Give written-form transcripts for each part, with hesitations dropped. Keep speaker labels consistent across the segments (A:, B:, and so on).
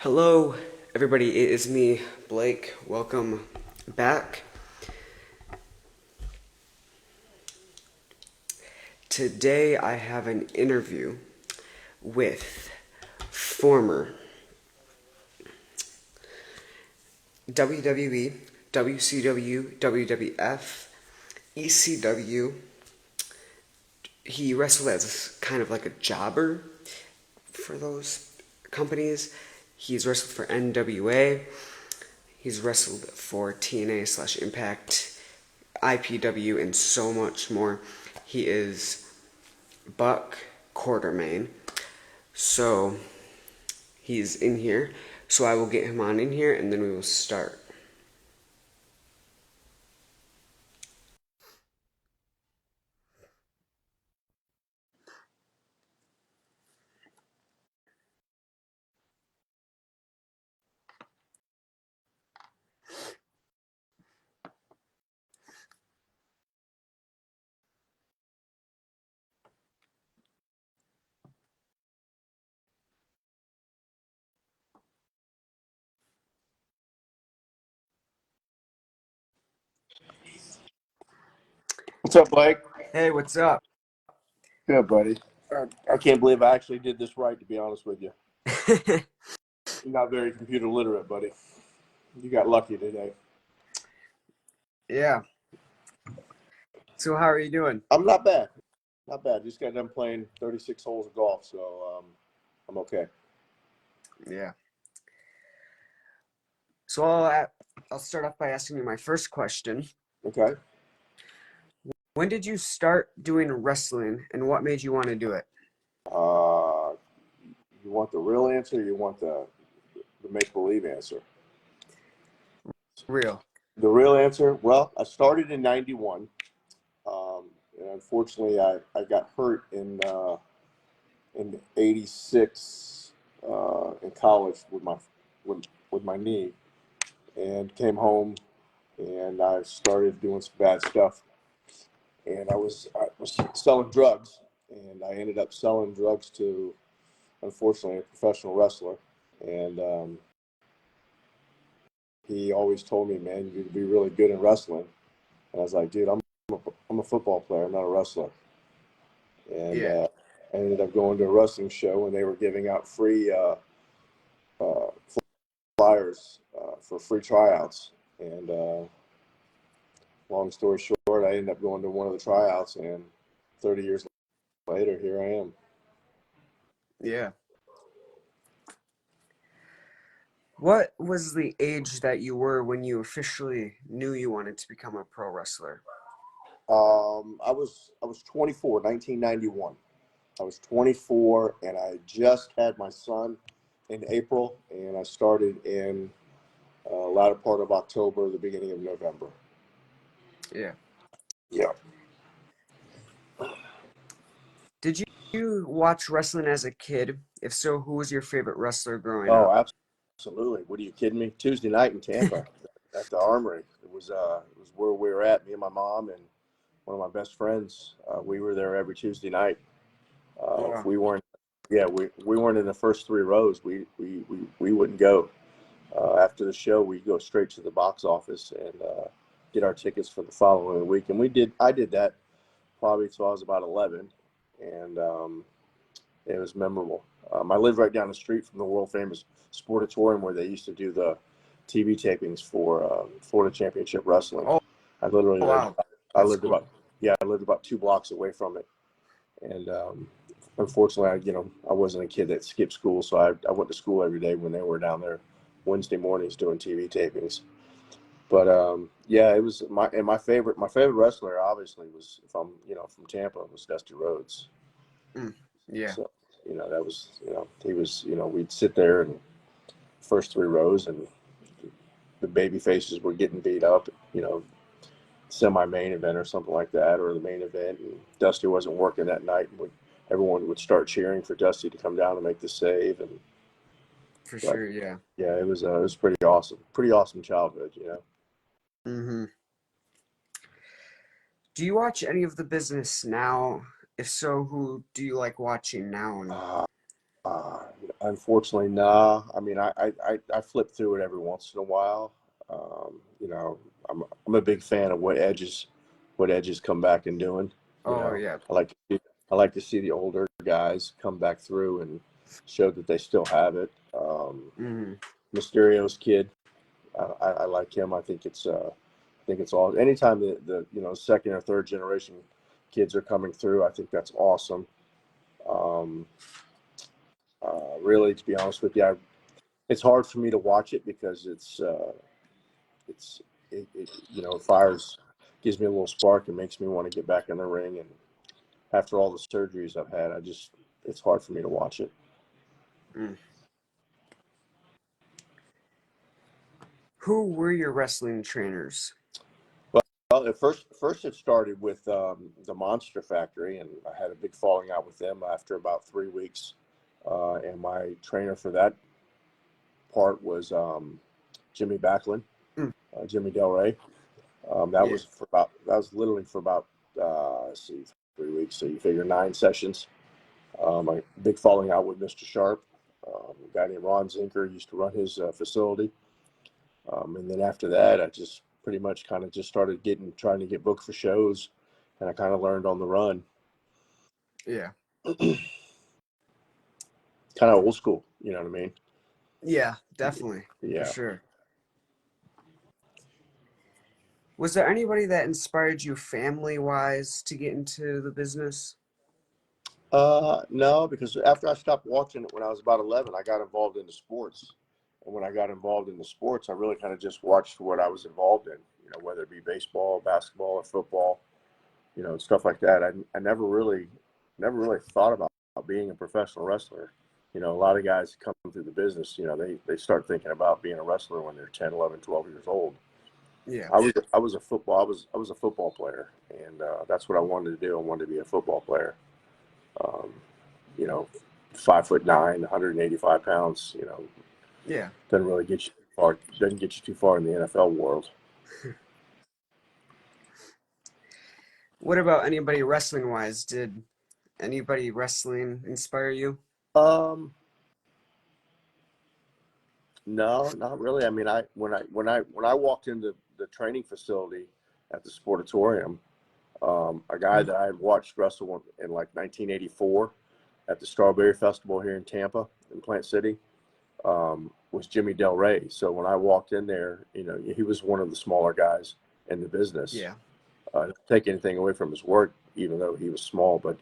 A: Hello, everybody. It is me, Blake. Welcome back. Today, I have an interview with former WWE, WCW, WWF, ECW. He wrestled as kind of like a jobber for those companies. He's wrestled for NWA. He's wrestled for TNA/Impact, IPW, and so much more. He is Buck Quartermain. So he's in here. So I will get him on in here and then we will start.
B: What's up, Blake?
A: Hey, what's up?
B: Good, buddy. I can't believe I actually did this right, to be honest with you. You're not very computer literate, buddy. You got lucky today.
A: Yeah. So how are you doing?
B: I'm not bad. Not bad. Just got done playing 36 holes of golf, so I'm okay.
A: Yeah. So I'll start off by asking you my first question.
B: Okay.
A: When did you start doing wrestling and what made you want to do it?
B: Uh, you want the real answer or you want the make-believe answer?
A: Real.
B: The real answer? Well, I started in 91. And unfortunately, I got hurt in 86 in college with my knee, and came home and I started doing some bad stuff. And I was selling drugs, and I ended up selling drugs to, unfortunately, a professional wrestler. And he always told me, man, you'd be really good in wrestling. And I was like, dude, I'm a football player, I'm not a wrestler. And
A: Yeah.
B: I ended up going to a wrestling show, and they were giving out free uh, flyers for free tryouts. And long story short, I ended up going to one of the tryouts, and 30 years later, here I am.
A: Yeah. What was the age that you were when you officially knew you wanted to become a pro wrestler?
B: I was 24, 1991. I was 24, and I just had my son in April, and I started in latter part of October, the beginning of November.
A: Yeah.
B: Yeah.
A: Did you watch wrestling as a kid? If so, who was your favorite wrestler growing
B: Oh,
A: up?
B: absolutely. What are you kidding me? Tuesday night in Tampa at the Armory. It was where we were at. Me and my mom and one of my best friends. We were there every Tuesday night. If
A: Wow.
B: we weren't, yeah, we weren't in the first three rows. We wouldn't go. After the show, we'd go straight to the box office and get our tickets for the following week. And I did that probably till I was about 11, and it was memorable. I lived right down the street from the world famous Sportatorium where they used to do the TV tapings for Florida Championship Wrestling.
A: Oh,
B: I literally lived.
A: wow.
B: I
A: That's
B: lived
A: cool.
B: about Yeah, I lived about 2 blocks away from it, and unfortunately, I wasn't a kid that skipped school, so I went to school every day when they were down there Wednesday mornings doing TV tapings. But yeah, it was my favorite wrestler obviously was from Tampa was Dusty Rhodes.
A: Mm, yeah.
B: So that was he was we'd sit there in first three rows, and the baby faces were getting beat up, semi-main event or something like that, or the main event, and Dusty wasn't working that night, and everyone would start cheering for Dusty to come down and make the save. And
A: For
B: but
A: sure, yeah.
B: yeah, it was pretty awesome childhood.
A: Mm-hmm. Do you watch any of the business now? If so, who do you like watching now? And
B: Uh, Uh, Unfortunately, nah. I mean, I flip through it every once in a while. You know, I'm a big fan of what edges come back and doing. You
A: Oh
B: know,
A: yeah.
B: I like to see the older guys come back through and show that they still have it.
A: Hmm.
B: Mysterio's kid, I like him. I think it's all. Anytime the second or third generation kids are coming through, I think that's awesome. Um, Really, to be honest with you, it's hard for me to watch it because it's it fires, gives me a little spark and makes me want to get back in the ring. And after all the surgeries I've had, it's hard for me to watch it.
A: Mm. Who were your wrestling trainers?
B: Well, at first it started with the Monster Factory, and I had a big falling out with them after about 3 weeks. And my trainer for that part was Jimmy Backlund,
A: Mm.
B: Jimmy Del Rey.
A: Yeah.
B: That was literally for about let's see, 3 weeks. So you figure 9 sessions. My big falling out with Mr. Sharp, a guy named Ron Zinker used to run his facility. And then after that, I just pretty much kind of just started trying to get booked for shows, and I kind of learned on the run.
A: Yeah.
B: Kind of old school, you know what I mean?
A: Yeah, definitely. For
B: Yeah.
A: sure. Was there anybody that inspired you family wise to get into the business?
B: No, because after I stopped watching it when I was about 11, I got involved in the sports. And when I got involved in the sports, I really kind of just watched what I was involved in, whether it be baseball, basketball, or football, stuff like that. I never really thought about being a professional wrestler. A lot of guys come through the business, they start thinking about being a wrestler when they're 10, 11, 12 years old.
A: Yeah.
B: I was a football player, and that's what I wanted to do. I wanted to be a football player. Um, you know, 5'9", 185 pounds.
A: Yeah.
B: Doesn't really get you too far. Doesn't get you too far in the NFL world.
A: What about anybody wrestling wise? Did anybody wrestling inspire you?
B: Um, no, not really. I mean, when I walked into the training facility at the Sportatorium, a guy that I had watched wrestle in like 1984 at the Strawberry Festival here in Tampa, in Plant City, was Jimmy Del Rey. So when I walked in there, he was one of the smaller guys in the business.
A: Yeah.
B: Not take anything away from his work, even though he was small. But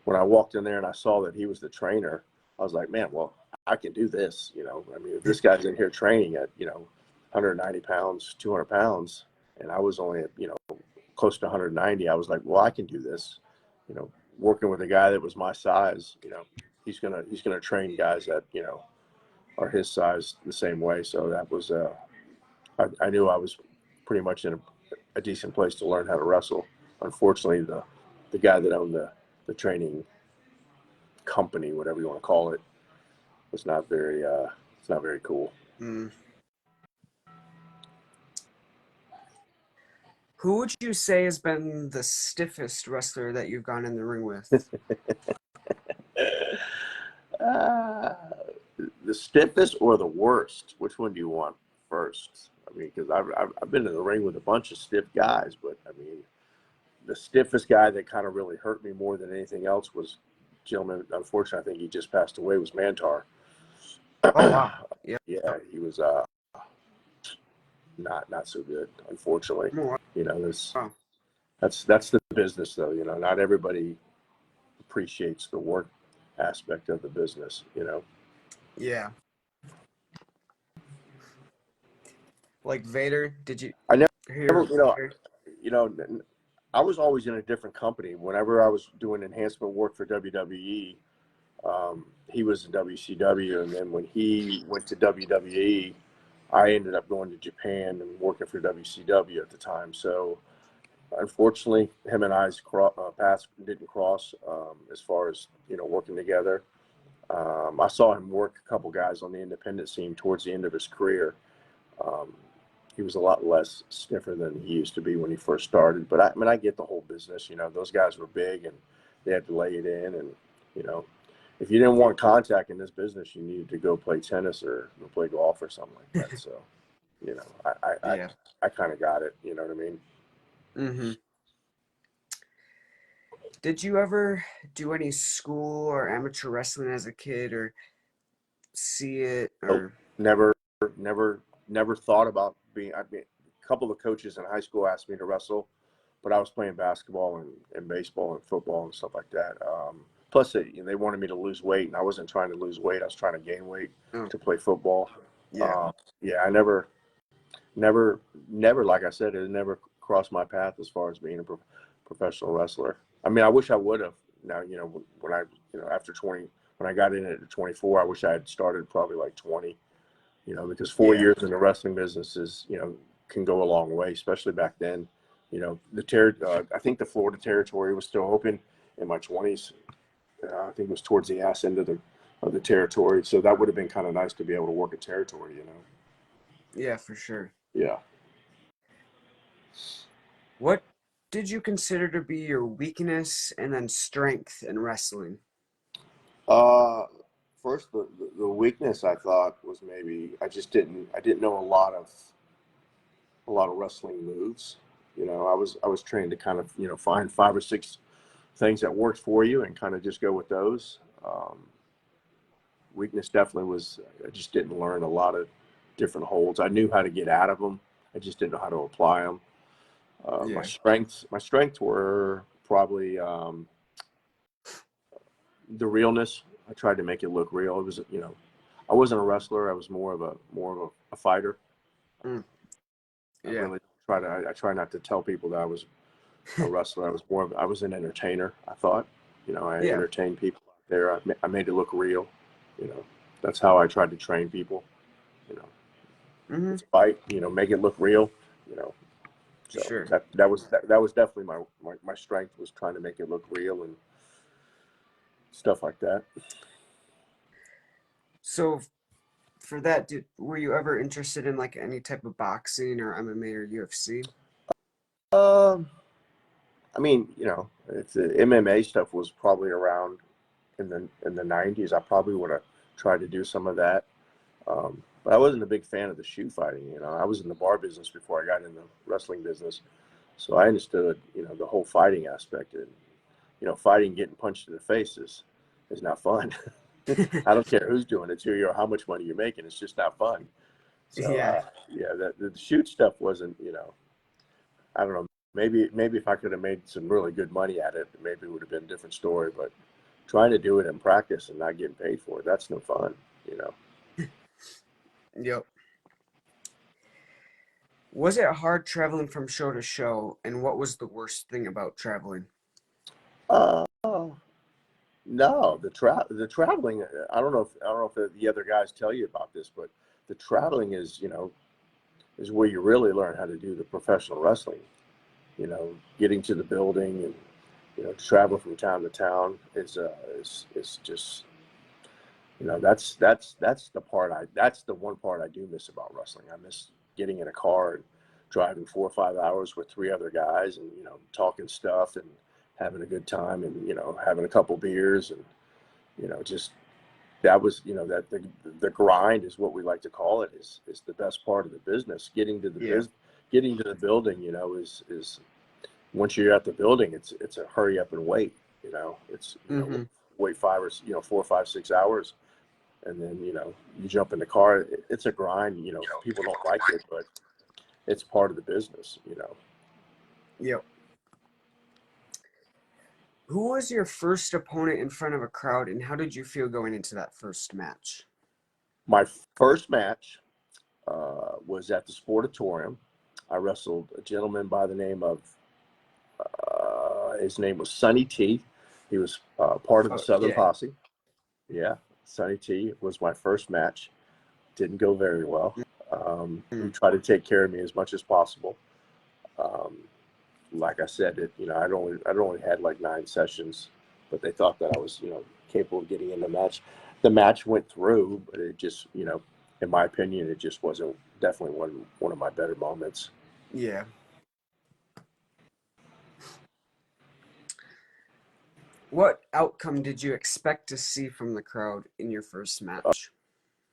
B: when I walked in there and I saw that he was the trainer, I was like, man, well, I can do this. I mean, if this guy's in here training at 190 pounds, 200 pounds, and I was only at close to 190, I was like, well, I can do this. Working with a guy that was my size, he's gonna train guys that are his size the same way. So that was I knew I was pretty much in a decent place to learn how to wrestle. Unfortunately, the guy that owned the training company, whatever you want to call it, was not very it's not very cool.
A: Mm. Who would you say has been the stiffest wrestler that you've gone in the ring with?
B: uh, the stiffest or the worst? Which one do you want first? I mean, because I've been in the ring with a bunch of stiff guys, but I mean, the stiffest guy that kind of really hurt me more than anything else was gentleman. Unfortunately, I think he just passed away. Was Mantar.
A: Oh wow. Yeah.
B: Yeah, he was not so good. Unfortunately,
A: Oh,
B: this
A: wow.
B: that's the business though. Not everybody appreciates the work aspect of the business.
A: Yeah. Like Vader, did you
B: I never,
A: hear Vader?
B: you know, I was always in a different company. Whenever I was doing enhancement work for WWE, he was in WCW, and then when he went to WWE, I ended up going to Japan and working for WCW at the time. So unfortunately, him and I's paths didn't cross as far as working together. I saw him work a couple guys on the independent scene towards the end of his career. Um, he was a lot less stiffer than he used to be when he first started. But I mean, I get the whole business. Those guys were big and they had to lay it in, and you know, if you didn't want contact in this business, you needed to go play tennis or go play golf or something like that. So, you know,
A: Yeah.
B: I kind of got it. You know what I mean?
A: Mm-hmm. Did you ever do any school or amateur wrestling as a kid or see it
B: Nope.
A: or
B: Never, never thought about being. I mean, a couple of coaches in high school asked me to wrestle, but I was playing basketball and baseball and football and stuff like that. Plus, they wanted me to lose weight, and I wasn't trying to lose weight. I was trying to gain weight
A: oh
B: to play football.
A: yeah.
B: Uh, yeah, I never, never, like I said, it never crossed my path as far as being a professional wrestler. I mean, I wish I would have. Now, when I, after 20, when I got in at 24, I wish I had started probably like 20, because four
A: Yeah.
B: years in the wrestling business can go a long way, especially back then. I think the Florida territory was still open in my 20s. I think it was towards the ass end of the territory. So that would have been kind of nice to be able to work a territory.
A: Yeah, for sure.
B: Yeah.
A: What did you consider to be your weakness and then strength in wrestling?
B: Uh, First, the weakness I thought was maybe I didn't know a lot of wrestling moves. I was trained to kind of find five or six things that worked for you and kind of just go with those. Weakness definitely was I just didn't learn a lot of different holds. I knew how to get out of them. I just didn't know how to apply them.
A: Yeah.
B: My strengths were probably the realness. I tried to make it look real. It was, I wasn't a wrestler. I was more of a fighter.
A: Mm,
B: I
A: yeah.
B: really I try not to tell people that I was a wrestler. I was an entertainer. I thought, I
A: Yeah.
B: entertained people out there. I made it look real. You know, that's how I tried to train people. You know,
A: Mm-hmm.
B: it's fight. Make it look real. You know,
A: For
B: so
A: sure.
B: that was definitely my strength was trying to make it look real and stuff like that.
A: So for that, were you ever interested in like any type of boxing or MMA or UFC?
B: Um, I mean, if the MMA stuff was probably around in the 90s, I probably would have tried to do some of that. But I wasn't a big fan of the shoe fighting. I was in the bar business before I got in the wrestling business, so I understood the whole fighting aspect. And fighting, getting punched in the face is not fun. I don't care who's doing it to you or how much money you're making. It's just not fun. So
A: Yeah.
B: yeah, the shoot stuff wasn't. I don't know. Maybe if I could have made some really good money at it, maybe it would have been a different story. But trying to do it in practice and not getting paid for it—that's no fun. You know.
A: Yep. Was it hard traveling from show to show, and what was the worst thing about traveling?
B: Uh, no, the traveling. I don't know if the other guys tell you about this, but the traveling is where you really learn how to do the professional wrestling. Getting to the building and travel from town to town is just that's the one part I do miss about wrestling. I miss getting in a car and driving 4 or 5 hours with three other guys and talking stuff and having a good time and having a couple beers and just that was that the grind is what we like to call it is the best part of the business.
A: Yeah.
B: Getting to the building is once you're at the building, it's a hurry up and wait. It's
A: Mm-hmm.
B: wait 4, 5, 6 hours, and then you jump in the car. It's a grind. People don't like it, but it's part of the business.
A: Yep. Who was your first opponent in front of a crowd, and how did you feel going into that first match?
B: My first match was at the Sportatorium. I wrestled a gentleman by the name of his name was Sonny T. He was part of the
A: Oh,
B: Southern
A: yeah.
B: Posse. Yeah, Sonny T was my first match. Didn't go very well. He
A: Mm,
B: tried to take care of me as much as possible. Um, like I said, I'd only had like 9 sessions, but they thought that I was capable of getting in the match. The match went through, but it just in my opinion, it just wasn't definitely one of my better moments.
A: yeah. What outcome did you expect to see from the crowd in your first match?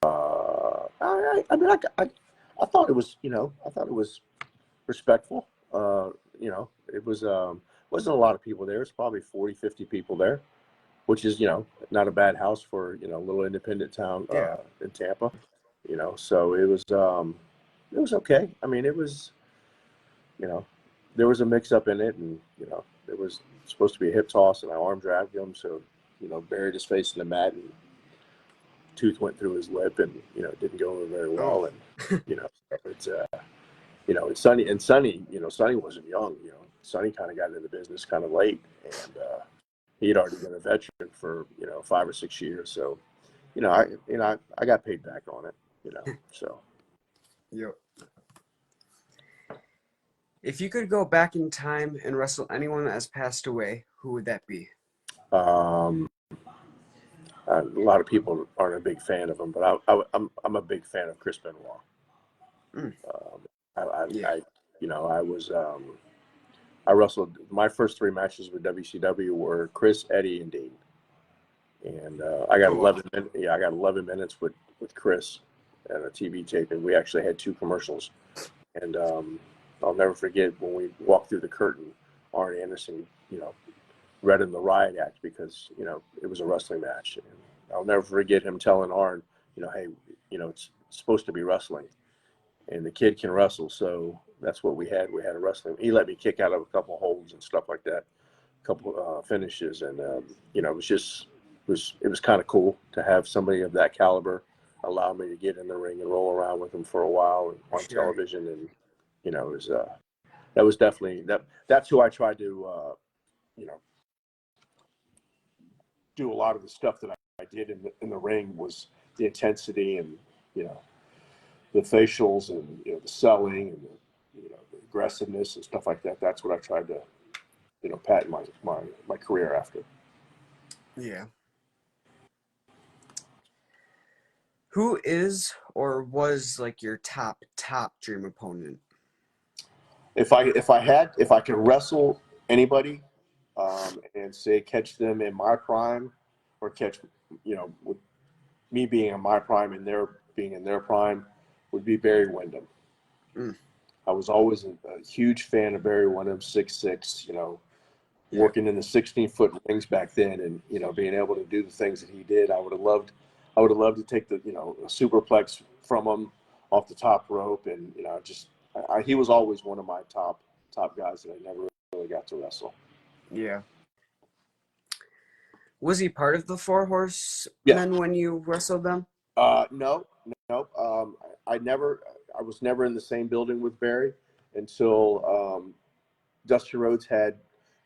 B: I mean, I thought it was, I thought it was respectful. It was, wasn't a lot of people there. It's probably 40, 50 people there, which is, not a bad house for, a little independent town,
A: Yeah.
B: in Tampa, so it was okay. I mean, it was, you know, there was a mix up in it, and, there was supposed to be a hip toss, and I arm dragged him. So, buried his face in the mat, and tooth went through his lip, and, it didn't go over very
A: Oh,
B: well. And, it's, it's Sonny, and Sonny, Sonny wasn't young. Sonny kind of got into the business kind of late, and he'd already been a veteran for 5 or 6 years. So, I got paid back on it. So
A: yep. If you could go back in time and wrestle anyone that has passed away, who would that be?
B: um, a lot of people aren't a big fan of him, but I'm a big fan of Chris Benoit.
A: Mm,
B: Um, I,
A: yeah.
B: I I was I wrestled my first three matches with WCW were Chris, Eddie, and Dean. And I got
A: Oh, wow.
B: 11 minutes. Yeah, I got 11 minutes with Chris at a TV taping. We actually had two commercials, and I'll never forget when we walked through the curtain. Arn Anderson, read him the riot act because it was a wrestling match. And I'll never forget him telling Arn, hey, it's supposed to be wrestling, and the kid can wrestle, so that's what we had. We had a wrestling. He let me kick out of a couple holds and stuff like that, couple finishes, and it was just it was kind of cool to have somebody of that caliber allow me to get in the ring and roll around with him for a while on
A: Sure.
B: television. And it was that was definitely that's who I tried to you know do a lot of the stuff that I did in the ring was the intensity and you know the facials and the selling and the aggressiveness and stuff like that. That's what I tried to patent my career after.
A: Yeah. Who is or was like your top dream opponent?
B: If I could wrestle anybody, and say catch them in my prime, or catch with me being in my prime and their being in their prime, would be Barry Windham.
A: Mm,
B: I was always a huge fan of Barry Windham, 6'6",
A: yeah.
B: working in the 16-foot rings back then, and being able to do the things that he did. I would have loved to take the a superplex from him off the top rope, and just he was always one of my top guys that I never really got to wrestle.
A: Yeah. Was he part of the Four
B: Yeah.
A: Horsemen when you wrestled them?
B: No, no. I was never in the same building with Barry until Dusty Rhodes had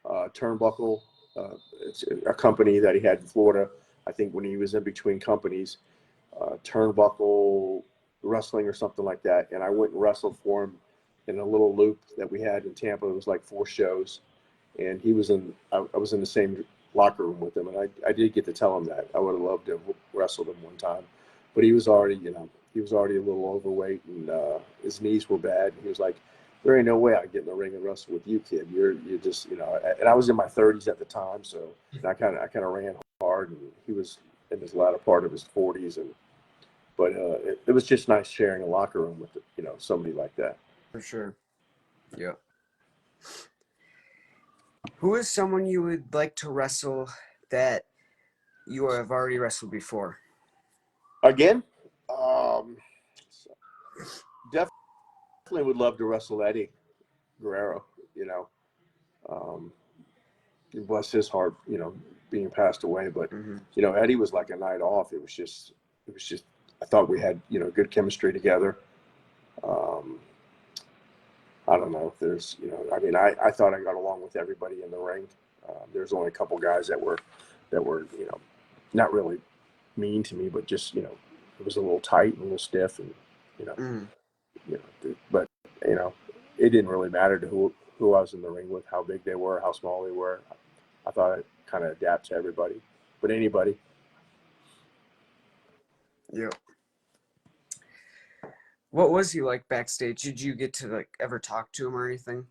B: Turnbuckle. It's a company that he had in Florida. I think when he was in between companies, Turnbuckle Wrestling or something like that. And I went and wrestled for him in a little loop that we had in Tampa. It was like 4 shows, and he was in. I was in the same locker room with him, and I did get to tell him that I would have loved to have wrestled him one time, but he was already a little overweight, and his knees were bad. He was like, "There ain't no way I get in the ring and wrestle with you, kid. You're just And I was in my 30s at the time, so I kind of ran hard, and he was in his latter part of his 40s, and but it was just nice sharing a locker room with somebody like that.
A: For sure. Yeah. Who is someone you would like to wrestle that you have already wrestled before?
B: Again, so definitely would love to wrestle Eddie Guerrero. You know, um, bless his heart. Being passed away, but
A: Hmm.
B: Eddie was like a night off. It was just. I thought we had good chemistry together. Um, I don't know if there's I mean I thought I got along with everybody in the ring. There's only a couple guys that were not really mean to me, but just it was a little tight and a little stiff, and you know
A: Hmm.
B: but you know, it didn't really matter to who I was in the ring with, how big they were, how small they were. I thought I'd kind of adapt to everybody, but anybody.
A: Yeah. What was he like backstage? Did you get to like ever talk to him or anything?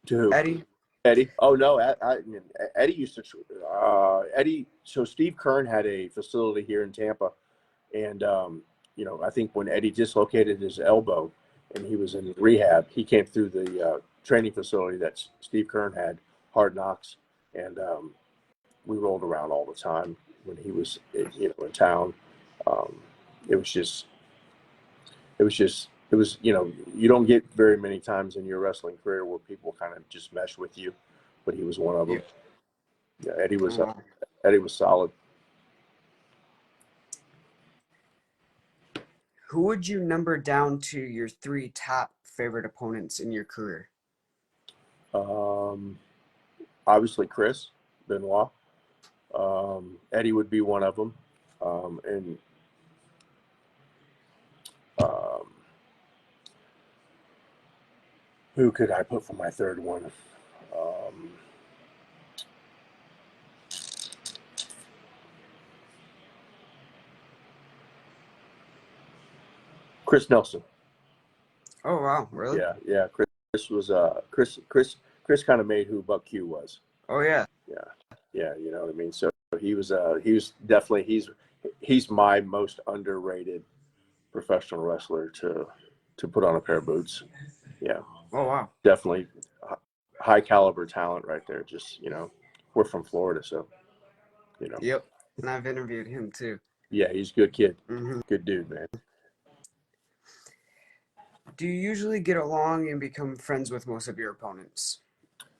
B: To who?
A: Eddie?
B: Eddie. Oh no, I mean, Eddie used to. Eddie. So Steve Kern had a facility here in Tampa, and I think when Eddie dislocated his elbow and he was in rehab, he came through the training facility that Steve Kern had, Hard Knocks, and we rolled around all the time when he was in town. Um, it was just you don't get very many times in your wrestling career where people kind of just mesh with you, but he was one of them.
A: Yeah.
B: Yeah,
A: Oh, wow.
B: Eddie was solid.
A: Who would you number down to your three top favorite opponents in your career?
B: Um, Obviously Chris Benoit. Eddie would be one of them, and um, who could I put for my third one? Um, Chris Nelson.
A: Oh, wow. Really?
B: Yeah, yeah. Chris was Chris kind of made who Buck Q was.
A: Oh, yeah.
B: Yeah, yeah. You know what I mean. So he was definitely he's my most underrated professional wrestler to put on a pair of boots. Yeah,
A: Oh, wow.
B: definitely high caliber talent right there. Just we're from Florida, so you know.
A: Yep. And I've interviewed him too.
B: Yeah, he's a good kid,
A: Hmm.
B: good dude, man.
A: Do you usually get along and become friends with most of your opponents?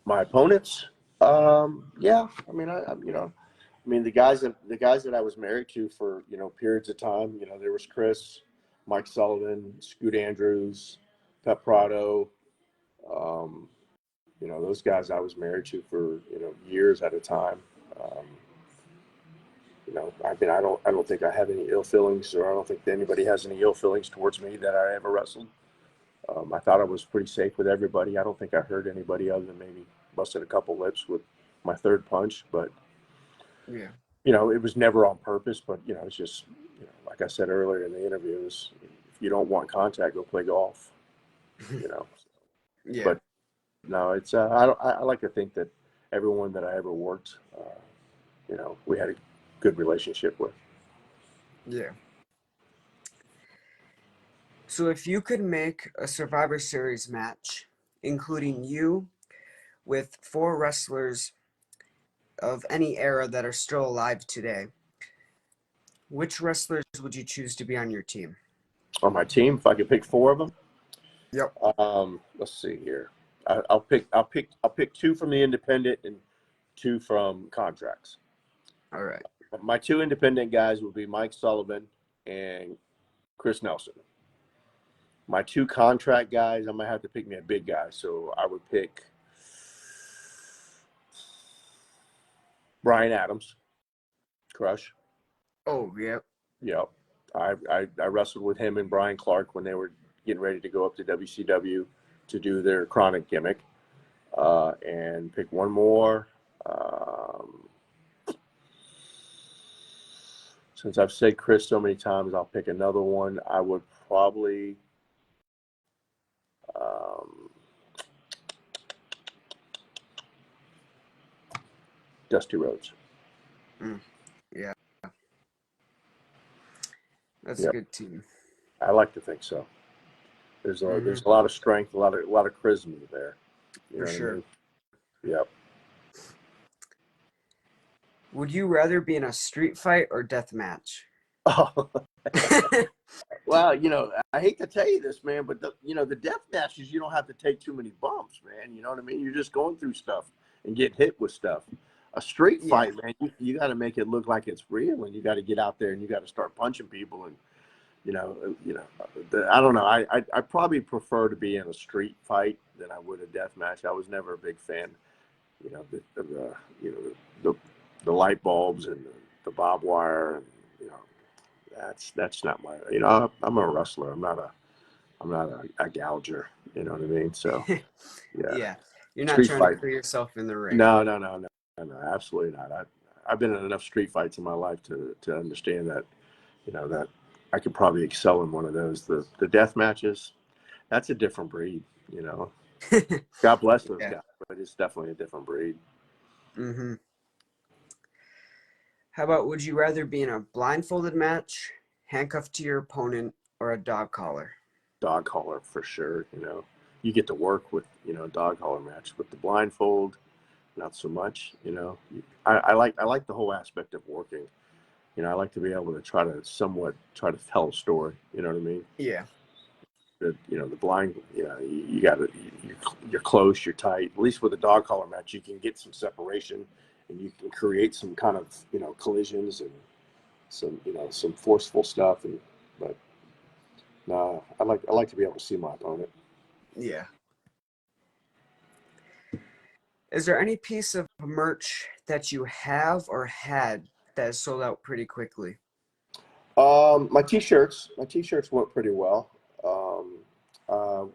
B: My opponents, yeah. I mean, the guys that I was married to for periods of time. There was Chris, Mike Sullivan, Scoot Andrews, Pep Prado. Um, those guys I was married to for years at a time. Um, I mean, I don't think I have any ill feelings, or I don't think anybody has any ill feelings towards me that I ever wrestled. I thought I was pretty safe with everybody. I don't think I hurt anybody other than maybe busted a couple lips with my third punch, but
A: Yeah.
B: it was never on purpose. But it's just like I said earlier in the interview, is if you don't want contact, go play golf. You know,
A: Yeah.
B: but no, it's I like to think that everyone that I ever worked, we had a good relationship with.
A: Yeah. So if you could make a Survivor Series match, including you with four wrestlers of any era that are still alive today, which wrestlers would you choose to be on your team?
B: On my team, if I could pick four of them,
A: Yep.
B: let's see here. I'll pick two from the independent and two from contracts.
A: All right.
B: My two independent guys would be Mike Sullivan and Chris Nelson. My two contract guys, I'm gonna have to pick me a big guy, so I would pick Brian Adams, Crush.
A: Oh, yep.
B: Yep. I wrestled with him and Brian Clark when they were getting ready to go up to WCW to do their Chronic gimmick. And pick one more. Since I've said Chris so many times, I'll pick another one. I would probably um, Dusty Rhodes.
A: Mm, yeah. That's a
B: Yep,
A: good team.
B: I like to think so.
A: Hmm.
B: There's a lot of strength, a lot of charisma there. You
A: For
B: know what I
A: sure.
B: mean? Yep.
A: Would you rather be in a street fight or death match?
B: Oh, well, I hate to tell you this, man, but the death matches, you don't have to take too many bumps, man. You know what I mean? You're just going through stuff and getting hit with stuff. A street
A: Yeah.
B: fight, man, you got to make it look like it's real, and you got to get out there and you got to start punching people, and I don't know. I probably prefer to be in a street fight than I would a death match. I was never a big fan, the you know the the light bulbs and the barbed wire, and you know that's not my. I'm a wrestler. I'm not a gouger. You know what I mean? So yeah,
A: Yeah. You're not
B: street
A: trying to
B: fight.
A: kill yourself in the ring.
B: No, no, no, no, no, absolutely not. I've been in enough street fights in my life to understand that that I could probably excel in one of those. The death matches, that's a different breed. God bless those
A: Yeah.
B: guys, but it's definitely a different breed.
A: Hmm. How about would you rather be in a blindfolded match, handcuffed to your opponent, or a dog collar?
B: Dog collar for sure. You get to work with a dog collar match with the blindfold, not so much. I like the whole aspect of working. I like to be able to somewhat try to tell a story. You know what I mean?
A: Yeah.
B: The blind, you got to, you're close, you're tight. At least with a dog collar match, you can get some separation, and you can create some kind of collisions and some forceful stuff. But nah, I like to be able to see my opponent.
A: Yeah. Is there any piece of merch that you have or had that is sold out pretty quickly?
B: My t-shirts went pretty well. Um, uh,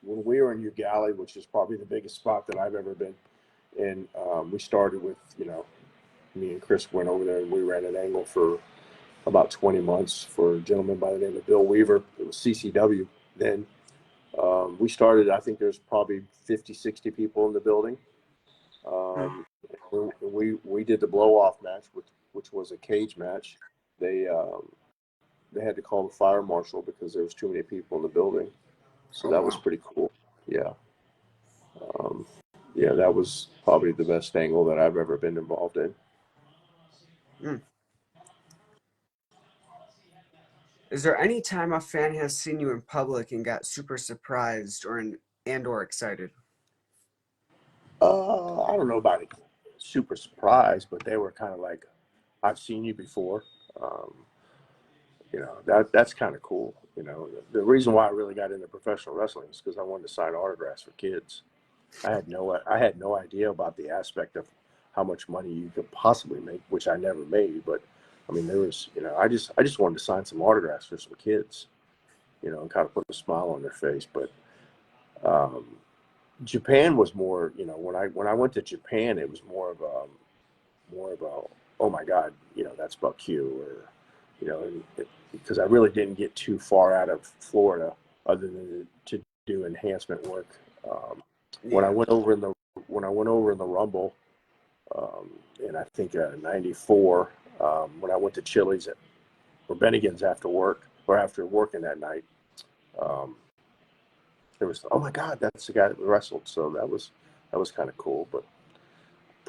B: when we were in Ugali, which is probably the biggest spot that I've ever been in, we started with me and Chris went over there and we ran an angle for about 20 months for a gentleman by the name of Bill Weaver. It was CCW then. We started, I think there's probably 50, 60 people in the building.
A: Mm.
B: Um, we did the blow off match, which was a cage match. They they had to call the fire marshal because there was too many people in the building. So
A: Oh,
B: that was
A: wow.
B: pretty cool. Yeah. Um, yeah, that was probably the best angle that I've ever been involved in.
A: Mm. Is there any time a fan has seen you in public and got super surprised or excited?
B: I don't know about it, super surprised, but they were kind of like, "I've seen you before." Um, that's kind of cool. The reason why I really got into professional wrestling is because I wanted to sign autographs for kids. I had no idea about the aspect of how much money you could possibly make, which I never made. But I mean, there was, I just wanted to sign some autographs for some kids, and kind of put a smile on their face. But um, Japan was more, when I went to Japan, it was more of a oh my god, that's Buck Q, or because I really didn't get too far out of Florida other than to do enhancement work. Um, when I
A: Yeah.
B: went over in the when I went over in the Rumble, um, in I think '94, when I went to Chili's or Bennigan's after work or after working that night, um, there was oh my god, that's the guy that wrestled. So that was kind of cool, but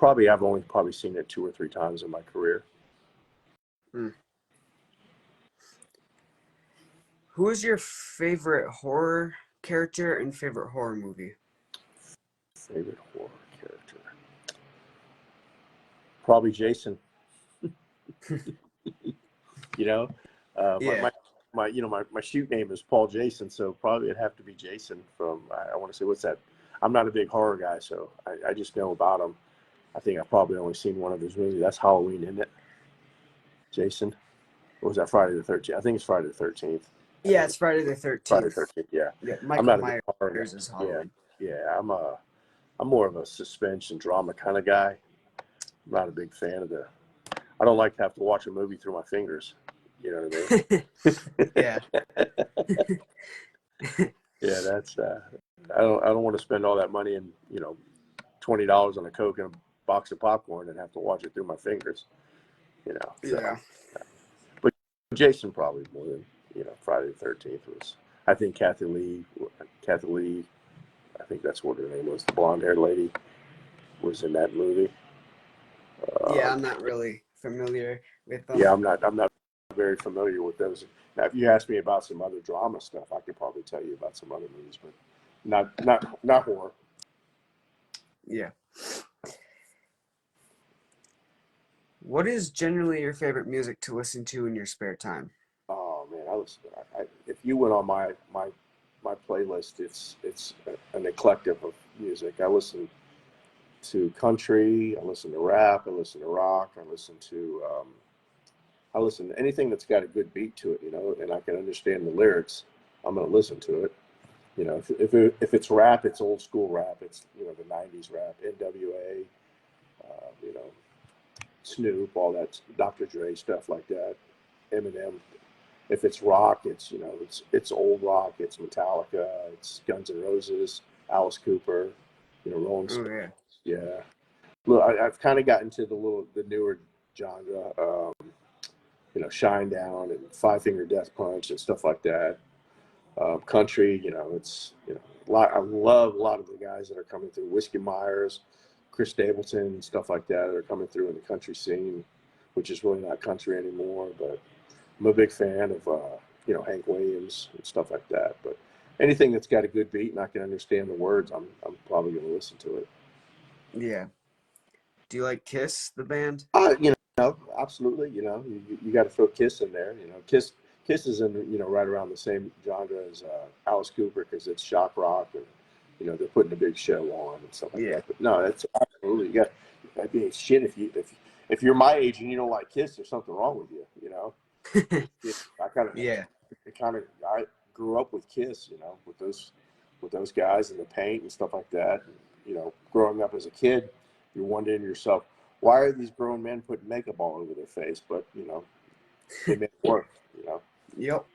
B: I've only probably seen it 2 or 3 times in my career.
A: Mm. Who is your favorite horror character and favorite horror movie?
B: Favorite horror character? Probably Jason. You know, my,
A: Yeah.
B: my my shoot name is Paul Jason, so probably it'd have to be Jason from. I want to say what's that? I'm not a big horror guy, so I just know about him. I think I've probably only seen one of his movies. That's Halloween, isn't it? Jason. Or was that Friday the 13th? I think it's Friday the 13th. I
A: Yeah,
B: think
A: it's
B: it's
A: Friday the
B: Friday the
A: 13th.
B: 13th. Yeah,
A: Yeah,
B: I'm
A: Michael
B: not a big
A: Myers
B: horror guy.
A: is
B: Yeah,
A: Halloween.
B: yeah. I'm more of a suspense and drama kind of guy. I'm not a big fan of the. I don't like to have to watch a movie through my fingers. You know what
A: Yeah.
B: I mean? Yeah, that's. I don't want to spend all that money and $20 on a Coke and a box of popcorn and have to watch it through my fingers. So.
A: Yeah.
B: But Jason probably more than Friday the 13th was. I think Kathy Lee. I think that's what her name was. The blonde-haired lady was in that movie.
A: Yeah,
B: Um,
A: I'm not really familiar with them.
B: yeah, I'm not very familiar with those. Now, if you ask me about some other drama stuff, I could probably tell you about some other movies, but not horror.
A: Yeah. What is generally your favorite music to listen to in your spare time?
B: Oh man, if you went on my playlist, it's an eclectic of music. I listen to country, I listen to rap, I listen to rock, I listen to anything that's got a good beat to it, and I can understand the lyrics. I'm going to listen to it. If it's rap, it's old school rap. It's the '90s rap, NWA, you know, Snoop, all that, Dr. Dre stuff like that, Eminem. If it's rock, it's old rock. It's Metallica. It's Guns N' Roses. Alice Cooper, Rolling
A: Oh
B: Stones.
A: yeah.
B: Yeah. Look, I've kind of gotten to the newer genre, Shinedown and Five Finger Death Punch and stuff like that. Country, it's a lot. I love a lot of the guys that are coming through. Whiskey Myers, Chris Stapleton, and stuff like that are coming through in the country scene, which is really not country anymore. But I'm a big fan of Hank Williams and stuff like that. But anything that's got a good beat and I can understand the words, I'm probably going to listen to it.
A: Yeah. Do you like Kiss, the band?
B: Absolutely. You got to throw Kiss in there. Kiss is in right around the same genre as Alice Cooper because it's shock rock and they're putting a big show on and stuff like
A: Yeah.
B: that. But no, that's absolutely you got. I mean, shit. If you're my age and you don't like Kiss, there's something wrong with you. I kind of
A: Yeah.
B: I grew up with Kiss. With those guys and the paint and stuff like that. And, growing up as a kid, you're wondering to yourself, why are these grown men putting makeup all over their face? But they make it work.
A: Yep.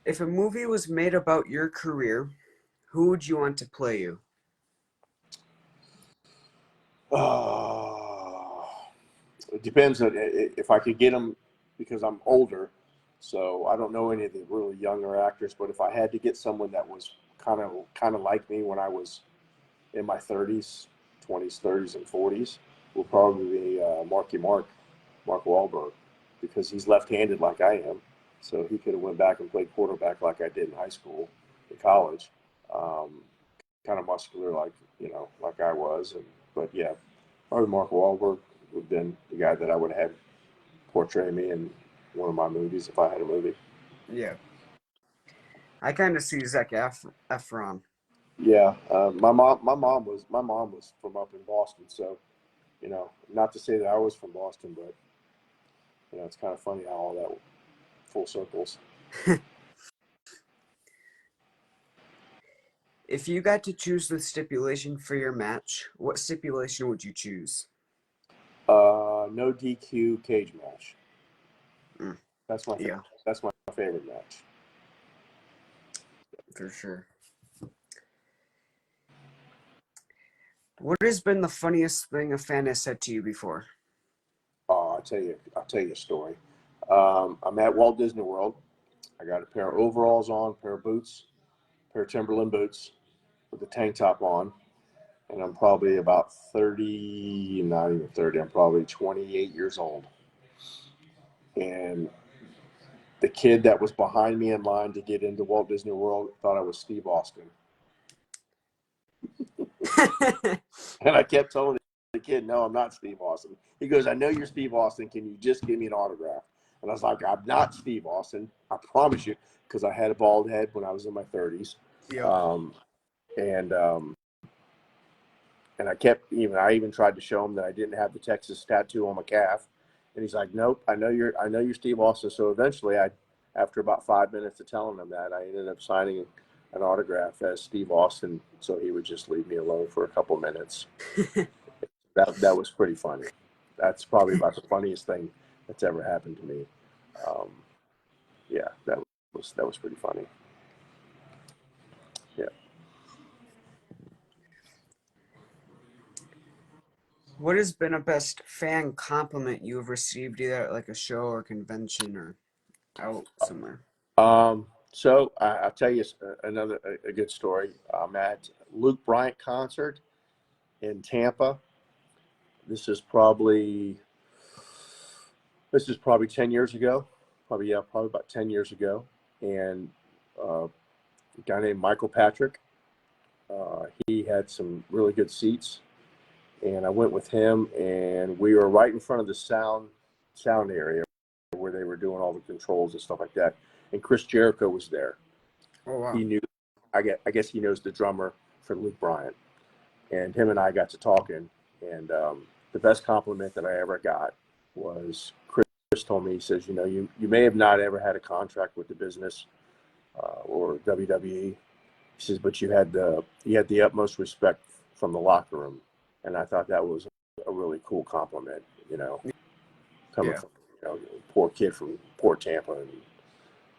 A: If a movie was made about your career, who would you want to play you?
B: Uh, it depends on if I could get them because I'm older, so I don't know any of the really younger actors. But if I had to get someone that was kind of like me when I was in my 30s, 20s, 30s, and 40s, will probably be Mark Wahlberg, because he's left-handed like I am, so he could have went back and played quarterback like I did in high school, in college, um, kind of muscular like I was, but yeah, probably Mark Wahlberg would have been the guy that I would have had portray me in one of my movies if I had a movie.
A: Yeah. I kind of see Efron.
B: Yeah, my mom was from up in Boston, so not to say that I was from Boston, but it's kind of funny how all that full circles.
A: If you got to choose the stipulation for your match, what stipulation would you choose?
B: No DQ cage match.
A: Mm,
B: That's my
A: yeah,
B: that's my favorite match.
A: for sure. What has been the funniest thing a fan has said to you before?
B: Oh, I'll tell you a story. I'm at Walt Disney World. I got a pair of overalls on, a pair of boots, a pair of Timberland boots with a tank top on, and I'm probably about 30, not even 30. I'm probably 28 years old, and the kid that was behind me in line to get into Walt Disney World thought I was Steve Austin. And I kept telling the kid, no, I'm not Steve Austin. He goes, I know you're Steve Austin. Can you just give me an autograph? And I was like, I'm not Steve Austin. I promise you, because I had a bald head when I was in my 30s.
A: Yep.
B: Um, and and I even tried to show him that I didn't have the Texas tattoo on my calf. And he's like, nope, I know you're Steve Austin. So eventually after about 5 minutes of telling him that, I ended up signing an autograph as Steve Austin so he would just leave me alone for a couple minutes. That was pretty funny. That's probably about the funniest thing that's ever happened to me. Um, yeah, that was pretty funny. Yeah.
A: What has been a best fan compliment you have received either at like a show or convention or out somewhere?
B: So I'll tell you another a good story. I'm at Luke Bryant concert in Tampa. This is probably this is probably 10 years ago. Probably about 10 years ago. And a guy named Michael Patrick. He had some really good seats, and I went with him, and we were right in front of the sound area where they were doing all the controls and stuff like that. And Chris Jericho was there.
A: Oh wow.
B: He knew, I guess he knows the drummer for Luke Bryant, and him and I got to talking. And the best compliment that I ever got was Chris told me, he says, you may have not ever had a contract with the business or WWE. He says, but you had the utmost respect from the locker room, and I thought that was a really cool compliment. Coming
A: Yeah.
B: from poor kid from poor Tampa,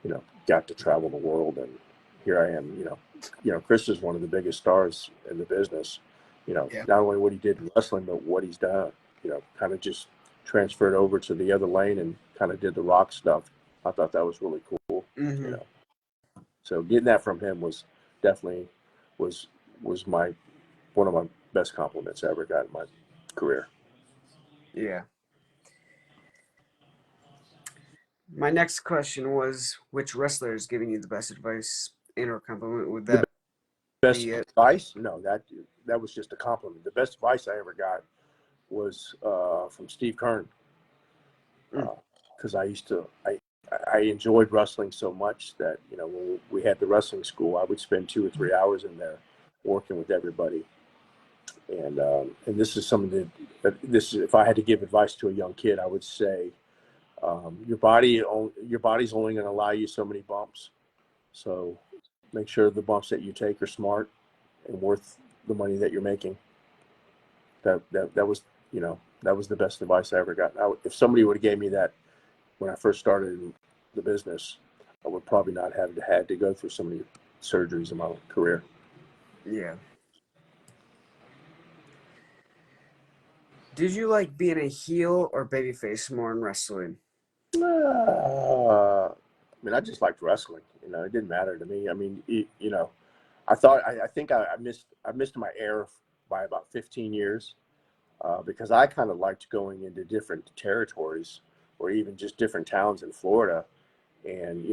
B: and got to travel the world, and here I am. Chris is one of the biggest stars in the business.
A: Yeah.
B: Not only what he did in wrestling, but what he's done. Kind of just transferred over to the other lane and kind of did the rock stuff. I thought that was really cool. You
A: Mm-hmm.
B: know, so getting that from him was definitely was was my one of my best compliments I ever got in my career.
A: Yeah. My next question was, which wrestler is giving you the best advice and or compliment? Would
B: The
A: that
B: best
A: be it?
B: advice? No, that was just a compliment. The best advice I ever got was from Steve Kern,
A: Mm.
B: because I enjoyed wrestling so much that when we had the wrestling school, I would spend 2 or 3 hours in there working with everybody. And this is something that if I had to give advice to a young kid, I would say your body's only going to allow you so many bumps. So make sure the bumps that you take are smart and worth the money that you're making. That was that was the best advice I ever got. If somebody would have gave me that when I first started in the business, I would probably not have had to go through so many surgeries in my career.
A: Yeah. Did you like being a heel or babyface more in wrestling?
B: I mean, I just liked wrestling. It didn't matter to me. I mean, I think I missed my air by about 15 years because I kind of liked going into different territories or even just different towns in Florida and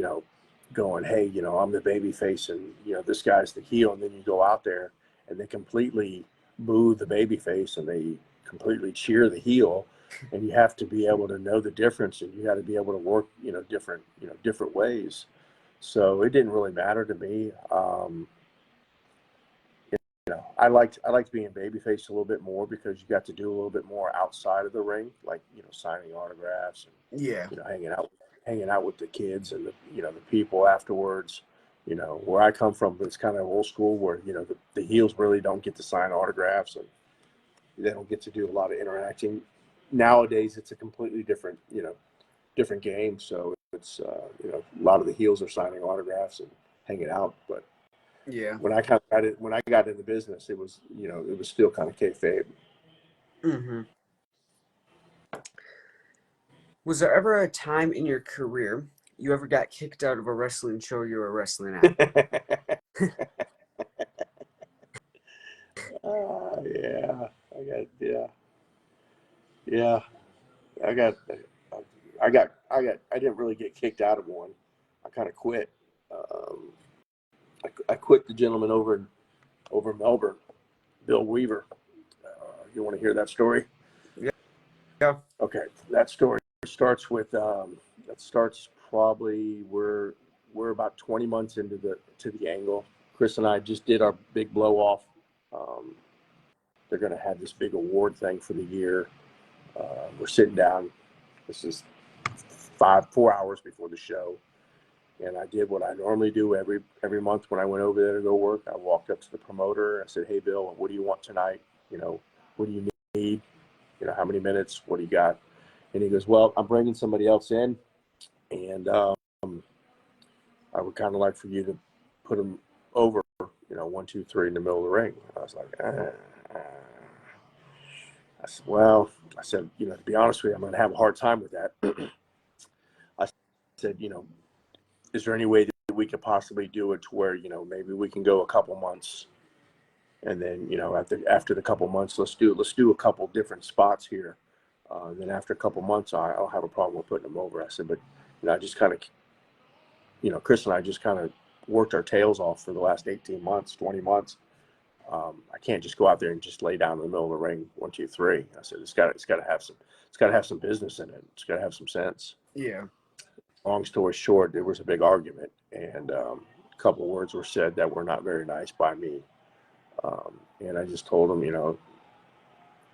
B: going, hey, I'm the baby face and this guy's the heel, and then you go out there and they completely boo the baby face and they completely cheer the heel, and you have to be able to know the difference, and you got to be able to work different ways. So it didn't really matter to me. I liked being babyface a little bit more because you got to do a little bit more outside of the ring, like signing autographs and
A: Yeah.
B: hanging out with the kids and the people afterwards. Where I come from, it's kind of old school where the heels really don't get to sign autographs and they don't get to do a lot of interacting. Nowadays, it's a completely different game. So it's a lot of the heels are signing autographs and hanging out, but
A: Yeah.
B: when I got in the business, it was still kind of kayfabe.
A: Mm-hmm. Was there ever a time in your career you ever got kicked out of a wrestling show you were wrestling at?
B: Yeah, yeah. I got, I didn't really get kicked out of one. I kind of quit. Um, I quit the gentleman over in Melbourne, Bill Weaver. You want to hear that story?
A: Yeah. Yeah.
B: Okay, that story starts with that starts probably we're about 20 months into the angle. Chris and I just did our big blow off. Um, they're going to have this big award thing for the year. We're sitting down. This is 4 hours before the show, and I did what I normally do every month when I went over there to go work. I walked up to the promoter. I said, "Hey, Bill, what do you want tonight? What do you need? How many minutes? What do you got?" And he goes, "Well, I'm bringing somebody else in, and I would kind of like for you to put him over, 1, 2, 3 in the middle of the ring." I was like, I said, "Well," I said, "to be honest with you, I'm going to have a hard time with that." I said, "Is there any way that we could possibly do it to where, maybe we can go a couple months, and then, after the couple months, let's do a couple different spots here. Then after a couple months, I'll have a problem with putting them over." I said, "But, I just kind of, Chris and I just kind of worked our tails off for the last 18 months, 20 months. I can't just go out there and just lay down in the middle of the ring, 1, 2, 3." I said, it's got to have some business in it. It's got to have some sense."
A: Yeah.
B: Long story short, there was a big argument, and a couple of words were said that were not very nice by me. And I just told him,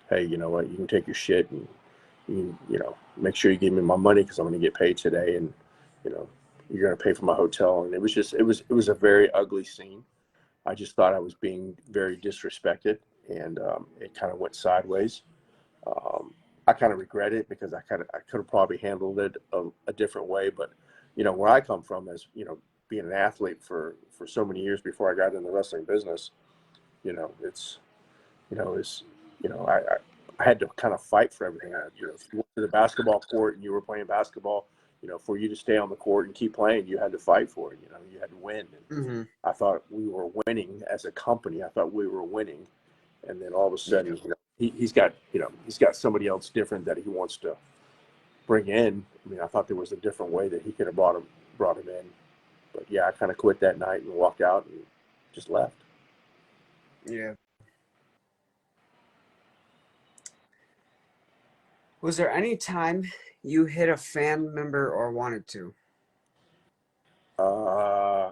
B: "Hey, you know what? You can take your shit, and make sure you give me my money because I'm going to get paid today, and you know, you're going to pay for my hotel." And it was a very ugly scene. I just thought I was being very disrespected, and it kind of went sideways. Um, I kind of regret it because I could have probably handled it a different way. But where I come from is being an athlete for so many years before I got in the wrestling business. It's is, I had to kind of fight for everything. If you went to the basketball court and you were playing basketball, for you to stay on the court and keep playing, you had to fight for it. You had to win. And
A: Mm-hmm.
B: I thought we were winning as a company. I thought we were winning, and then all of a
A: Yeah.
B: sudden, he's got somebody else different that he wants to bring in. I mean, I thought there was a different way that he could have brought him in. But yeah, I kind of quit that night and walked out and just left.
A: Yeah. Was there any time you hit a fan member or wanted to?
B: Uh,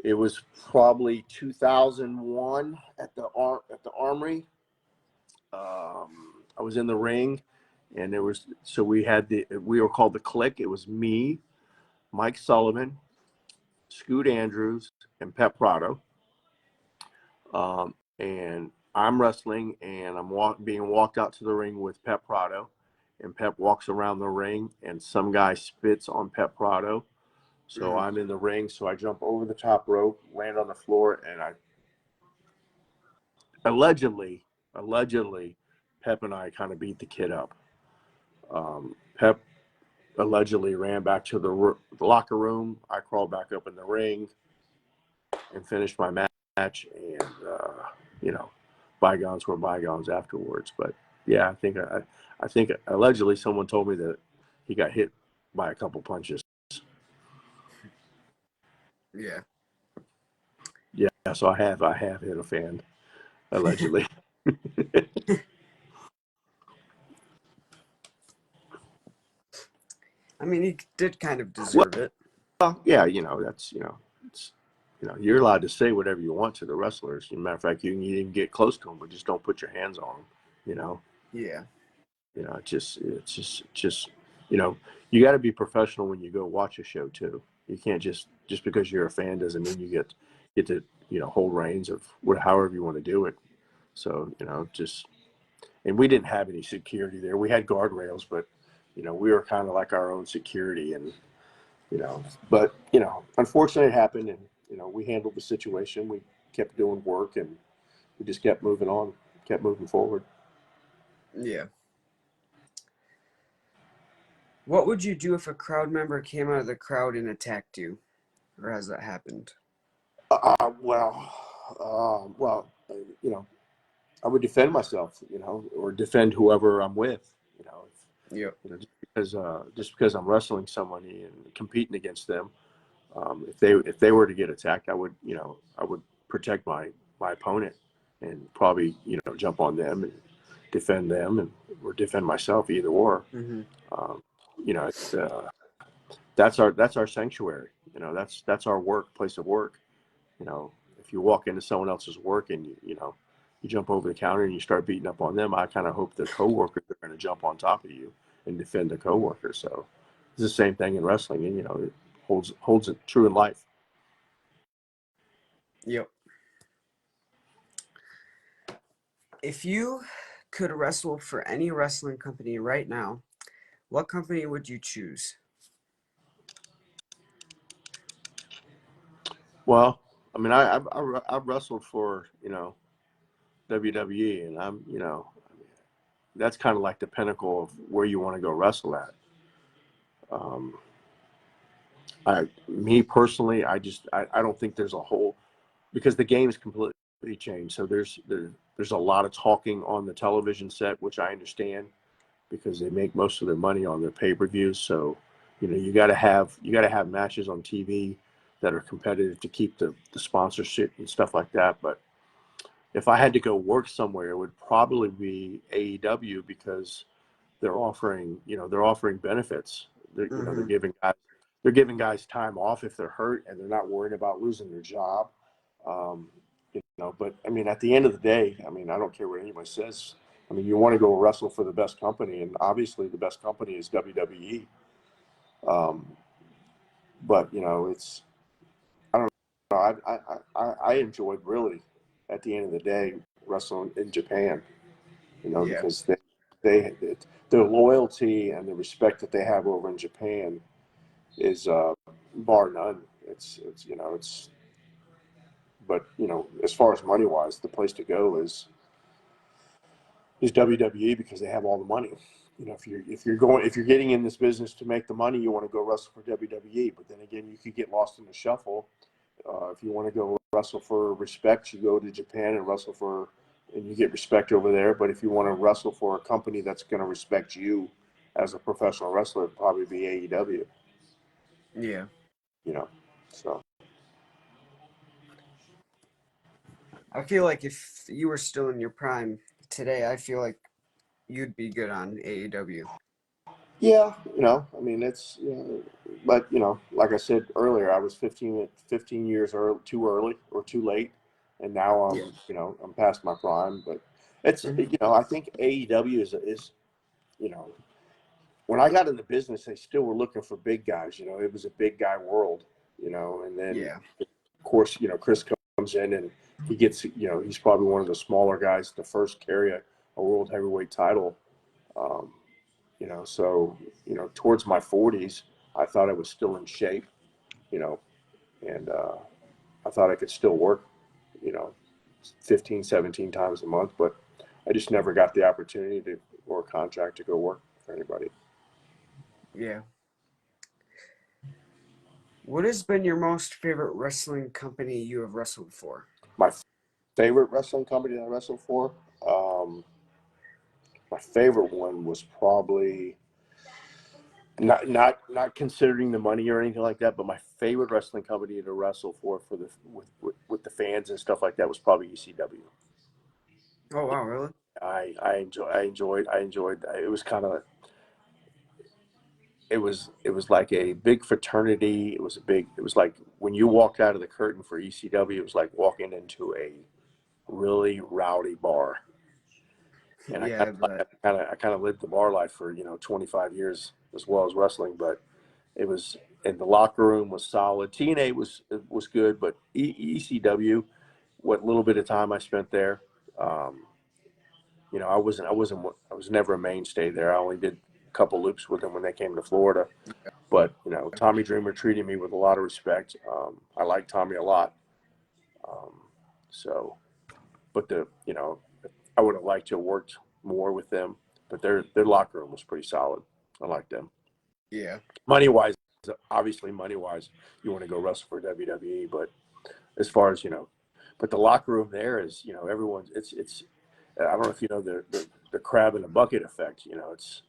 B: it was probably 2001 at the Armory. I was in the ring, and we were called the Click. It was me, Mike Sullivan, Scoot Andrews, and Pep Prado. And I'm wrestling, and I'm being walked out to the ring with Pep Prado, and Pep walks around the ring, and some guy spits on Pep Prado. So
A: Mm-hmm.
B: I'm in the ring, so I jump over the top rope, land on the floor, and I allegedly, Pep and I kind of beat the kid up. Pep allegedly ran back to the locker room. I crawled back up in the ring and finished my match. And you know, bygones were bygones afterwards. But yeah, I think allegedly someone told me that he got hit by a couple punches.
A: Yeah.
B: Yeah, so I have hit a fan allegedly.
A: I mean, he did kind of
B: Well,
A: deserve it.
B: yeah, that's it's you're allowed to say whatever you want to the wrestlers. As a matter of fact, you can even get close to them, but just don't put your hands on them. You know,
A: Yeah.
B: it's just you got to be professional when you go watch a show too. You can't just because you're a fan doesn't mean you get to hold reins of however you want to do it. So just and we didn't have any security there. We had guardrails, but we were kind of like our own security, and but unfortunately it happened, and we handled the situation. We kept doing work, and we just kept moving on, kept moving forward.
A: Yeah. What would you do if a crowd member came out of the crowd and attacked you? Or has that happened?
B: Well, you know, I would defend myself, or defend whoever I'm with,
A: Yep.
B: just because I'm wrestling somebody and competing against them. If they were to get attacked, I would protect my opponent and probably jump on them and defend them and or defend myself, either or.
A: Mm-hmm.
B: Um, it's that's our sanctuary. That's our place of work. If you walk into someone else's work and you jump over the counter and you start beating up on them, I kind of hope the coworkers are going to jump on top of you and defend the coworker. So it's the same thing in wrestling, and it holds it true in life.
A: Yep. If you could wrestle for any wrestling company right now, what company would you choose?
B: Well, I mean, I've wrestled for WWE, and that's kind of like the pinnacle of where you want to go wrestle at. Um, me personally, I don't think there's a whole because the game is completely changed. So there's a lot of talking on the television set, which I understand because they make most of their money on their pay-per-views. So you got to have matches on TV that are competitive to keep the sponsorship and stuff like that. But if I had to go work somewhere, it would probably be AEW because they're offering benefits. They're
A: Mm-hmm.
B: giving guys time off if they're hurt, and they're not worried about losing their job. Um, but I mean, at the end of the day, I mean, I don't care what anyone says. I mean, you want to go wrestle for the best company, and obviously the best company is WWE. Um, but it's I don't know. I enjoyed really at the end of the day wrestling in Japan.
A: Yeah.
B: Because their loyalty and the respect that they have over in Japan is bar none. It's you know it's but you know as far as money wise, the place to go is WWE because they have all the money. You know, if you're getting in this business to make the money, you want to go wrestle for WWE. But then again, you could get lost in the shuffle. If you want to go wrestle for respect, you go to Japan and wrestle for, and you get respect over there. But if you want to wrestle for a company that's going to respect you as a professional wrestler, it'd probably be AEW.
A: Yeah.
B: You know, so
A: I feel like if you were still in your prime today, I feel like you'd be good on AEW.
B: yeah, you know, I mean, but you know, like I said earlier, I was 15 years too early or too late, and now
A: Yeah.
B: you know, I'm past my prime. But
A: Hmm.
B: you know, I think AEW is, you know, when I got in the business, they still were looking for big guys. You know, it was a big guy world. You know, and then
A: Yeah.
B: of course, you know, Chris comes in and he gets, you know, he's probably one of the smaller guys to first carry a world heavyweight title. Um, you know, so, you know, towards my 40s, I thought I was still in shape, you know, and I thought I could still work, you know, 15, 17 times a month, but I just never got the opportunity to, or a contract to go work for anybody.
A: Yeah. What has been your most favorite wrestling company you have wrestled for?
B: My favorite wrestling company that I wrestled for, um, my favorite one was probably not considering the money or anything like that, but my favorite wrestling company to wrestle for the with the fans and stuff like that was probably ECW.
A: Oh wow, really?
B: I enjoyed it was kind of it was like a big fraternity. It was like when you walked out of the curtain for ECW, it was like walking into a really rowdy bar. And
A: Yeah, but
B: I kind of lived the bar life for, you know, 25 years as well as wrestling, but it was, and the locker room was solid. TNA was good, but ECW, what little bit of time I spent there, um, you know, I was never a mainstay there. I only did a couple loops with them when they came to Florida. But you know, Tommy Dreamer treated me with a lot of respect. I like Tommy a lot. Um, so, but you know, I would have liked to have worked more with them. But their locker room was pretty solid. I like them.
A: yeah,
B: Money wise, obviously money wise, you want to go wrestle for WWE. But as far as you know, but the locker room there is, you know, everyone's. It's. I don't know if you know the crab in a bucket effect. You know, it's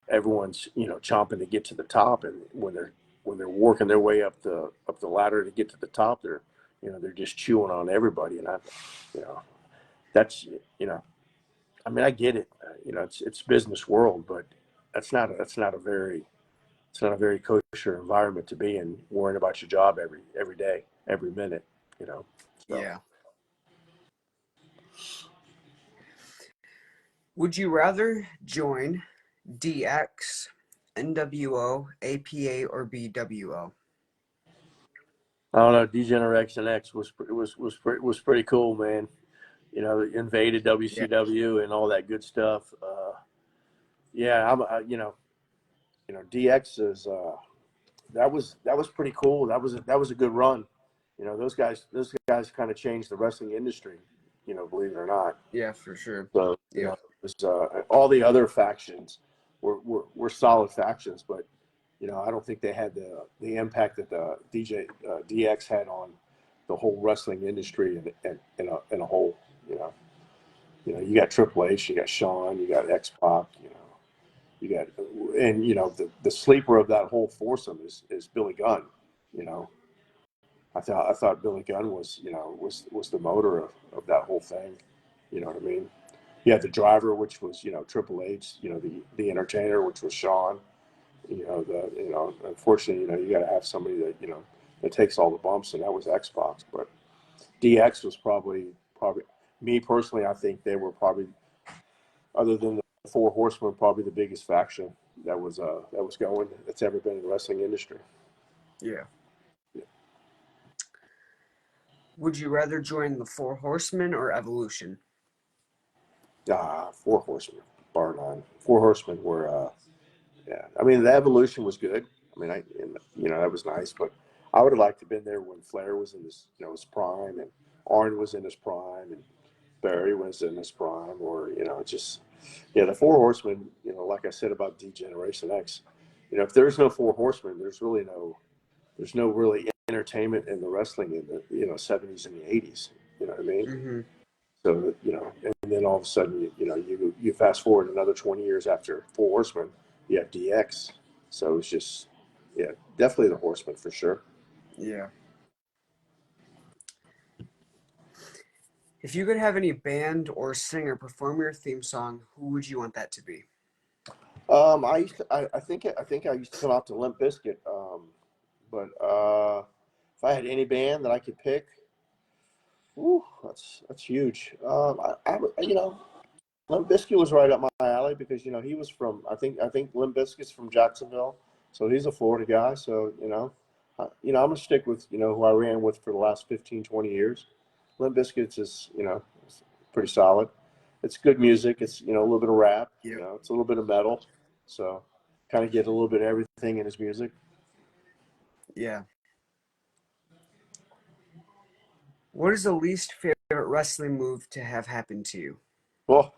B: everyone's, you know, chomping to get to the top, and when they're working their way up the ladder to get to the top, they're, you know, they're just chewing on everybody, and you know, that's, you know, I mean, I get it, you know, it's business world, but that's not a very it's not a very kosher environment to be in, worrying about your job every day, every minute, you know. So
A: yeah. Would you rather join DX, NWO, APA, or BWO?
B: I don't know. Degeneration X was pretty cool, man. You know, invaded
A: Yeah,
B: WCW and all that good stuff. Yeah, you know, DX is that was pretty cool. That was a good run. You know, those guys kind of changed the wrestling industry. You know, believe it or not.
A: yeah, for sure.
B: So you know,
A: Yep.
B: it was, all the other factions were solid factions, but you know, I don't think they had the impact that the DX had on the whole wrestling industry in a whole. You know, you got Triple H, you got Shawn, you got X Pac, you know. You got, and you know, the sleeper of that whole foursome is Billy Gunn. You know, I thought Billy Gunn was, you know, was the motor of that whole thing. You know what I mean? You had the driver, which was, you know, Triple H. You know, the entertainer, which was Shawn. You know, unfortunately, you know, you got to have somebody that, you know, that takes all the bumps, and that was X-Pac. But DX was probably me personally. I think they were probably, other than the Four Horsemen, probably the biggest faction that was going that's ever been in the wrestling industry.
A: Yeah. Would you rather join the Four Horsemen or Evolution?
B: Four Horsemen, bar none. Four Horsemen were. Yeah. I mean, the evolution was good. I mean, that was nice, but I would have liked to have been there when Flair was in his prime, and Arn was in his prime, and Barry was in his prime, or, just, yeah, the Four Horsemen, like I said about D-Generation X, if there's no Four Horsemen, there's no really entertainment in the wrestling in the, 70s and the 80s. You know what I mean?
A: Hmm.
B: So, and then all of a sudden, you fast forward another 20 years after Four Horsemen, you have DX. So it's just, yeah, definitely the Horsemen for sure.
A: Yeah. If you could have any band or singer perform your theme song, who would you want that to be?
B: I think I used to come out to Limp Bizkit. But if I had any band that I could pick, whew, that's huge. Limp Bizkit was right up my alley because he was from I think Limp Bizkit's from Jacksonville, so he's a Florida guy. So I'm gonna stick with who I ran with for the last 15, 20 years. Limp Bizkit's is pretty solid. It's good music. It's a little bit of rap.
A: Yep.
B: It's a little bit of metal. So kind of get a little bit of everything in his music.
A: Yeah. What is the least favorite wrestling move to have happened to you?
B: Well,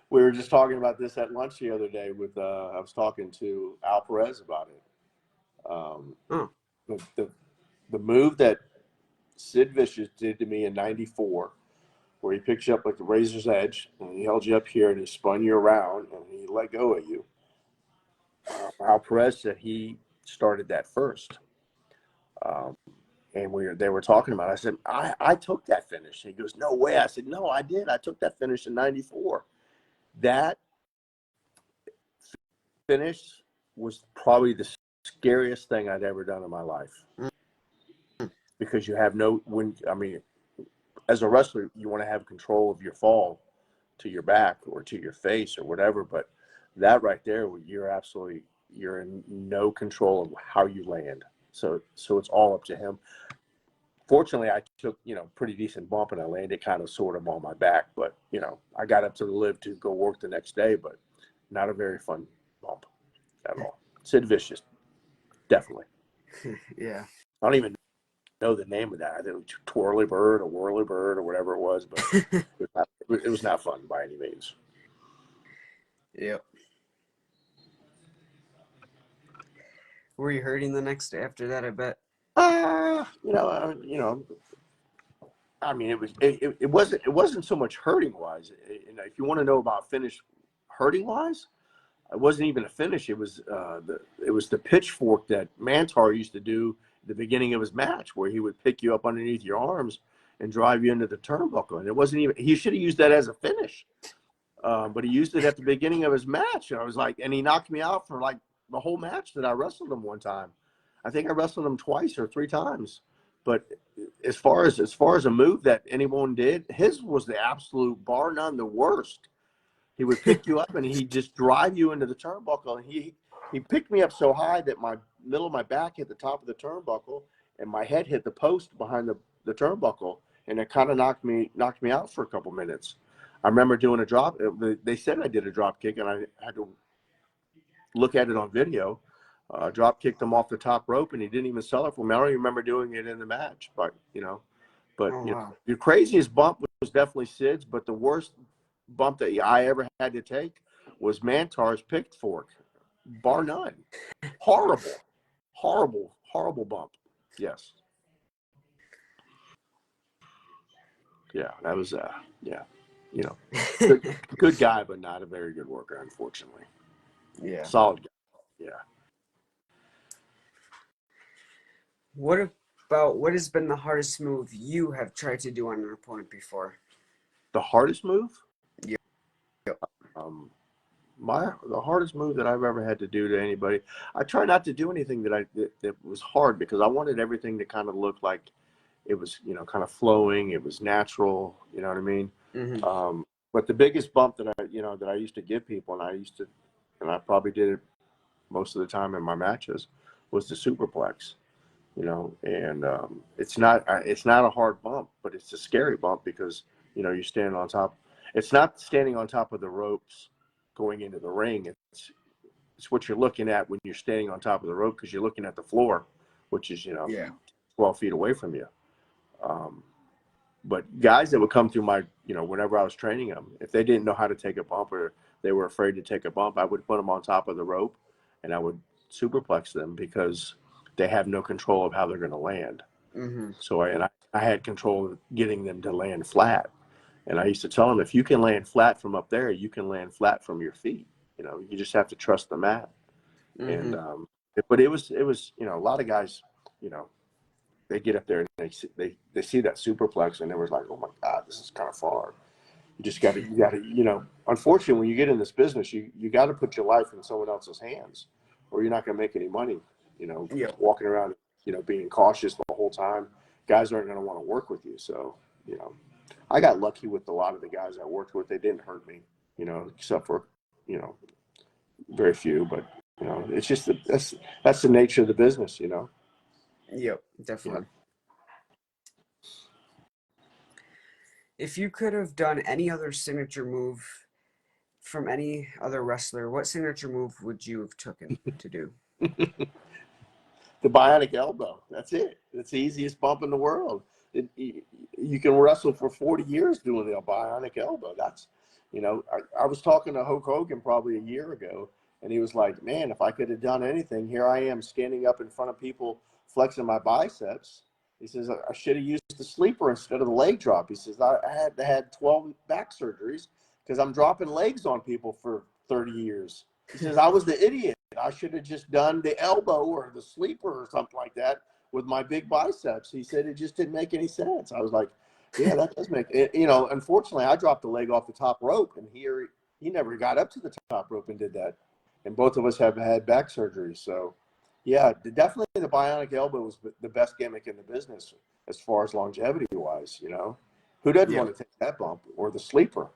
B: we were just talking about this at lunch the other day with I was talking to Al Perez about it. Um,
A: Oh,
B: the the move that Sid Vicious did to me in '94, where he picked you up like the razor's edge and he held you up here and he spun you around and he let go of you. Al Perez said he started that first. Um, and they were talking about it. I said, I took that finish. He goes, no way. I said, no, I did. I took that finish in '94. That finish was probably the scariest thing I'd ever done in my life because you have no when I mean, as a wrestler, you want to have control of your fall to your back or to your face or whatever, but that right there, you're in no control of how you land. So it's all up to him. Fortunately, I took pretty decent bump and I landed kind of sort of on my back, but I got up to the live to go work the next day, but not a very fun bump at all. Sid Vicious, definitely.
A: yeah.
B: I don't even know the name of that. I think it was Twirly Bird or Whirly Bird or whatever it was, but it was not fun by any means.
A: Yep. Were you hurting the next day after that? I bet.
B: Uh, you know, I, you know, I mean, it wasn't so much hurting wise. If you want to know about finish hurting wise, it wasn't even a finish. It was the pitchfork that Mantar used to do at the beginning of his match, where he would pick you up underneath your arms and drive you into the turnbuckle. And it wasn't even. He should have used that as a finish. But he used it at the beginning of his match. And I was like, and he knocked me out for like the whole match that I wrestled him one time. I think I wrestled him twice or three times. But as far as a move that anyone did, his was the absolute bar none the worst. He would pick you up and he'd just drive you into the turnbuckle. And he picked me up so high that my middle of my back hit the top of the turnbuckle and my head hit the post behind the turnbuckle, and it kind of knocked me out for a couple minutes. I remember doing a drop. They said I did a drop kick, and I had to look at it on video. Drop kicked him off the top rope, and he didn't even sell it for me. I don't even remember doing it in the match, but
A: Oh wow.
B: your craziest bump was definitely Sid's, but the worst bump that I ever had to take was Mantar's pitchfork, bar none. Horrible, horrible, horrible bump. Yes, yeah, that was yeah, you know, good, good guy, but not a very good worker, unfortunately.
A: Yeah.
B: Solid guy, yeah.
A: What has been the hardest move you have tried to do on an opponent before?
B: The hardest move,
A: Yep. Yep.
B: um, the hardest move that I've ever had to do to anybody. I try not to do anything that was hard because I wanted everything to kind of look like it was, kind of flowing. It was natural. You know what I mean?
A: Hmm.
B: But the biggest bump that I used to give people, and I probably did it most of the time in my matches, was the superplex. And it's not a hard bump, but it's a scary bump because you're standing on top. It's not standing on top of the ropes. going into the ring. It's what you're looking at when you're standing on top of the rope, because you're looking at the floor, which is, 12 feet away from you. Um, but guys that would come through my, whenever I was training them, if they didn't know how to take a bump or they were afraid to take a bump, I would put them on top of the rope and I would superplex them, because they have no control of how they're going to land.
A: Mm-hmm.
B: So I had control of getting them to land flat. And I used to tell them, if you can land flat from up there, you can land flat from your feet. You just have to trust the mat.
A: Mm-hmm.
B: And but it was a lot of guys, they get up there and they see that superplex and they were like, oh my God, this is kind of far. You got to, unfortunately, when you get in this business, you got to put your life in someone else's hands, or you're not going to make any money.
A: Yep.
B: Walking around, being cautious the whole time, guys aren't going to want to work with you. So, I got lucky with a lot of the guys I worked with. They didn't hurt me, except for, you know, very few. But it's just that's the nature of the business.
A: Yep.
B: Yeah.
A: Definitely. If you could have done any other signature move from any other wrestler, what signature move would you have taken to do?
B: The bionic elbow. That's it. It's the easiest bump in the world. You can wrestle for 40 years doing the bionic elbow. I was talking to Hulk Hogan probably a year ago, and he was like, man, if I could have done anything, here I am standing up in front of people flexing my biceps. He says, I should have used the sleeper instead of the leg drop. He says, I had 12 back surgeries because I'm dropping legs on people for 30 years. He says, I was the idiot. I should have just done the elbow or the sleeper or something like that with my big biceps. He said it just didn't make any sense. I was like, yeah, that does make it. Unfortunately, I dropped the leg off the top rope, and he never got up to the top rope and did that. And both of us have had back surgeries. So, yeah, definitely the bionic elbow was the best gimmick in the business as far as longevity wise. Who doesn't
A: Yep.
B: want to take that bump, or the sleeper?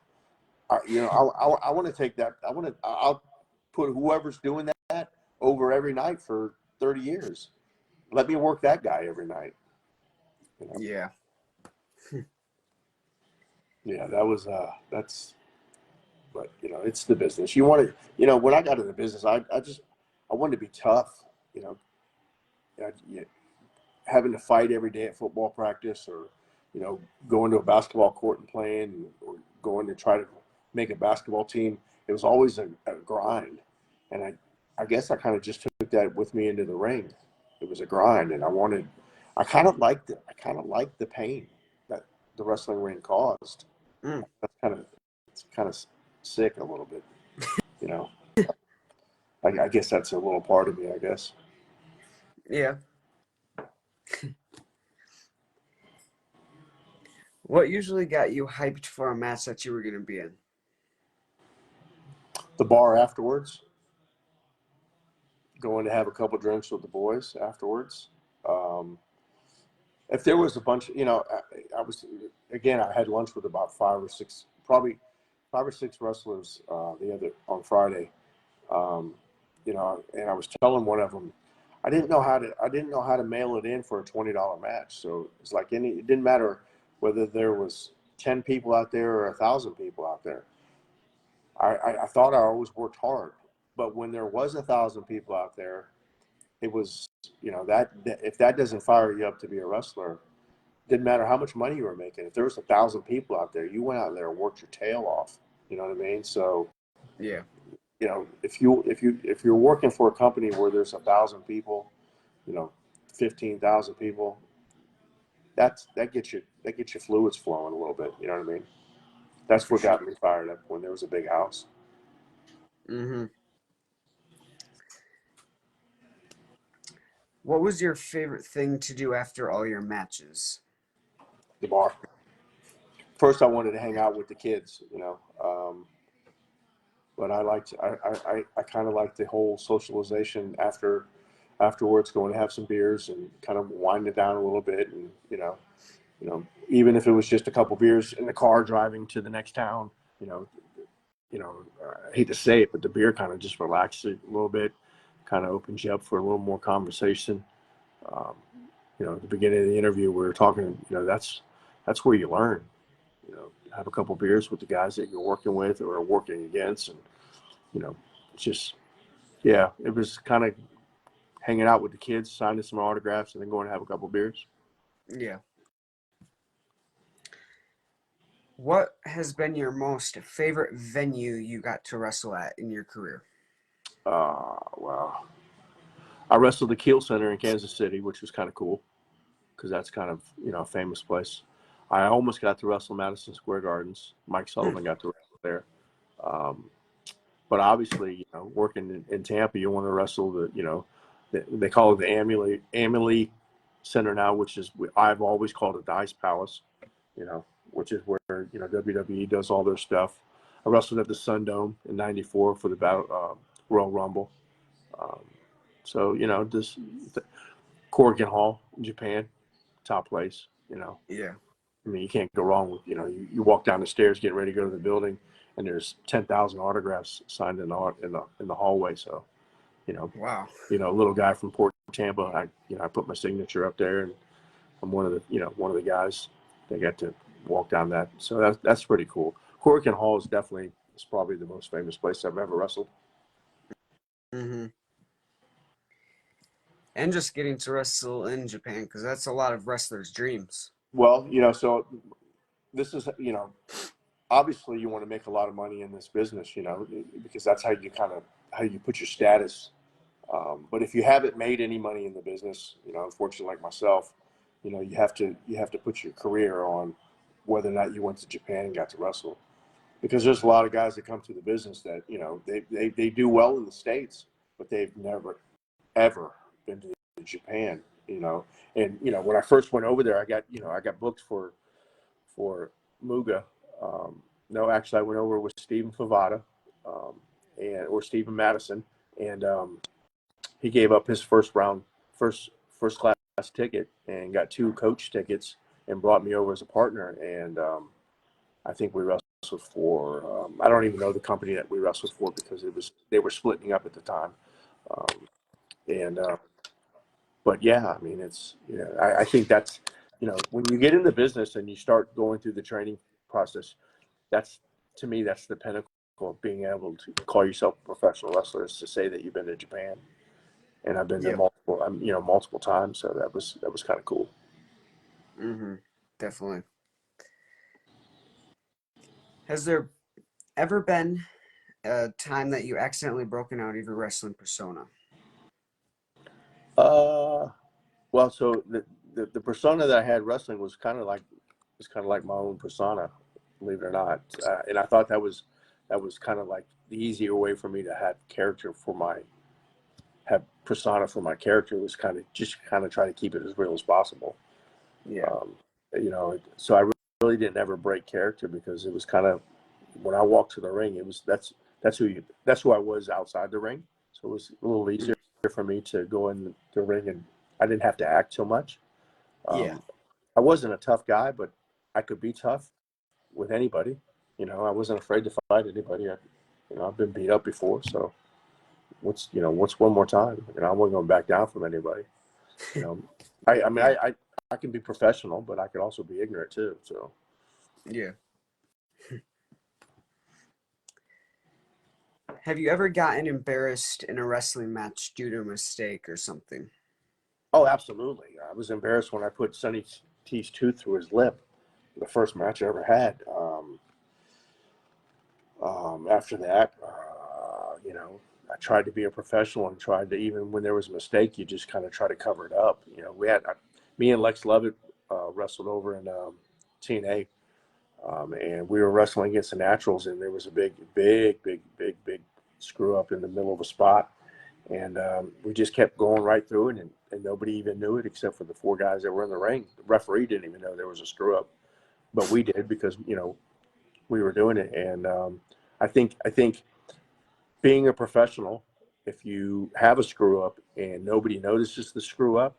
B: I want to take that. I'll put whoever's doing that over every night for 30 years. Let me work that guy every night. You know?
A: Yeah.
B: Yeah, but it's the business. You want to, when I got in the business, I wanted to be tough. You know, having to fight every day at football practice, or going to a basketball court and playing, or going to try to make a basketball team. It was always a grind, and I guess I kind of just took that with me into the ring. It was a grind, and I kind of liked it. I kind of liked the pain that the wrestling ring caused.
A: Mm.
B: It's kind of sick a little bit, you know. I guess that's a little part of me, I guess.
A: Yeah. What usually got you hyped for a match that you were going to be in?
B: The bar afterwards, going to have a couple drinks with the boys afterwards. Um, if there was a bunch, I had lunch with about probably 5 or 6 wrestlers the other on Friday. Um, and I was telling one of them, I didn't know how to mail it in for a $20 match. So it's like it didn't matter whether there was 10 people out there or 1,000 people out there. I thought I always worked hard, but when there was 1,000 people out there, it was, that if that doesn't fire you up to be a wrestler, didn't matter how much money you were making. If there was 1,000 people out there, you went out there and worked your tail off. You know what I mean? So,
A: Yeah.
B: if you're working for a company where there's 1,000 people, you know, 15,000 people, that gets your fluids flowing a little bit. You know what I mean? That's
A: For
B: what
A: sure.
B: got me fired up when there was a big house.
A: Mm-hmm. What was your favorite thing to do after all your matches?
B: The bar. First, I wanted to hang out with the kids. But I kind of like the whole socialization afterwards, going to have some beers and kind of wind it down a little bit, and even if it was just a couple beers in the car driving to the next town, you know, I hate to say it, but the beer kind of just relaxes it a little bit, kind of opens you up for a little more conversation. Um, at the beginning of the interview, we were talking. That's where you learn. Have a couple beers with the guys that you're working with or are working against, you know, it's just, yeah, it was kind of hanging out with the kids, signing some autographs, and then going to have a couple beers.
A: Yeah. What has been your most favorite venue you got to wrestle at in your career?
B: Wow. I wrestled the Keel Center in Kansas City, which was kind of cool because that's kind of, a famous place. I almost got to wrestle Madison Square Gardens. Mike Sullivan got to wrestle there. Um, but obviously, working in Tampa, you want to wrestle they call it the Amalie Center now, which is, I've always called it the Ice Palace, which is where, WWE does all their stuff. I wrestled at the Sun Dome in '94 for the Royal Rumble. Um, so, just Corrigan Hall in Japan, top place,
A: Yeah.
B: I mean, you can't go wrong with, you walk down the stairs getting ready to go to the building, and there's 10,000 autographs signed in the hallway. So, you know,
A: Wow.
B: a little guy from Port Tampa, I put my signature up there, and I'm one of the guys that got to walk down that. So that's pretty cool. Corrigan Hall is probably the most famous place I've ever wrestled.
A: Mm-hmm. And just getting to wrestle in Japan, because that's a lot of wrestlers' dreams.
B: Well, so this is, obviously you want to make a lot of money in this business, because that's how you put your status. But if you haven't made any money in the business, unfortunately, like myself, you have to put your career on whether or not you went to Japan and got to wrestle. Because there's a lot of guys that come through the business that they do well in the States, but they've never ever been to Japan. And when I first went over there, I got booked for Muga. No, actually, I went over with Stephen Favada, or Stephen Madison, and he gave up his first class ticket and got two coach tickets and brought me over as a partner. And I think we wrestled for I don't even know the company that we wrestled for because they were splitting up at the time. Um, and But yeah, I mean, I think that's, when you get in the business and you start going through the training process, that's, to me, that's the pinnacle of being able to call yourself a professional wrestler, is to say that you've been to Japan. And I've been there
A: Yep.
B: multiple times. So that was kind of cool.
A: Mm-hmm. Definitely. Has there ever been a time that you accidentally broken out of your wrestling persona?
B: Uh, well, so the persona that I had wrestling was kind of like my own persona, believe it or not. And I thought that was kind of like the easier way for me to have persona for my character, was kind of try to keep it as real as possible.
A: Yeah.
B: Um, so I really didn't ever break character, because it was kind of, when I walked to the ring, that's who I was outside the ring. So it was a little easier for me to go in the ring, and I didn't have to act so much.
A: Yeah.
B: Um, I wasn't a tough guy, but I could be tough with anybody. I wasn't afraid to fight anybody. I've been beat up before, so what's one more time? I wasn't going to back down from anybody. You know, I mean,
A: Yeah.
B: I can be professional, but I could also be ignorant too. So,
A: Yeah. Have you ever gotten embarrassed in a wrestling match due to a mistake or something?
B: oh, absolutely. I was embarrassed when I put Sonny T's tooth through his lip, the first match I ever had. After that, I tried to be a professional and tried to, even when there was a mistake, you just kind of try to cover it up. Me and Lex Lovett wrestled over in TNA, and we were wrestling against the Naturals, and there was a big, big, big, big, big screw up in the middle of a spot, and we just kept going right through it, and nobody even knew it except for the four guys that were in the ring. The referee didn't even know there was a screw up, but we did, because we were doing it. And I think being a professional, if you have a screw up and nobody notices the screw up,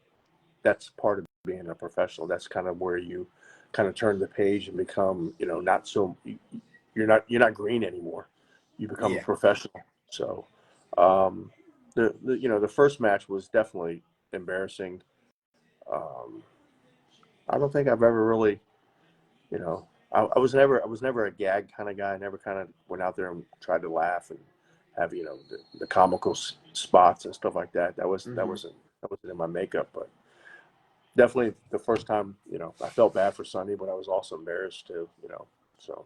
B: that's part of being a professional. That's kind of where you kind of turn the page and become, not so, you're not green anymore. You become a
A: Yeah.
B: professional. So, um, the first match was definitely embarrassing. Um, I don't think I've ever really, you know, I was never a gag kind of guy. I never kind of went out there and tried to laugh and have the comical spots and stuff like that.
A: Mm-hmm.
B: That wasn't in my makeup, but definitely the first time, I felt bad for Sonny, but I was also embarrassed too. So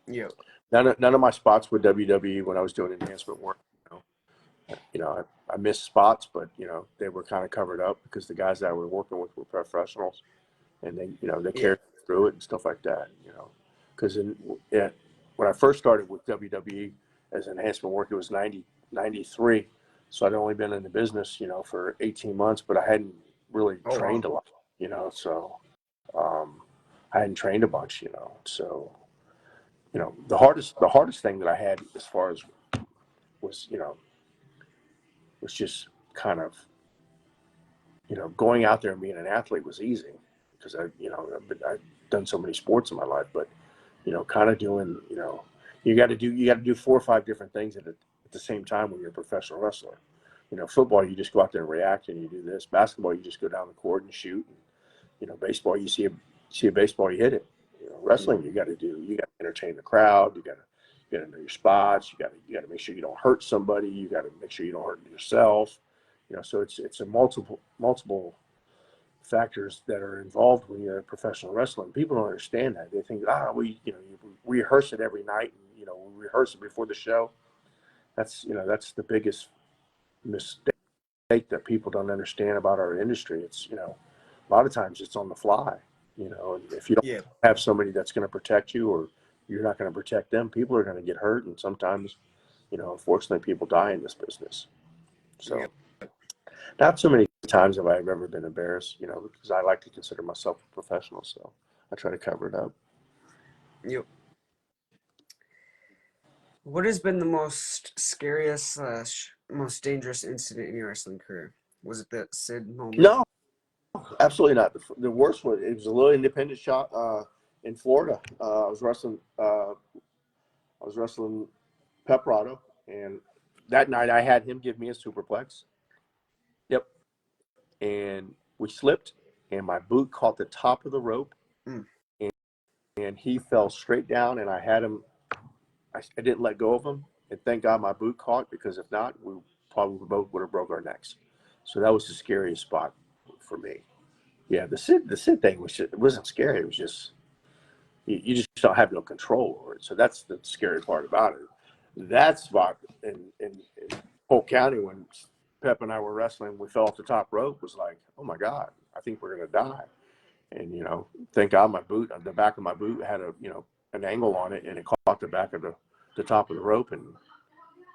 A: Yep.
B: none of my spots with WWE when I was doing enhancement work. I missed spots, but they were kind of covered up because the guys that I was working with were professionals, and they
A: Yeah.
B: carried through it and stuff like that. Because when I first started with WWE as an enhancement work, it was 93, so I'd only been in the business for 18 months, but I hadn't really
A: Oh
B: trained
A: wow.
B: a lot. So um, I hadn't trained a bunch. So the hardest thing that I had as far as was was just kind of going out there and being an athlete was easy because I've done so many sports in my life, but kind of doing, you got to do 4 or 5 different things at the same time when you're a professional wrestler. Football, you just go out there and react and you do this. Basketball, you just go down the court and shoot. And, baseball, you see a baseball, you hit it. Wrestling, you got to entertain the crowd. You got to know your spots. You got to make sure you don't hurt somebody. You got to make sure you don't hurt yourself. So it's a multiple factors that are involved when you're a professional wrestler. People don't understand that. They think, you rehearse it every night. And, we rehearse it before the show. That's the biggest mistake that people don't understand about our industry. It's, a lot of times it's on the fly, and if you don't
A: Yeah.
B: have somebody that's going to protect you or you're not going to protect them, people are going to get hurt. And sometimes, unfortunately, people die in this business.
A: Yep.
B: So not so many times have I ever been embarrassed, because I like to consider myself a professional. So I try to cover it up.
A: Yep. What has been the most scariest slash most dangerous incident in your wrestling career? Was it that Sid moment?
B: No, absolutely not. The worst one, it was a little independent shot in Florida. I was wrestling Pepperado, and that night I had him give me a superplex. Yep. And we slipped, and my boot caught the top of the rope,
A: Mm.
B: and, and he fell straight down, and I had him. I didn't let go of him, and thank God my boot caught, because if not, we probably both would have broke our necks. So that was the scariest spot for me. Yeah, the Sid thing it wasn't scary. It was just you just don't have no control over it. So that's the scary part about it. That spot in Polk County when Pep and I were wrestling, we fell off the top rope, was like, oh my God, I think we're gonna die. And thank God my boot, the back of my boot had an angle on it, and it caught the back of the top of the rope. And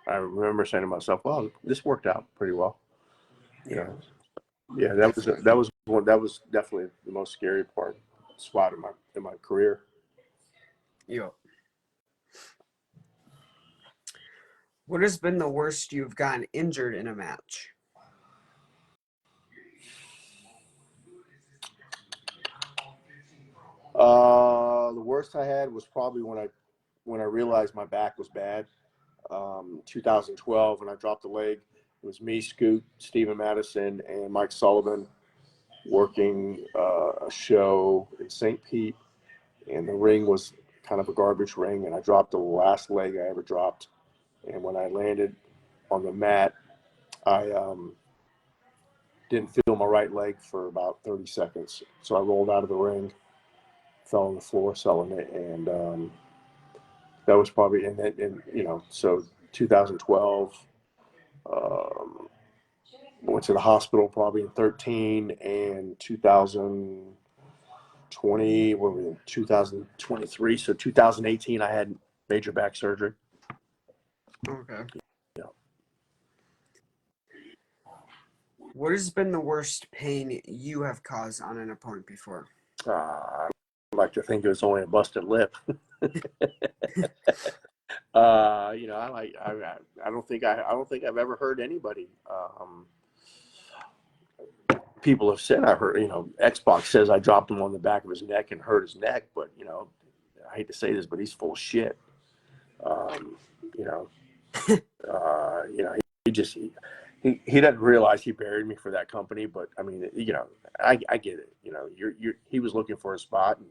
B: I remember saying to myself, well, this worked out pretty well. You
A: Yeah.
B: know, yeah,
A: Definitely.
B: that was definitely the most scary part spot in my career.
A: Yep. What has been the worst you've gotten injured in a match?
B: The worst I had was probably when I realized my back was bad. 2012 when I dropped the leg. It was me, Scoot, Steven Madison, and Mike Sullivan working a show in St. Pete, and the ring was kind of a garbage ring, and I dropped the last leg I ever dropped. And when I landed on the mat, I didn't feel my right leg for about 30 seconds. So I rolled out of the ring, fell on the floor selling it, and that was probably so 2012. Um, went to the hospital probably in 13 and 2020. What were we in 2023? So 2018, I had major back surgery.
A: Okay.
B: Yeah.
A: What has been the worst pain you have caused on an opponent before?
B: I like to think it was only a busted lip. I don't think I've ever heard anybody. People have said I heard. Xbox says I dropped him on the back of his neck and hurt his neck, but I hate to say this, but he's full of shit. Um, you know, he just he doesn't realize he buried me for that company. But I mean, I get it. He was looking for a spot, and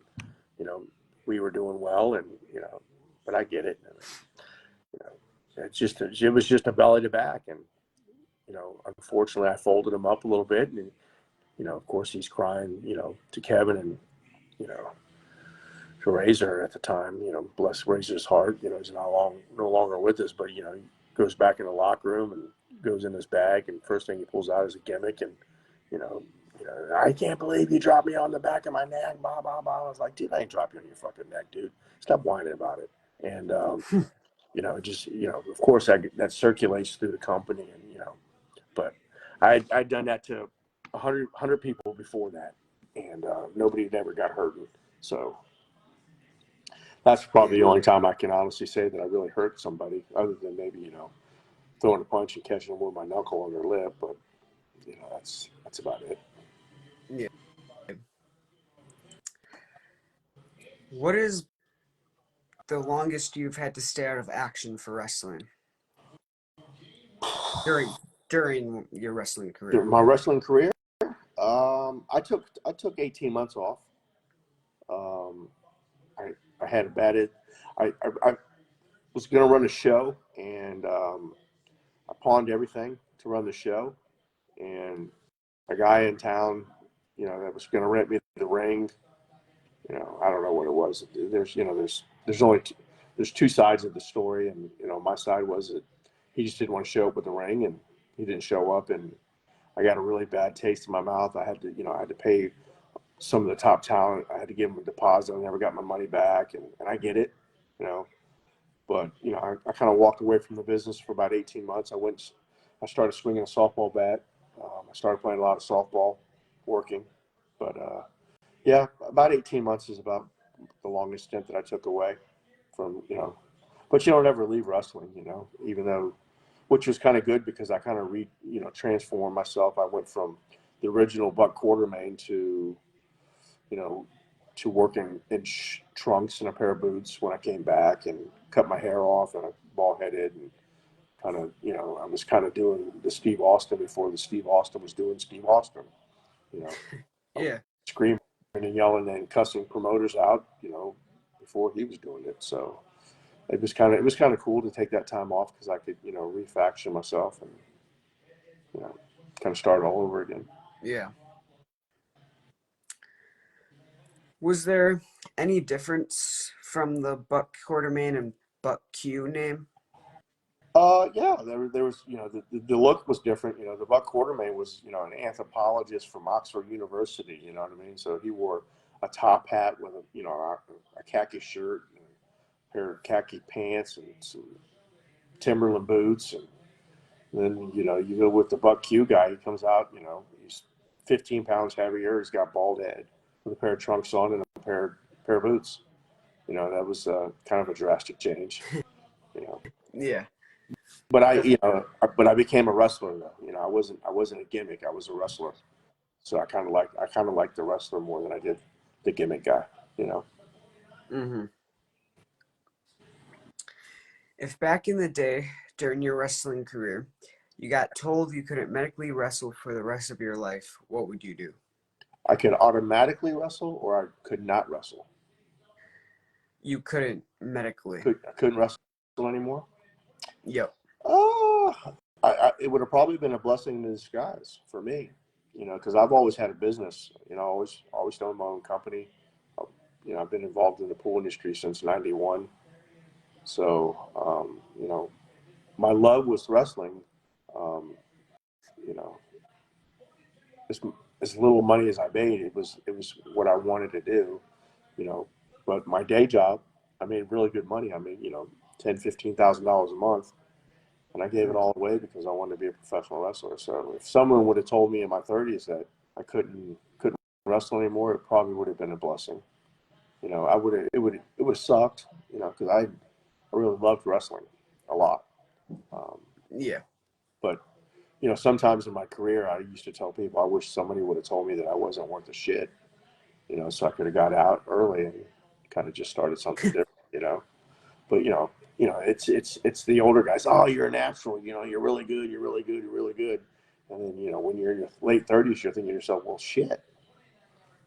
B: we were doing well, and but I get it. it was just a belly to back, and unfortunately, I folded him up a little bit, and of course, he's crying, to Kevin and you know to Razor at the time. Bless Razor's heart. He's no longer with us, but he goes back in the locker room and goes in his bag, and first thing he pulls out is a gimmick, and you know, I can't believe you dropped me on the back of my neck, blah blah blah. I was like, dude, I ain't dropped you on your fucking neck, dude. Stop whining about it. And just of course that circulates through the company, and but I'd done that to 100 people before that, and nobody had ever got hurt. So that's probably
A: Yeah.
B: the only time I can honestly say that I really hurt somebody, other than maybe throwing a punch and catching them with my knuckle on their lip. But that's about it.
A: Yeah. What is the longest you've had to stay out of action for wrestling during during your wrestling career?
B: My wrestling career, I took 18 months off. Um, I had a bad. I was going to run a show, and I pawned everything to run the show. And a guy in town, that was going to rent me the ring. I don't know what it was. There's two sides of the story, and my side was that he just didn't want to show up with the ring, and he didn't show up, and I got a really bad taste in my mouth. I had to pay some of the top talent. I had to give them a deposit. I never got my money back, and I get it, you know. But I kind of walked away from the business for about 18 months. I started swinging a softball bat. I started playing a lot of softball, working. But yeah, about 18 months is about the longest stint that I took away from. But you don't ever leave wrestling, even though, which was kind of good because I kind of transformed myself. I went from the original Buck Quartermain you know, to working in trunks and a pair of boots when I came back, and cut my hair off and I bald headed, and kind of, I was kind of doing the Steve Austin before the Steve Austin was doing Steve Austin. You know, I was
A: Yeah.
B: screaming and yelling and cussing promoters out, before he was doing it. So it was kind of cool to take that time off because I could, refaction myself and, you know, kind of start all over again.
A: Yeah. Was there any difference from the Buck Quartermain and Buck Q name?
B: Yeah, there was, the look was different. The Buck Quartermain was, an anthropologist from Oxford University. You know what I mean? So he wore a top hat with a khaki shirt, and a pair of khaki pants, and some Timberland boots. And then, you go with the Buck Q guy. He comes out, he's 15 pounds heavier. He's got bald head with a pair of trunks on and a pair of boots. That was kind of a drastic change. You know.
A: Yeah.
B: But I,
A: If
B: but I became a wrestler though. I wasn't a gimmick. I was a wrestler. So I kind of liked the wrestler more than I did the gimmick guy. You know.
A: hmm if back in the day during your wrestling career, you got told you couldn't medically wrestle for the rest of your life, what would you do?
B: I could automatically wrestle, or I could not wrestle.
A: You couldn't medically.
B: I couldn't wrestle anymore.
A: Yep.
B: Oh, it would have probably been a blessing in disguise for me. Because I've always had a business. Always owned my own company. I've been involved in the pool industry since '91. So, my love was wrestling. Um, you know, as, as little money as I made, it was what I wanted to do. You know, but my day job, I made really good money. I made $10,000-15,000 a month, and I gave it all away because I wanted to be a professional wrestler. So if someone would have told me in my 30s that I couldn't wrestle anymore, it probably would have been a blessing. I would have it would have sucked. Because I really loved wrestling a lot. Um,
A: Yeah.
B: but sometimes in my career, I used to tell people I wish somebody would have told me that I wasn't worth a shit. So I could have got out early and kind of just started something different. But it's the older guys. Oh, you're a natural. You're really good. You're really good. You're really good. And then when you're in your late 30s, you're thinking to yourself, well, shit.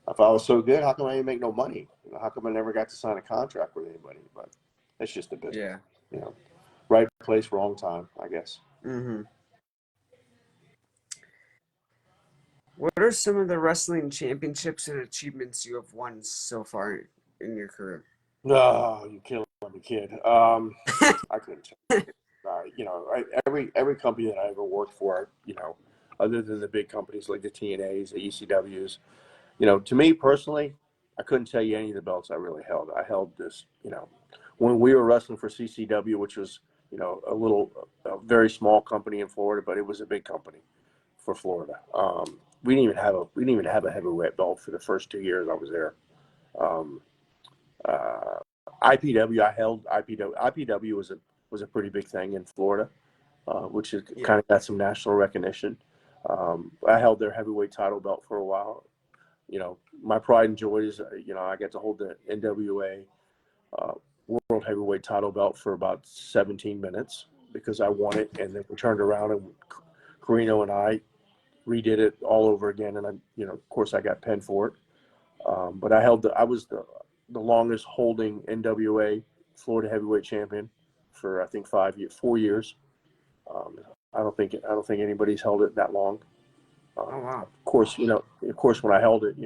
B: If I was so good, how come I didn't make no money? How come I never got to sign a contract with anybody? But it's just a business.
A: Yeah.
B: You know. right place, wrong time, I guess.
A: Mm-hmm. What are some of the wrestling championships and achievements you have won so far in your career?
B: No, you're killing me, kid. I couldn't tell you. Every company that I ever worked for, other than the big companies like the TNAs, the ECWs, to me personally, I couldn't tell you any of the belts I really held. I held this, when we were wrestling for CCW, which was, a very small company in Florida, but it was a big company for Florida. We didn't even have a heavyweight belt for the first 2 years I was there. Um, uh, IPW, I held IPW. IPW was a pretty big thing in Florida, which is
A: Yeah.
B: kind of got some national recognition. I held their heavyweight title belt for a while. My pride and joy is, I got to hold the NWA uh, World Heavyweight title belt for about 17 minutes because I won it, and then we turned around and Carino and I redid it all over again, and of course, I got pinned for it. But I was the longest holding NWA Florida Heavyweight Champion for I think 4 years. Um, I don't think anybody's held it that long.
A: Oh wow.
B: Of course, when I held it,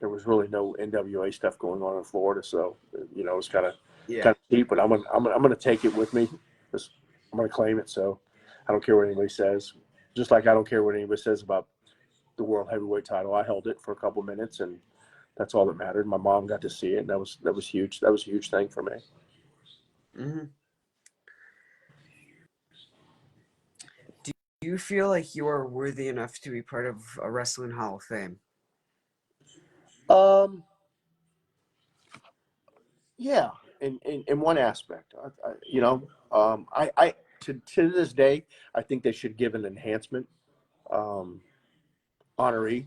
B: there was really no NWA stuff going on in Florida, so it was kind of
A: Yeah.
B: kind of cheap. But I'm gonna take it with me. I'm gonna claim it. So I don't care what anybody says. Just like I don't care what anybody says about the World Heavyweight title. I held it for a couple minutes, and that's all that mattered. My mom got to see it, and that was huge. That was a huge thing for me.
A: Mm-hmm. Do you feel like you are worthy enough to be part of a wrestling Hall of Fame?
B: Um, yeah, in one aspect, to this day, I think they should give an enhancement um, honoree.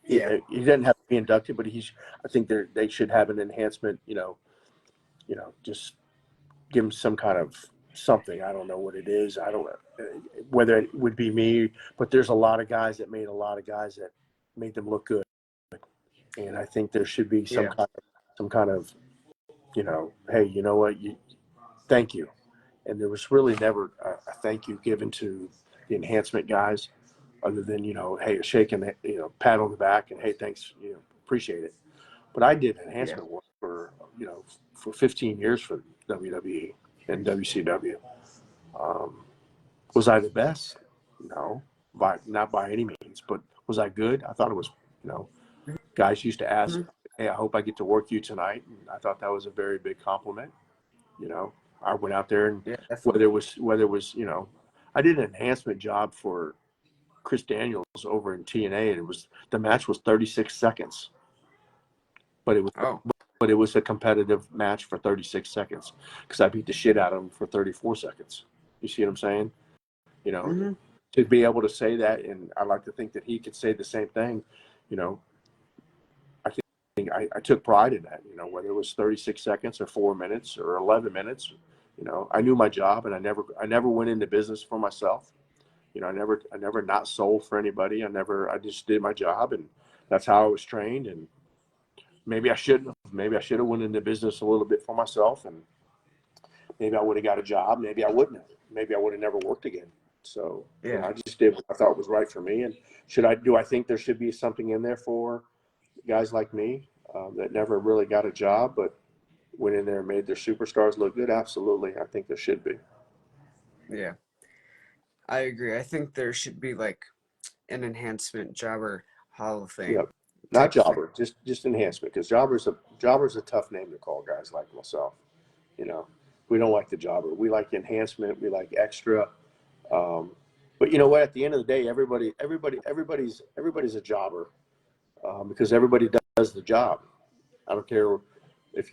B: He,
A: Yeah.
B: he doesn't have to be inducted, but I think they should have an enhancement. Just give him some kind of something. I don't know what it is. I don't know whether it would be me, but there's a lot of guys that made a lot of guys that made them look good, and I think there should be some
A: Yeah.
B: kind of hey, you know what, thank you. And there was really never a thank you given to the enhancement guys, other than hey, a shake and pat on the back and hey, thanks, appreciate it. But I did
A: Yeah.
B: enhancement work for 15 years for WWE and WCW. Um, was I the best? No, not by any means. But was I good? I thought it was. You know, Guys used to ask,
A: Mm-hmm.
B: "Hey, I hope I get to work you tonight." And I thought that was a very big compliment. I went out there, and
A: Yeah.
B: whether
A: Definitely.
B: it was whether it was I did an enhancement job for Chris Daniels over in TNA, and the match was 36 seconds, but
A: Oh.
B: it was a competitive match for 36 seconds because I beat the shit out of him for 34 seconds. You see what I'm saying? You know,
A: Mm-hmm.
B: to be able to say that, and I like to think that he could say the same thing. You know, I think I took pride in that. Whether it was 36 seconds or 4 minutes or 11 minutes, I knew my job, and I never went into business for myself. I never not sold for anybody. I just did my job, and that's how I was trained. And maybe I shouldn't have. Maybe I should have went into business a little bit for myself, and maybe I would have got a job. Maybe I wouldn't have. Maybe I would have never worked again. So,
A: Yeah.
B: I just did what I thought was right for me. And do I think there should be something in there for guys like me that never really got a job, but went in there and made their superstars look good? Absolutely. I think there should be.
A: Yeah. I agree. I think there should be like an enhancement jobber Hall of
B: Yeah.
A: Fame
B: Not
A: type of thing.
B: jobber, just enhancement, because jobber's a tough name to call guys like myself. You know, we don't like the jobber. We like enhancement. We like extra. Um, but you know what? At the end of the day, everybody's a jobber because everybody does the job. I don't care if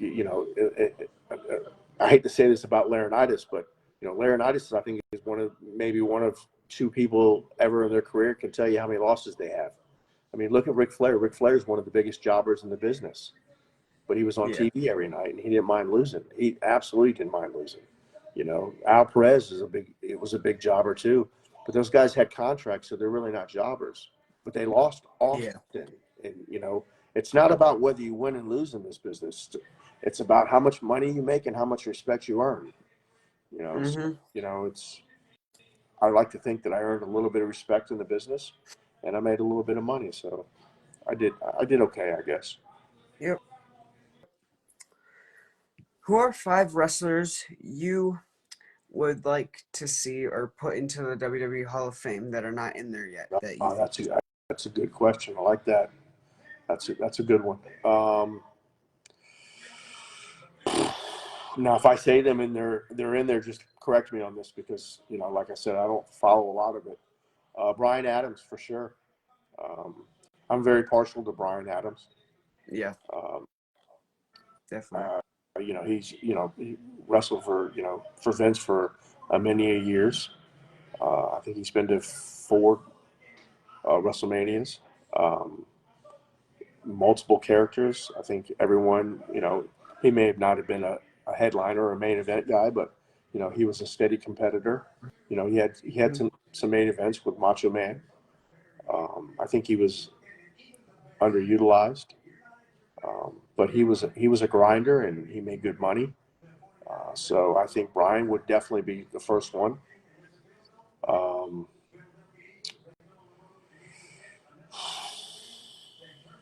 B: I hate to say this about Laurinaitis, but Laurinaitis, I think, is maybe one of two people ever in their career can tell you how many losses they have. I mean, look at Ric Flair. Ric Flair is one of the biggest jobbers in the business, but he was on
A: Yeah.
B: TV every night, and he didn't mind losing. He absolutely didn't mind losing. Al Perez it was a big jobber too, but those guys had contracts, so they're really not jobbers. But they lost often,
A: Yeah.
B: and it's not about whether you win and lose in this business. It's about how much money you make and how much respect you earn. So,
A: Mm-hmm.
B: it's I like to think that I earned a little bit of respect in the business, and I made a little bit of money. So I did okay, I guess.
A: Yep. Who are five wrestlers you would like to see or put into the WWE Hall of Fame that are not in there yet that you
B: Uh,
A: think?
B: that's a that's a good question. I like that. That's a good one. Now, if I say them and they're in there, just correct me on this because like I said, I don't follow a lot of it. Brian Adams for sure. Um, I'm very partial to Brian Adams.
A: Yeah,
B: Um,
A: definitely.
B: uh, he wrestled for Vince for many years. I think he's been to four WrestleManias. Um, Multiple characters. I think everyone, he may have not have been a headliner or a main event guy, but he was a steady competitor. He had
A: Mhm.
B: some main events with Macho Man. I think he was underutilized, but he was a grinder and he made good money. So I think Brian would definitely be the first one. Um,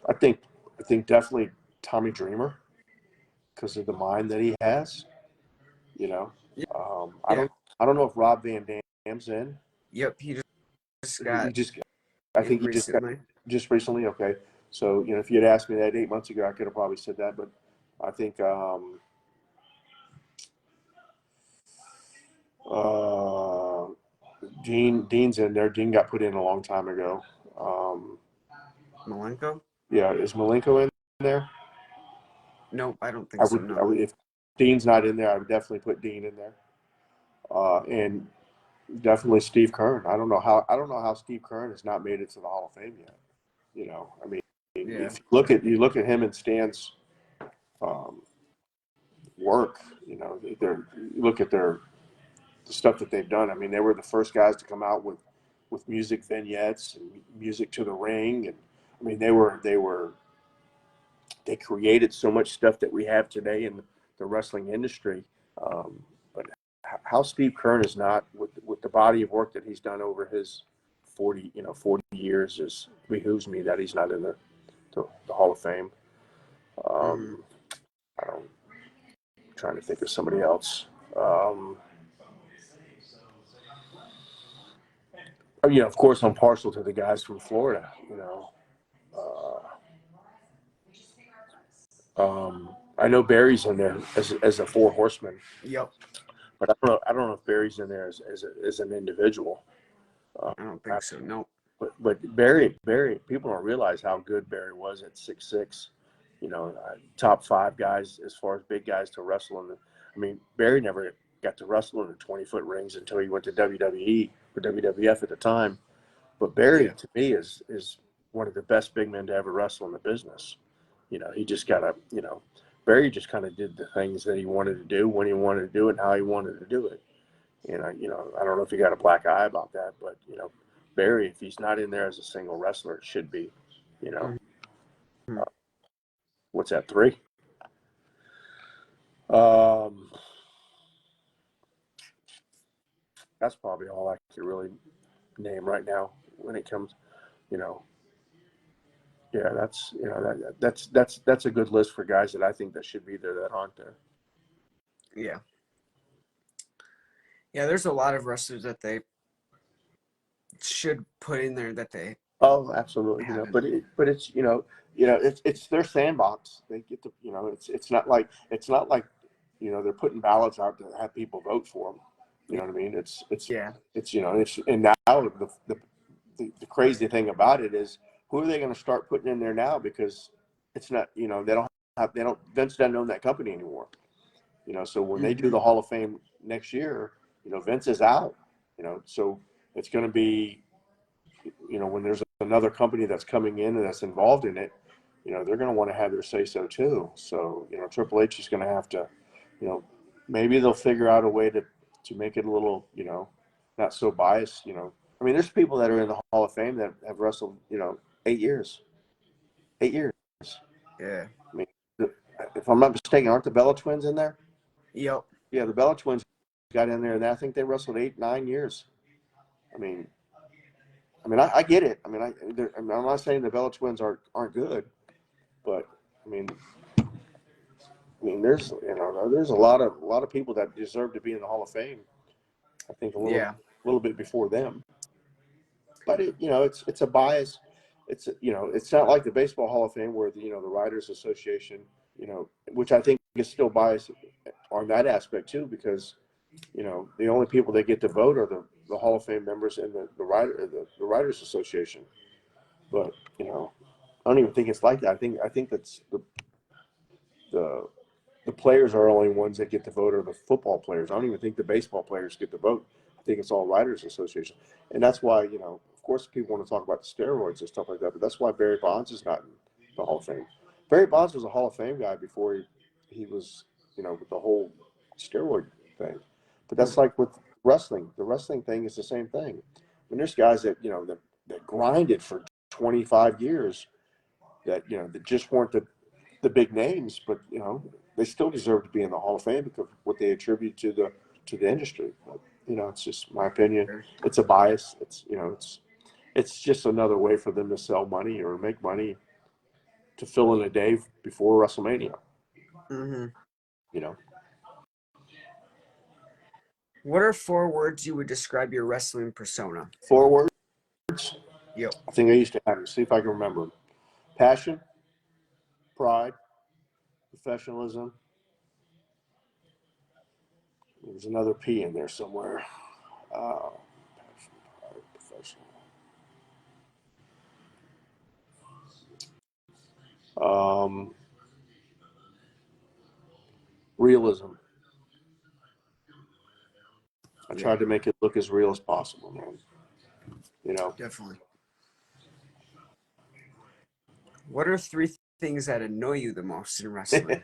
B: I think I think definitely Tommy Dreamer because of the mind that he has. You know, I
A: Yeah.
B: don't know if Rob Van Dam's in.
A: Yep. He just
B: He
A: got
B: just I
A: in
B: think he just got
A: recently.
B: just recently. Okay, so if you had asked me that 8 months ago, I could have probably said that. But I think uh, Dean's in there. Dean got put in a long time ago. Um,
A: Malenko?
B: yeah, is Malenko in there?
A: Nope, I don't
B: I
A: think so.
B: would, I
A: No.
B: would if Dean's not in there, I would definitely put Dean in there. And definitely Steve Kern. I don't know how Steve Kern has not made it to the Hall of Fame yet. I mean,
A: Yeah.
B: if you look at him and Stan's um, work, you look at the stuff that they've done. I mean, they were the first guys to come out with music vignettes and music to the ring, and I mean, they created so much stuff that we have today in the wrestling industry. But how Steve Kern is not with the body of work that he's done over his 40 years is behooves me that he's not in the Hall of Fame.
A: Hmm.
B: Um, I don't, I'm trying to think of somebody else. Um, of course, I'm partial to the guys from Florida. I know Barry's in there as a four horseman,
A: Yep.
B: but I don't know if Barry's in there as an individual. Uh,
A: I don't think so. Nope.
B: but Barry, people don't realize how good Barry was at 6'6". Top five guys as far as big guys to wrestle in the. I mean, Barry never got to wrestle in the 20-foot rings until he went to WWE or WWF at the time. But Barry,
A: Yeah.
B: to me, is one of the best big men to ever wrestle in the business. He just got to, Barry just kind of did the things that he wanted to do when he wanted to do it and how he wanted to do it. I don't know if he got a black eye about that, but Barry, if he's not in there as a single wrestler, it should be. You know,
A: Hmm.
B: uh, what's that, three? Um, that's probably all I can really name right now when it comes. You know, yeah, that's a good list for guys that I think that should be there that aren't there.
A: Yeah. Yeah. There's a lot of wrestlers that they should put in there that they
B: Oh, absolutely.
A: haven't.
B: But it's it's their sandbox. They get to it's not like they're putting ballots out to have people vote for them. You know what I mean?
A: Yeah.
B: It's and now the crazy thing about it is who are they going to start putting in there now because it's not they don't Vince doesn't own that company anymore. So when they do
A: Hmm.
B: the Hall of Fame next year, Vince is out. So it's going to be when there's another company that's coming in and that's involved in it, they're going to want to have their say so too. So, Triple H is going to have to, you know, maybe they'll figure out a way to make it a little, not so biased. I mean, there's people that are in the Hall of Fame that have wrestled, 8 years, 8 years.
A: Yeah.
B: I mean, if I'm not mistaken, aren't the Bella twins in there?
A: Yep.
B: Yeah, the Bella twins got in there, and I think they wrestled 8, 9 years. I mean, I get it. I'm not saying the Bella twins aren't good, but I mean, there's there's a lot of people that deserve to be in the Hall of Fame. I think a little
A: Yeah.
B: little bit before them, but it's a bias. It's not like the Baseball Hall of Fame where the Writers Association, which I think is still biased on that aspect too, because the only people that get to vote are the Hall of Fame members and the Writers Association. But I don't even think it's like that. I think that's the the players are only ones that get to vote, or the football players. I don't even think the baseball players get to vote. I think it's all Writers Association, and that's why of course, people want to talk about the steroids and stuff like that. But that's why Barry Bonds is not in the Hall of Fame. Barry Bonds was a Hall of Fame guy before he was with the whole steroid thing. But
A: Hmm.
B: that's like with wrestling. The wrestling thing is the same thing. I mean, there's guys that grinded for 25 years that just weren't the big names, but they still deserve to be in the Hall of Fame because of what they attribute to the industry. But it's just my opinion.
A: Sure.
B: It's a bias. It's just another way for them to sell money or make money to fill in a day before WrestleMania.
A: Hmm.
B: You know,
A: What are 4 words you would describe your wrestling persona?
B: forward.
A: Yep.
B: I think I used to have them. See if I can remember them. Passion, pride, professionalism. There's another P in there somewhere. Passion, pride, professional. Um, Realism. I
A: Yeah,
B: tried to make it look as real as possible, man. You know.
A: definitely. What are 3 things that annoy you the most in wrestling?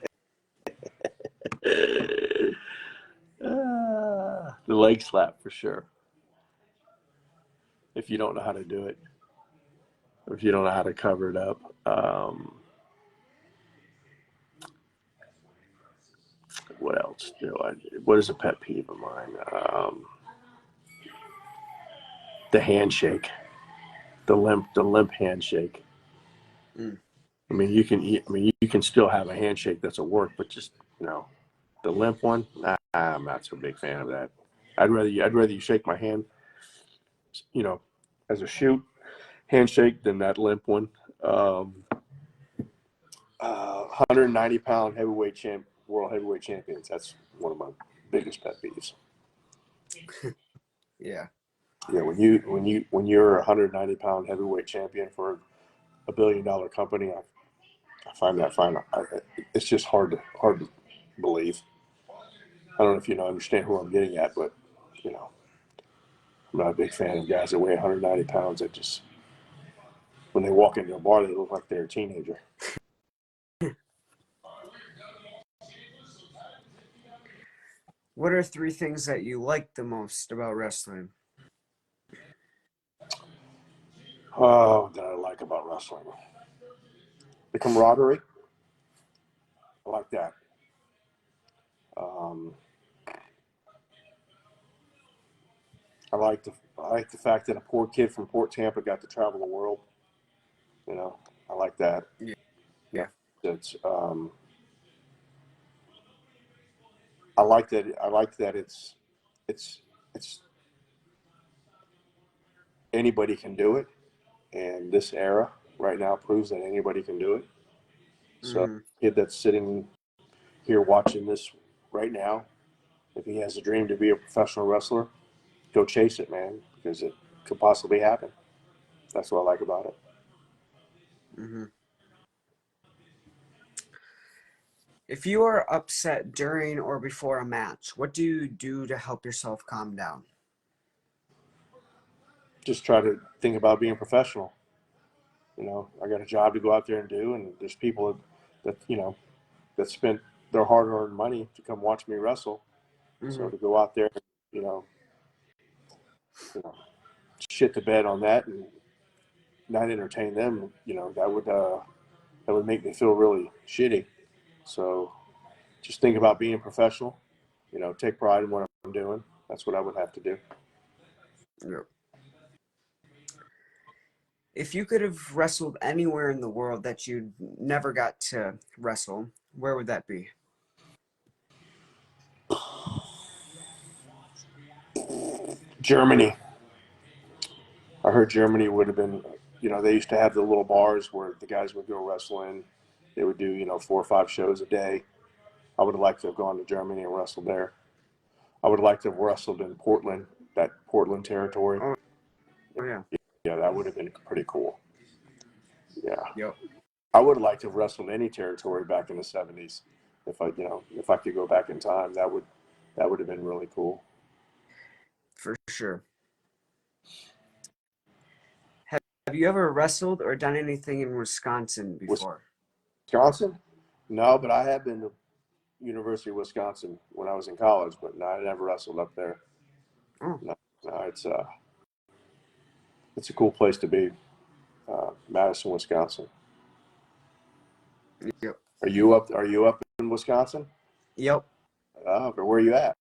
B: The leg slap for sure. If you don't know how to do it, or if you don't know how to cover it up. What else do I? What is a pet peeve of mine? The handshake, the limp handshake.
A: Mm.
B: I mean, you can still have a handshake that's a work, but just the limp one. Nah, I'm not so big fan of that. I'd rather you shake my hand, you know, as a shoot handshake than that limp one. 190-pound world heavyweight champions. That's one of my biggest pet peeves.
A: Yeah.
B: Yeah, when you're a 190-pound heavyweight champion for $1 billion company, I find that fine. It's just hard to believe. I don't know if understand who I'm getting at, but you know, I'm not a big fan of guys that weigh 190 pounds that just when they walk into a bar they look like they're a teenager.
A: What are 3 things that you like the most about wrestling?
B: Oh, that I like about wrestling, the camaraderie. I like that. Um, I like the fact that a poor kid from Port Tampa got to travel the world. I like that.
A: Yeah.
B: Yeah,
A: Yeah.
B: it's I like that. I like that it's it's anybody can do it, and this era right now proves that anybody can do it. So,
A: Hmm.
B: kid that's sitting here watching this right now, if he has a dream to be a professional wrestler, go chase it, man, because it could possibly happen. That's what I like about it.
A: Hmm. If you are upset during or before a match, what do you do to help yourself calm down?
B: Just try to think about being professional. I got a job to go out there and do, and there's people that spent their hard-earned money to come watch me wrestle. So
A: Hmm.
B: to go out there, you know, you know, shit the bed on that and not entertain them, that would make me feel really shitty. So just think about being professional. Take pride in what I'm doing. That's what I would have to do.
A: Yep. If you could have wrestled anywhere in the world that you never got to wrestle, where would that be?
B: Germany. I heard Germany would have been, they used to have the little bars where the guys would go wrestle in. They would do, 4 or 5 shows a day. I would have liked to have gone to Germany and wrestled there. I would have liked to have wrestled in Portland, that Portland territory.
A: Oh, yeah.
B: Yeah, that would have been pretty cool. Yeah.
A: Yep.
B: I would have liked to have wrestled any territory back in the '70s. If I could go back in time, that would have been really cool.
A: For sure. Have you ever wrestled or done anything in Wisconsin before?
B: Wisconsin? No, but I have been to University of Wisconsin when I was in college, but no, I never wrestled up there.
A: Oh,
B: No, no, it's a cool place to be, Madison, Wisconsin.
A: yep.
B: Are you up in Wisconsin?
A: Yep.
B: Or where are you at?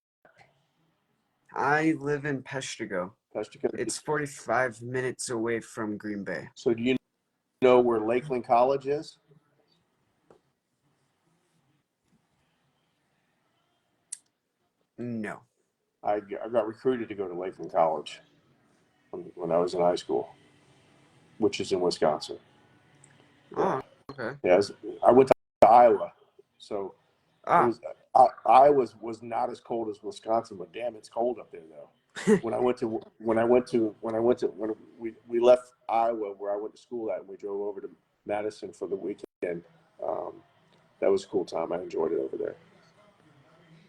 A: I live in Peshtigo.
B: Peshtigo?
A: It's 45 minutes away from Green Bay.
B: So do you know where Lakeland College is?
A: No.
B: I got recruited to go to Lakeland College when I was in high school, which is in Wisconsin. Yeah,
A: Oh, okay.
B: yeah. I went to Iowa, so it
A: Ah.
B: was Iowa was not as cold as Wisconsin, but damn, it's cold up there though. When we left Iowa where I went to school at, and we drove over to Madison for the weekend. Um, that was a cool time. I enjoyed it over there.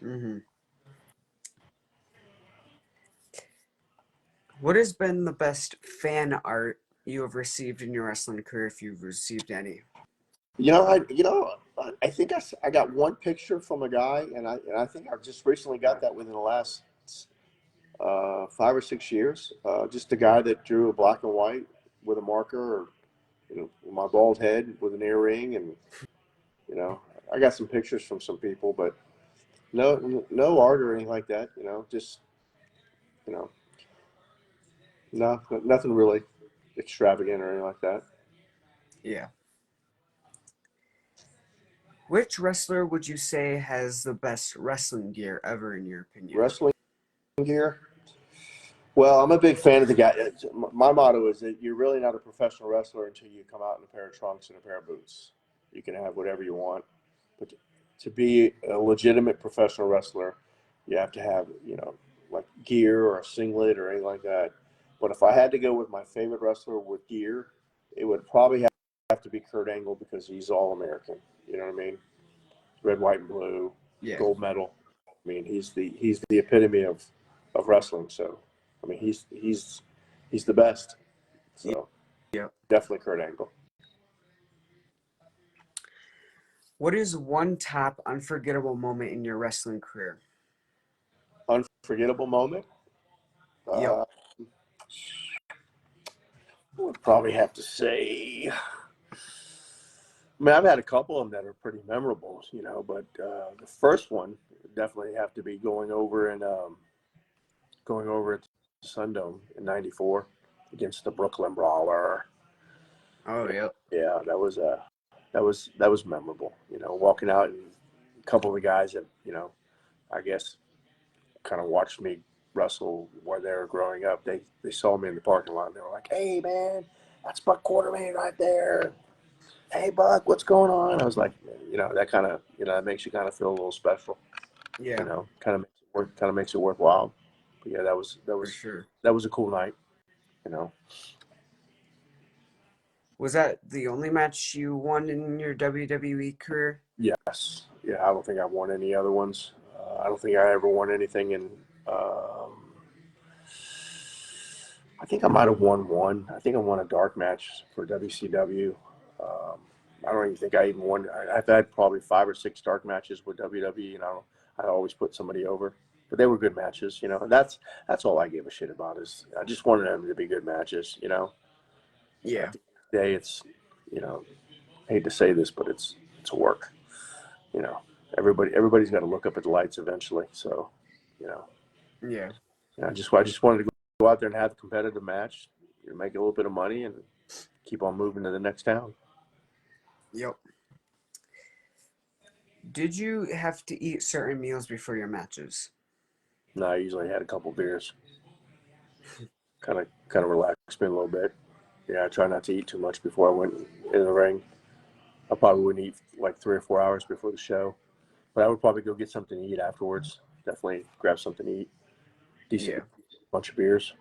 A: Mm-hmm. What has been the best fan art you have received in your wrestling career, if you've received any?
B: I think I got one picture from a guy, and I think I just recently got that within the last 5 or 6 years. Just a guy that drew a black and white with a marker, or my bald head with an earring, and you know, I got some pictures from some people, but no art or anything like that. Just you know, no, nothing really extravagant or anything like that.
A: Yeah. Which wrestler would you say has the best wrestling gear ever, in your opinion?
B: Wrestling gear. Well, I'm a big fan of the guy. My motto is that you're really not a professional wrestler until you come out in a pair of trunks and a pair of boots. You can have whatever you want, but to be a legitimate professional wrestler, you have to have, like gear or a singlet or anything like that. But if I had to go with my favorite wrestler with gear, it would probably have to be Kurt Angle, because he's all American. You know what I mean? Red, white, and blue,
A: Yeah.
B: gold medal. I mean, he's the epitome of wrestling. So, I mean, he's the best. So,
A: Yeah.
B: definitely Kurt Angle.
A: What is one top unforgettable moment in your wrestling career?
B: Unforgettable moment.
A: Yep.
B: I would probably have to say. I mean, I've had a couple of them that are pretty memorable, but the first one would definitely have to be going over at Sundome in '94 against the Brooklyn Brawler.
A: Oh, yep.
B: Yeah, that was memorable. Walking out, and a couple of the guys that I guess kind of watched me wrestle while they were growing up. They saw me in the parking lot, and they were like, "Hey, man, that's Buck Quartermain right there. Hey, Buck, what's going on?" I was like, that kind of that makes you kind of feel a little special.
A: Yeah,
B: Kind of makes it worthwhile. But yeah, that was that
A: for
B: was
A: sure.
B: that was a cool night. You know.
A: Was that the only match you won in your WWE career?
B: Yes. Yeah, I don't think I won any other ones. I don't think I ever won anything in. I think I might have won one. I think I won a dark match for WCW. Um, I don't even think I even won. I've had probably 5 or 6 dark matches with WWE, and I always put somebody over. But they were good matches. That's all I give a shit about. Is I just wanted them to be good matches.
A: Yeah.
B: At the end of the day, it's you know, I hate to say this, but it's work. you know, everybody's got to look up at the lights eventually. So, you know,
A: Yeah.
B: I just wanted to go out there and have a competitive match, make a little bit of money, and keep on moving to the next town.
A: Yep. Did you have to eat certain meals before your matches?
B: No, I usually had a couple beers, kind of relax me a little bit. Yeah, I try not to eat too much before I went in the ring. I probably wouldn't eat like 3 or 4 hours before the show, but I would probably go get something to eat afterwards. Definitely grab something to eat. Decent
A: Yeah.
B: bunch of beers.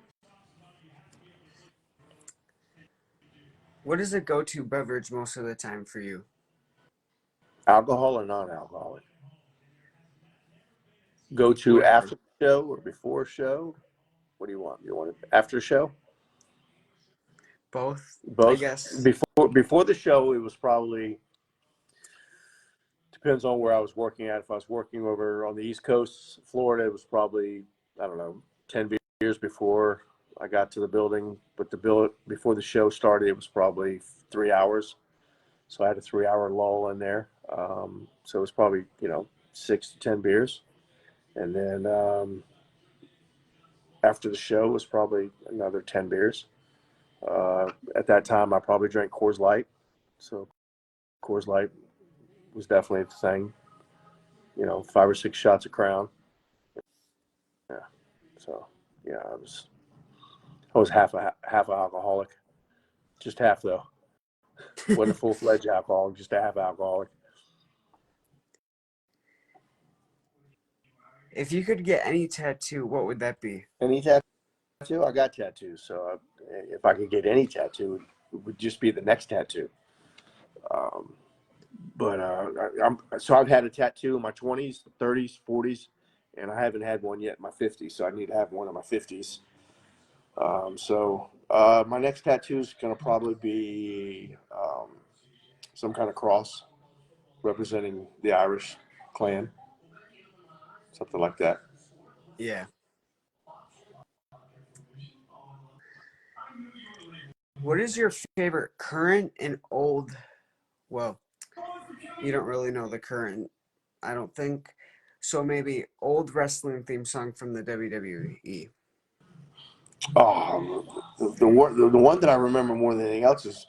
A: What is a go-to beverage most of the time for you?
B: Alcohol or non-alcoholic? Go to
A: Whatever.
B: after the show or before show? What do you want? You want it after the show?
A: Both, I
B: Both.
A: guess.
B: Before the show, it was probably depends on where I was working at. If I was working over on the East Coast, Florida, it was probably I don't know 10 beers before I got to the building. But the bill before the show started, it was probably 3 hours. So I had a 3 hour lull in there. So it was probably 6 to 10 beers, and then after the show was probably another 10 beers. At that time, I probably drank Coors Light. So Coors Light was definitely the thing. 5 or 6 shots of Crown. Yeah. So yeah, I was half a alcoholic, just half though. Wasn't a full fledged alcoholic, just a half alcoholic.
A: If you could get any tattoo, what would that be?
B: Any tattoo? I got tattoos. So if I could get any tattoo, it would just be the next tattoo. Um, but I've had a tattoo in my 20s, 30s, 40s, and I haven't had one yet in my 50s. So I need to have one in my 50s. My next tattoo is going to probably be some kind of cross representing the Irish clan, something like that.
A: Yeah. What is your favorite current and old? Well, you don't really know the current, I don't think. So maybe old wrestling theme song from the WWE.
B: The one that I remember more than anything else is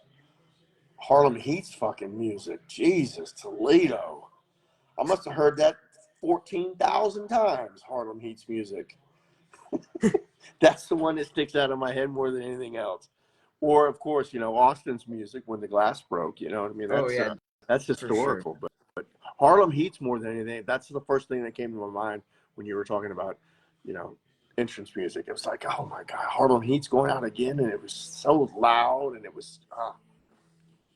B: Harlem Heat's fucking music. Jesus, Toledo. I must have heard that 14,000 times, Harlem Heat's music. That's the one that sticks out of my head more than anything else. Or, of course, Austin's music when the glass broke. You know what I mean?
A: Oh yeah,
B: That's
A: for sure.
B: historical. But Harlem Heat's more than anything. That's the first thing that came to my mind when you were talking about, you know, entrance music. It was like, oh my God, Harlem Heat's going out again, and it was so loud, and it was,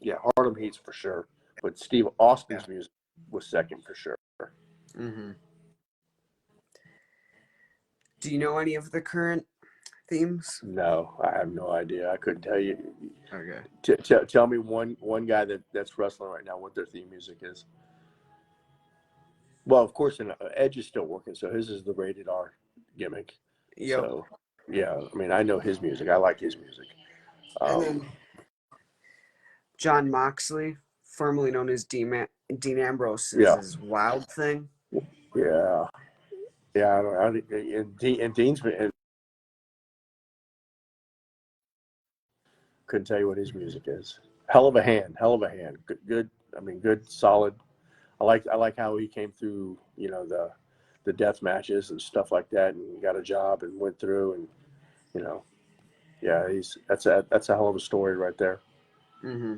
B: yeah, Harlem Heat's for sure. But Steve
A: Yeah.
B: Austin's music was second for sure.
A: Mm-hmm. Do you know any of the current themes?
B: No, I have no idea. I couldn't tell you.
A: Okay.
B: Tell me one guy that's wrestling right now what their theme music is. Well, of course, Edge is still working, so his is the rated R gimmick.
A: Yep.
B: So, yeah, I mean, I know his music. I like his music.
A: And
B: Um,
A: then John Moxley, formerly known as Dean Ambrose, is
B: yeah,
A: his Wild Thing.
B: yeah, yeah. And Dean's been, and couldn't tell you what his music is. Hell of a hand, hell of a hand. Good. I mean, good, solid. I like how he came through. The death matches and stuff like that, and got a job and went through, and you know, yeah, that's a hell of a story right there.
A: Mm-hmm.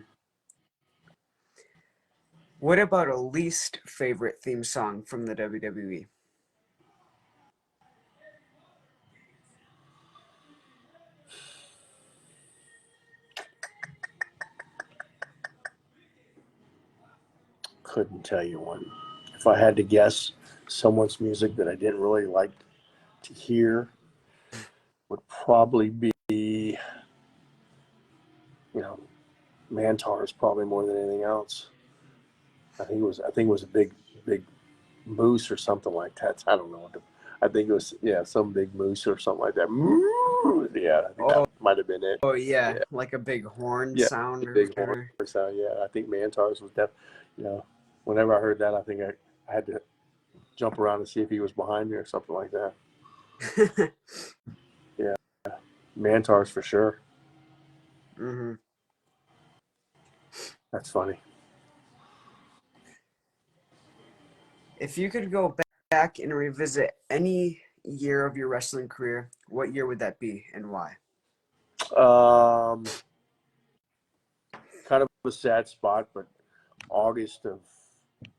A: What about a least favorite theme song from the WWE?
B: Couldn't tell you one. If I had to guess, someone's music that I didn't really like to hear would probably be, you know, Mantar's probably more than anything else. I think it was a big moose or something like that. I don't know. I think it was some big moose or something like that. Yeah, I think that
A: Oh,
B: might have been it.
A: oh yeah,
B: Yeah,
A: like a big horn
B: yeah,
A: sound
B: the
A: or
B: big horn
A: whatever.
B: sound. Yeah, I think Mantar's was you know, whenever I heard that, I think I had to jump around and see if he was behind me or something like that. Yeah, Mantars for sure.
A: hmm
B: That's funny.
A: If you could go back and revisit any year of your wrestling career, what year would that be and why?
B: Um, Kind of a sad spot, but August of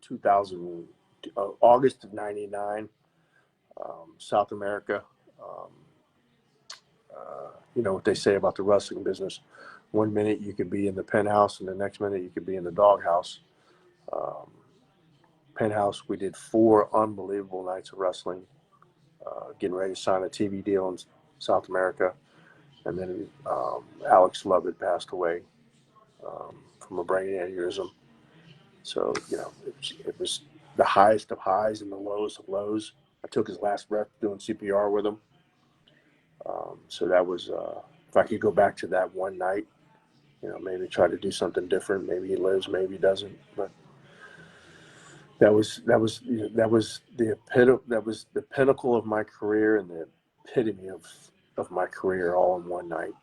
B: 2000, August of '99, South America. Um, you know what they say about the wrestling business. One minute you could be in the penthouse, and the next minute you could be in the doghouse. Um, Penthouse, we did 4 unbelievable nights of wrestling, getting ready to sign a TV deal in South America. And then Alex Lovett passed away from a brain aneurysm. So, you know, it was the highest of highs and the lowest of lows. I took his last breath doing CPR with him. So that was, if I could go back to that one night, you know, maybe try to do something different. Maybe he lives, maybe he doesn't. But that was the pinnacle of my career and the epitome of my career all in one night.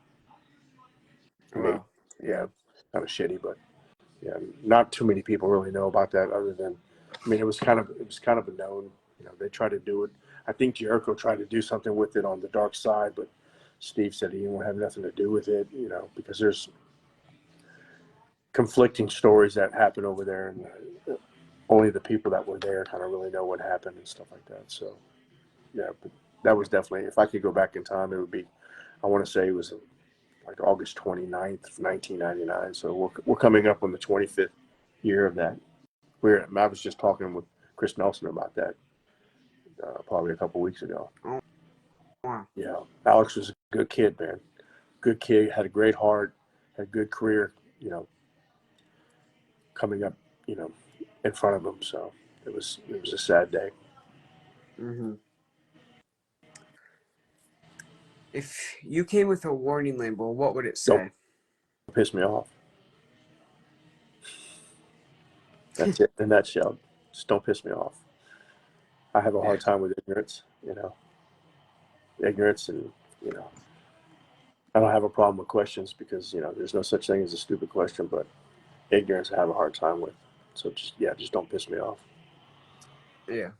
B: Maybe,
A: Wow.
B: yeah,
A: Yeah.
B: kind of shitty, but yeah, not too many people really know about that. Other than, I mean, it was kind of a known. You know, they tried to do it. I think Jericho tried to do something with it on the dark side, but Steve said he didn't have nothing to do with it. You know, because there's conflicting stories that happen over there, and only the people that were there kind of really know what happened and stuff like that. So yeah, but that was definitely, if I could go back in time, it would be, I want to say it was like August 29th, 1999. So we're coming up on the 25th year of that. I was just talking with Chris Nelson about that probably a couple weeks ago.
A: Oh, wow.
B: Yeah, Alex was a good kid, man. Good kid, had a great heart, had a good career, you know, coming up, you know, in front of him. So it was a sad day.
A: hmm If you came with a warning label, what would it
B: Don't
A: say?
B: piss me off. That's it. In that shell. Just don't piss me off. I have a
A: Yeah.
B: hard time with ignorance, you know, ignorance and, you know, I don't have a problem with questions because, you know, there's no such thing as a stupid question, but ignorance I have a hard time with. So just, yeah, just don't piss me off.
A: Yeah.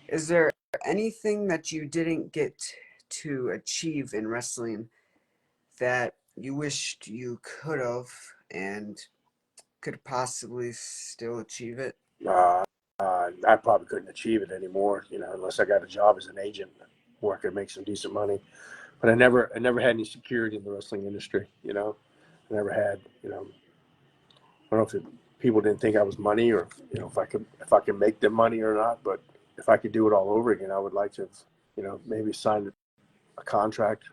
A: Is there anything that you didn't get to achieve in wrestling that you wished you could have and could possibly still achieve it?
B: Uh, I probably couldn't achieve it anymore, you know, unless I got a job as an agent where I could make some decent money. But I never had any security in the wrestling industry, you know. I never had, you know, I don't know if people didn't think I was money or, you know, if I could make them money or not. But if I could do it all over again, I would like to, you know, maybe sign a contract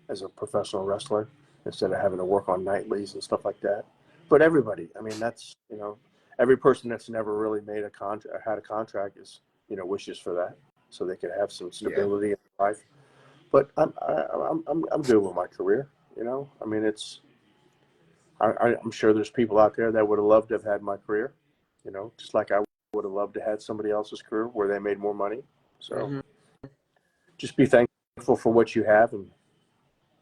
B: as a professional wrestler instead of having to work on nightlies and stuff like that. But everybody, I mean, that's, you know, every person that's never really made a contract, had a contract, is, you know, wishes for that so they could have some
A: Yeah.
B: stability in life. But I'm good with my career. You know, I mean, I'm sure there's people out there that would have loved to have had my career. You know, just like I would have loved to have had somebody else's career where they made more money. So
A: hmm
B: just be thankful for what you have and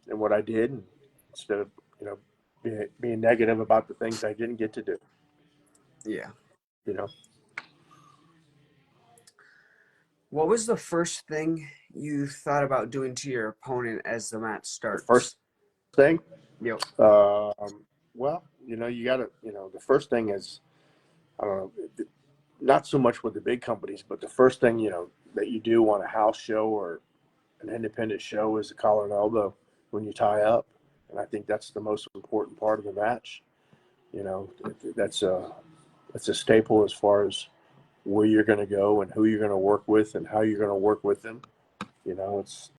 B: what I did, and instead of, you know, being negative about the things I didn't get to do.
A: Yeah.
B: You know,
A: What was the first thing you thought about doing to your opponent as the match
B: the first
A: starts?
B: thing,
A: Yep.
B: well, you know, you got to, you know, the first thing is, I don't know, not so much with the big companies, but the first thing, you know, that you do on a house show or an independent show is the collar and elbow when you tie up. And I think that's the most important part of the match. You know, that's a staple as far as where you're going to go and who you're going to work with and how you're going to work with them. You know, it's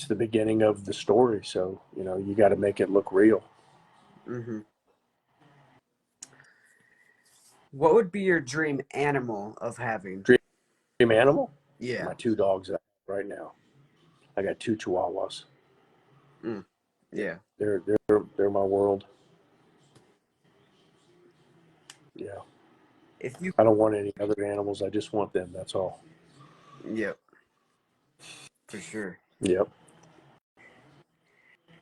B: the beginning of the story. So, you know, you got to make it look real.
A: hmm What would be your dream animal of having?
B: Dream animal?
A: Yeah.
B: My 2 dogs right now. I got 2 Chihuahuas.
A: Mm. Yeah.
B: They're my world. Yeah.
A: If you,
B: I don't want any other animals. I just want them. That's all.
A: yep, for sure.
B: Yep.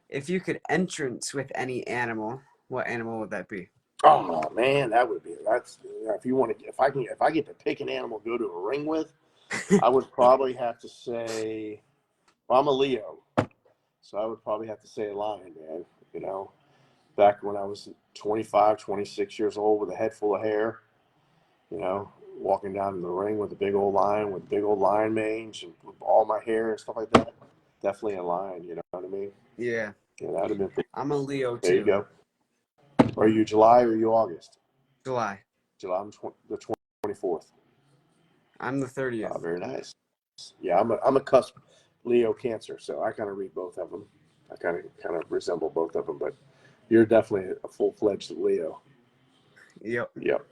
A: If you could entrance with any animal, what animal would that be?
B: Oh man, that would be that's if you want to if I get to pick an animal to go to a ring with, I would probably have to say well, I'm a Leo, so I would probably have to say a lion, man. You know, back when I was 25, 26 years old with a head full of hair, you know, walking down in the ring with a big old lion with big old lion mange and all my hair and stuff like that. Definitely a lion, you know what I mean?
A: Yeah,
B: Yeah, that'd have been pretty.
A: I'm a Leo
B: There you
A: too.
B: go. Are you July or are you August?
A: July.
B: July, the 24th.
A: I'm the 30th.
B: Very nice. Yeah, I'm a cusp Leo Cancer, so I kind of read both of them. I kind of resemble both of them, but you're definitely a full fledged Leo.
A: Yep.
B: Yep.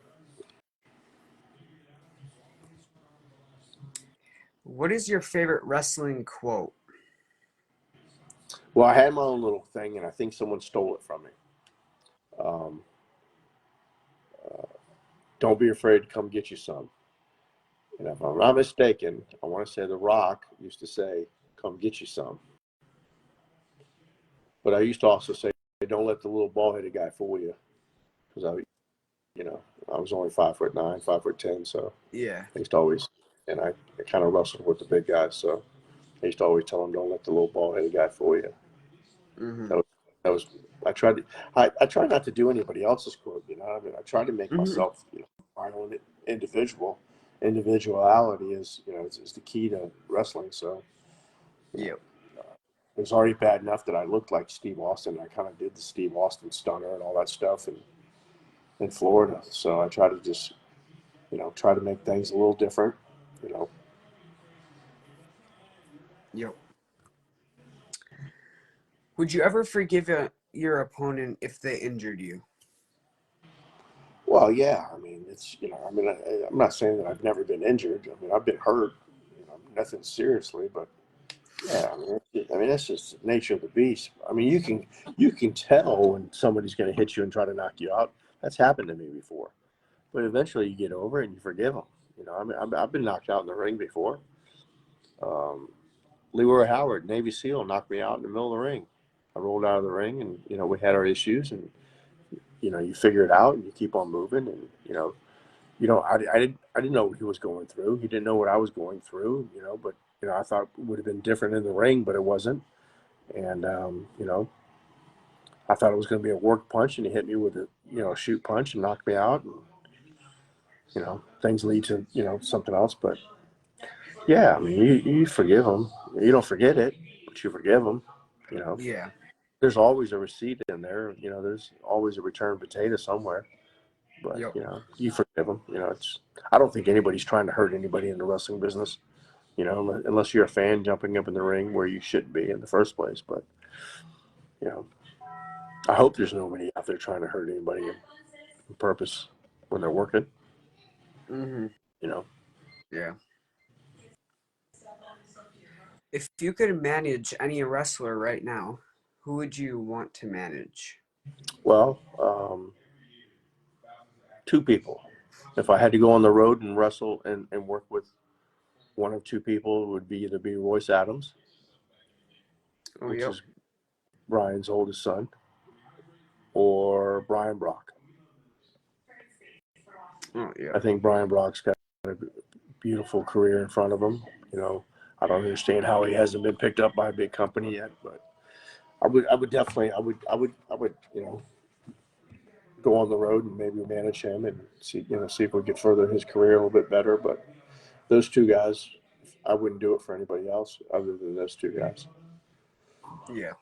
A: What is your favorite wrestling quote?
B: Well, I had my own little thing, and I think someone stole it from me. Um, don't be afraid to come get you some. And if I'm not mistaken, I want to say The Rock used to say, "Come get you some." But I used to also say, "Don't let the little bald headed guy fool you," because you know, I was only 5'9", 5'10", so
A: Yeah.
B: I used to always, and I kind of wrestled with the big guys, so I used to always tell them, "Don't let the little bald headed guy fool you."
A: Mm-hmm.
B: That was, that was I tried to, I try not to do anybody else's quote, you know. I mean, I try to make
A: Mm-hmm.
B: myself, you know, my own individual. Individuality is, you know, is the key to wrestling. So, you know,
A: Yep.
B: it was already bad enough that I looked like Steve Austin. I kind of did the Steve Austin stunner and all that stuff in Florida. So I try to just, you know, try to make things a little different, you know.
A: Yep. Would you ever forgive your opponent if they injured you?
B: Well, yeah, I mean, it's, you know, I mean, I'm not saying that I've never been injured. I mean, I've been hurt, you know, nothing seriously, but yeah, I mean, that's just the nature of the beast. I mean, you can tell when somebody's going to hit you and try to knock you out. That's happened to me before, but eventually you get over it and you forgive them. You know, I mean, I've been knocked out in the ring before. Um, Leroy Howard, Navy SEAL, knocked me out in the middle of the ring. I rolled out of the ring, and you know, we had our issues, and you know, you figure it out and you keep on moving, and you know, I didn't know what he was going through. He didn't know what I was going through, you know, but you know, I thought it would have been different in the ring, but it wasn't. And you know, I thought it was going to be a work punch, and he hit me with a shoot punch and knocked me out. And you know, things lead to something else. But yeah, I mean, you forgive them. You don't forget it, but you forgive them. You know,
A: Yeah.
B: there's always a receipt in there. You know, there's always a return potato somewhere. But
A: Yep.
B: you know, you forgive them. You know, it's. I don't think anybody's trying to hurt anybody in the wrestling business. You know, unless you're a fan jumping up in the ring where you shouldn't be in the first place. But you know, I hope there's nobody out there trying to hurt anybody on purpose when they're working.
A: Mm-hmm.
B: You know,
A: Yeah. If you could manage any wrestler right now, who would you want to manage?
B: well, two people. If I had to go on the road and wrestle and work with one of two people, it would be either be Royce Adams,
A: Oh,
B: which
A: yep.
B: is Brian's oldest son, or Brian Brock.
A: Oh,
B: I
A: yep.
B: think Brian Brock's got a beautiful career in front of him. You know, I don't understand how he hasn't been picked up by a big company yet, but I would definitely, I would, you know, go on the road and maybe manage him and see if we could further his career a little bit better. But those two guys, I wouldn't do it for anybody else other than those two guys.
A: Yeah.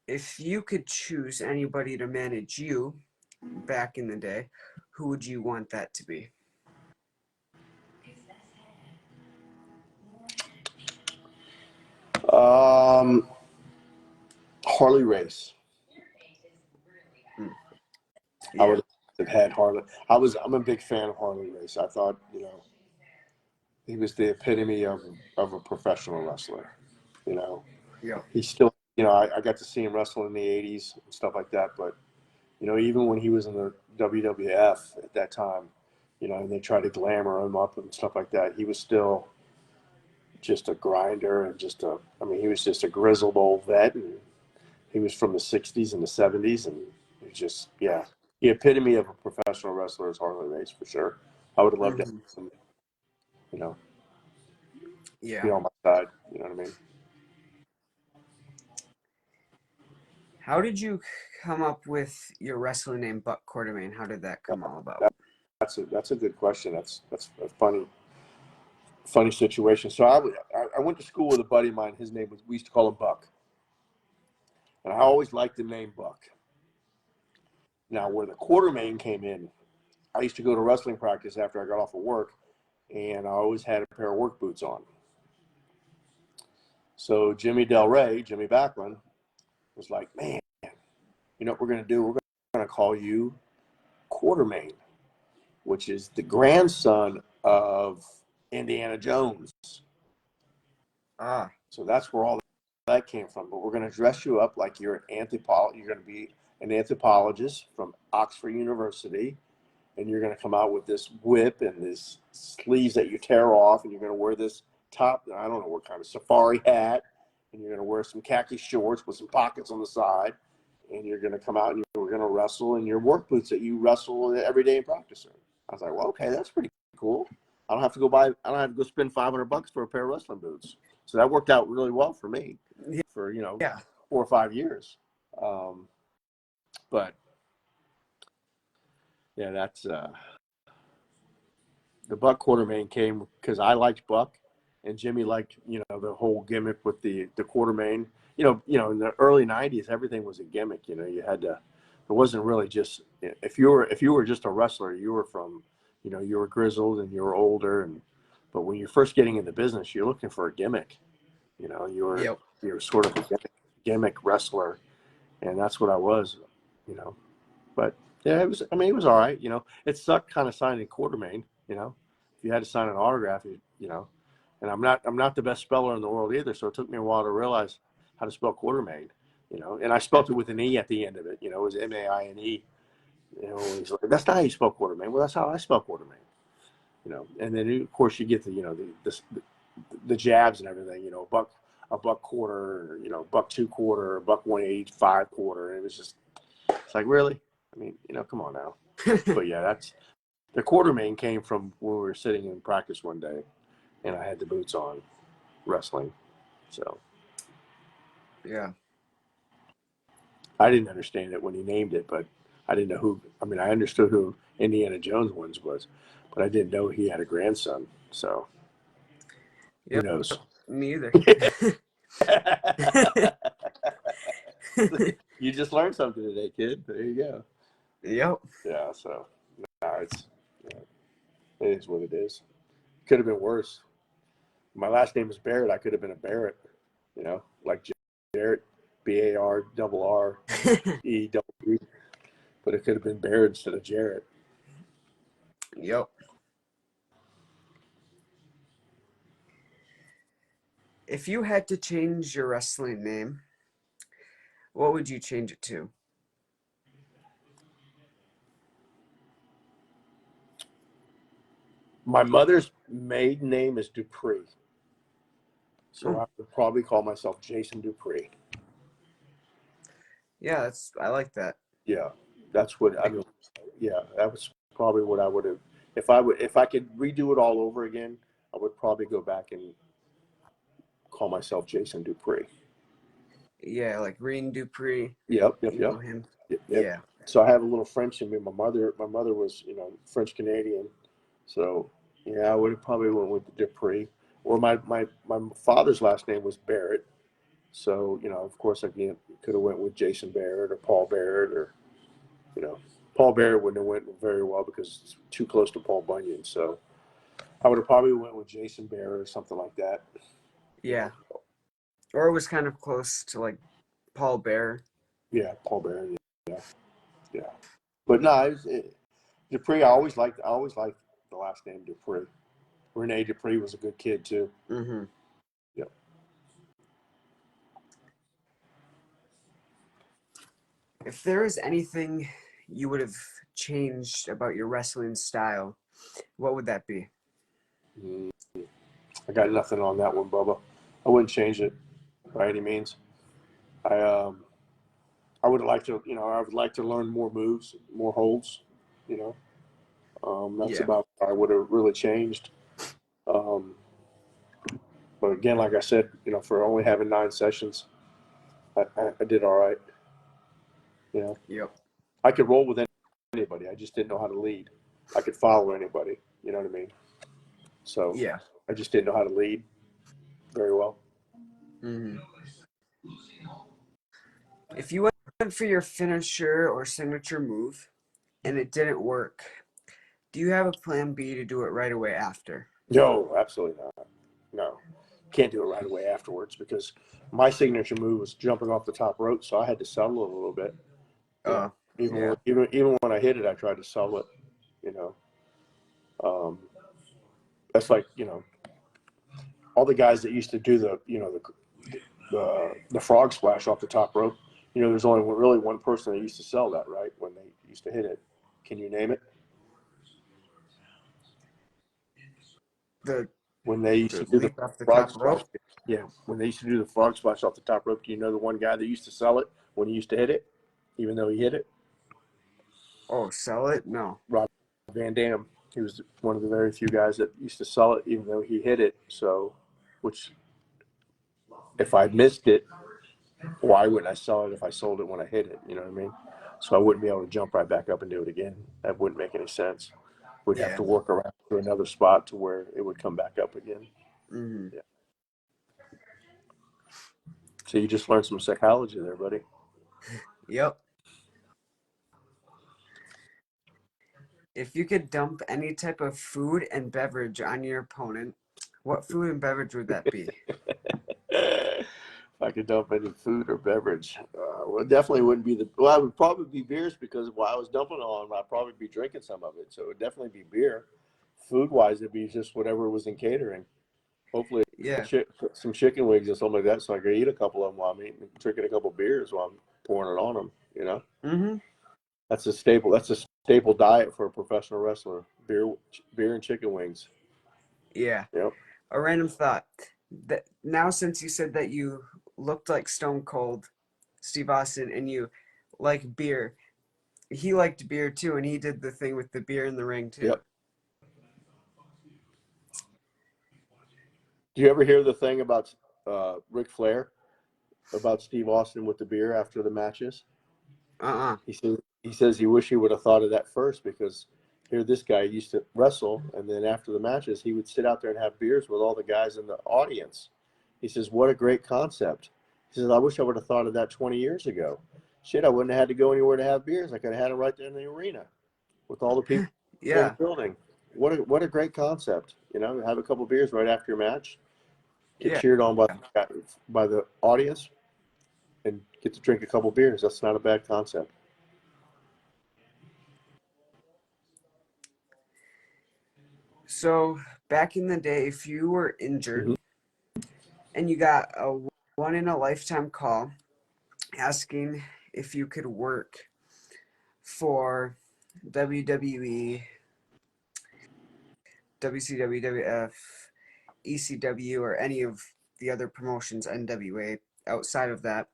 A: If you could choose anybody to manage you back in the day, who would you want that to be?
B: Um, Harley Race.
A: Mm.
B: I
A: Yeah.
B: would have had Harley. I'm a big fan of Harley Race. I thought, he was the epitome of a professional wrestler. You know,
A: Yep.
B: he's still, I got to see him wrestle in the '80s and stuff like that. But You know, even when he was in the WWF at that time, you know, and they tried to glamour him up and stuff like that, he was still just a grinder and just a, I mean, he was just a grizzled old vet, and he was from the 60s and the 70s, and he was just, yeah, the epitome of a professional wrestler is Harley Race for sure. I would have loved to
A: Hmm.
B: have him, you know, be
A: Yeah.
B: on my side. You know what I mean?
A: How did you come up with your wrestling name, Buck Quartermain? How did that come all about?
B: That's a good question. That's a funny situation. So I went to school with a buddy of mine. His name was, we used to call him Buck, and I always liked the name Buck. Now, where the Quartermain came in, I used to go to wrestling practice after I got off of work, and I always had a pair of work boots on. So Jimmy Del Rey, Jimmy Backlund, was like, "Man, you know what we're going to do? We're going to call you Quartermain, which is the grandson of Indiana Jones."
A: Ah,
B: So that's where all that came from. But we're going to dress you up like you're an anthropologist. You're going to be an anthropologist from Oxford University, and you're going to come out with this whip and this sleeves that you tear off, and you're going to wear this top. I don't know what kind of safari hat, and you're going to wear some khaki shorts with some pockets on the side, and you're going to come out and you're going to wrestle in your work boots that you wrestle every day in practice in. I was like, well, okay, that's pretty cool. I don't have to go buy. I don't have to go spend $500 for a pair of wrestling boots. So that worked out really well for me for, you know,
A: yeah.
B: 4 or 5 years. Um, but yeah, that's the Buck Quartermain came because I liked Buck, and Jimmy liked, you know, the whole gimmick with the Quartermain. In the early '90s, everything was a gimmick. You know, you had to. It wasn't really just if you were just a wrestler, you were from, you know, you were grizzled and you were older, and but when you're first getting in the business, you're looking for a gimmick. You know,
A: Yep.
B: you're sort of a gimmick wrestler, and that's what I was. You know, but yeah, it was. I mean, it was all right. You know, it sucked kind of signing Quartermain. You know, if you had to sign an autograph, you know, and I'm not the best speller in the world either. So it took me a while to realize how to spell Quartermain. You know, and I spelled it with an e at the end of it. You know, it was Maine. You know, and he's like, that's not how you spell Quartermain. Well, that's how I spell Quartermain. You know, and then of course you get the, you know, the jabs and everything. You know, a buck quarter, you know, buck two quarter, a buck 185 quarter. And it was just, it's like, really? I mean, you know, come on now. But yeah, that's the Quartermain came from when we were sitting in practice one day, and I had the boots on wrestling. So
A: Yeah.
B: I didn't understand it when he named it, but I didn't know who. I mean, I understood who Indiana Jones ones was, but I didn't know he had a grandson. So who
A: Yep.
B: knows?
A: Me either.
B: You just learned something today, kid. There you go.
A: Yep.
B: Yeah. So it's yeah, it is what it is. Could have been worse. My last name is Barrett. I could have been a Barrett. You know, like Jarrett, Barrette, but it could have been Barrett instead of Jarrett.
A: Yep. If you had to change your wrestling name, what would you change it to?
B: My mother's maiden name is Dupree, so
A: Oh,
B: I would probably call myself Jason Dupree.
A: yeah, I like that.
B: Yeah, that's what I
A: Like,
B: mean. Yeah, that was probably what I would have. If I could redo it all over again, I would probably go back and call myself Jason Dupree.
A: yeah, like Reen Dupree.
B: Yep, yep,
A: You know
B: yep,
A: him?
B: yep, yep.
A: Yeah.
B: So I have a little French in me. My mother was, you know, French Canadian. So yeah, I would have probably went with Dupree. Or my father's last name was Barrett. So, you know, of course, again, could have went with Jason Barrett or Paul Barrett, or, you know, Paul Barrett wouldn't have went very well because it's too close to Paul Bunyan. So I would have probably went with Jason Barrett or something like that. You
A: Yeah.
B: know,
A: Or it was kind of close to like Paul Bear.
B: yeah, Paul Barrett. Yeah, yeah. But no, Dupree. I always liked the last name Dupree. Rene Dupree was a good kid too.
A: Mm-hmm.
B: Yeah.
A: If there is anything you would have changed about your wrestling style, what would that be?
B: Mm, I got nothing on that one, Bubba. I wouldn't change it by any means. I I would like to, I would like to learn more moves, more holds. You know, that's
A: Yeah.
B: about what I would have really changed. Um, but again, like I said, for only having 9 sessions, I did all right. You know,
A: Yep.
B: I could roll with anybody. I just didn't know how to lead. I could follow anybody. You know what I mean? So
A: Yeah.
B: I just didn't know how to lead very well.
A: Hmm. If you went for your finisher or signature move and it didn't work, do you have a plan B to do it right away after?
B: No, absolutely not. No, can't do it right away afterwards because my signature move was jumping off the top rope, so I had to settle it a little bit. You know,
A: Oh, yeah.
B: even when I hit it, I tried to settle it. You know, that's like all the guys that used to do the frog splash off the top rope. There's only really one person that used to sell that, right? When they used to hit it. Can you name it?
A: The
B: When they used to
A: the
B: do the
A: leap off the
B: frog
A: top
B: splash.
A: rope?
B: Yeah, when they used to do the frog splash off the top rope, do you know the one guy that used to sell it when he used to hit it, even though he hit it?
A: Oh, sell it? No.
B: Rob Van Dam. He was one of the very few guys that used to sell it, even though he hit it. So, which if I missed it, why wouldn't I sell it if I sold it when I hit it? You know what I mean? So I wouldn't be able to jump right back up and do it again. That wouldn't make any sense. We'd have
A: Yeah.
B: to work around to another spot to where it would come back up again.
A: Hmm.
B: Yeah. So you just learned some psychology there, buddy.
A: Yep. If you could dump any type of food and beverage on your opponent, what food and beverage would that be?
B: If I could dump any food or beverage, well, it definitely wouldn't be well, it would probably be beers because while I was dumping on them, I'd probably be drinking some of it. So it would definitely be beer. Food wise, it'd be just whatever was in catering. Hopefully,
A: Yeah.
B: some chicken wings or something like that, so I could eat a couple of them while I'm eating, drinking a couple of beers while I'm pouring it on them.
A: Hmm.
B: That's a staple. That's a staple diet for a professional wrestler: beer and chicken wings.
A: Yeah.
B: Yep.
A: A random thought. That now, since you said that you looked like Stone Cold Steve Austin and you like beer, he liked beer too, and he did the thing with the beer in the ring too.
B: Yep. Do you ever hear the thing about Ric Flair about Steve Austin with the beer after the matches?
A: Uh-uh.
B: He says he wish he would have thought of that first because here this guy used to wrestle and then after the matches he would sit out there and have beers with all the guys in the audience. He says, "What a great concept." He says, "I wish I would have thought of that 20 years ago. Shit, I wouldn't have had to go anywhere to have beers. I could have had them right there in the arena with all the people in the
A: Yeah.
B: building. What a great concept. Have a couple beers right after your match, get
A: Yeah.
B: cheered on by the audience, and get to drink a couple beers. That's not a bad concept."
A: So back in the day, if you were
B: Mm-hmm.
A: injured and you got a one in a lifetime call asking if you could work for WWE, WCW, WF, ECW, or any of the other promotions, NWA, outside of that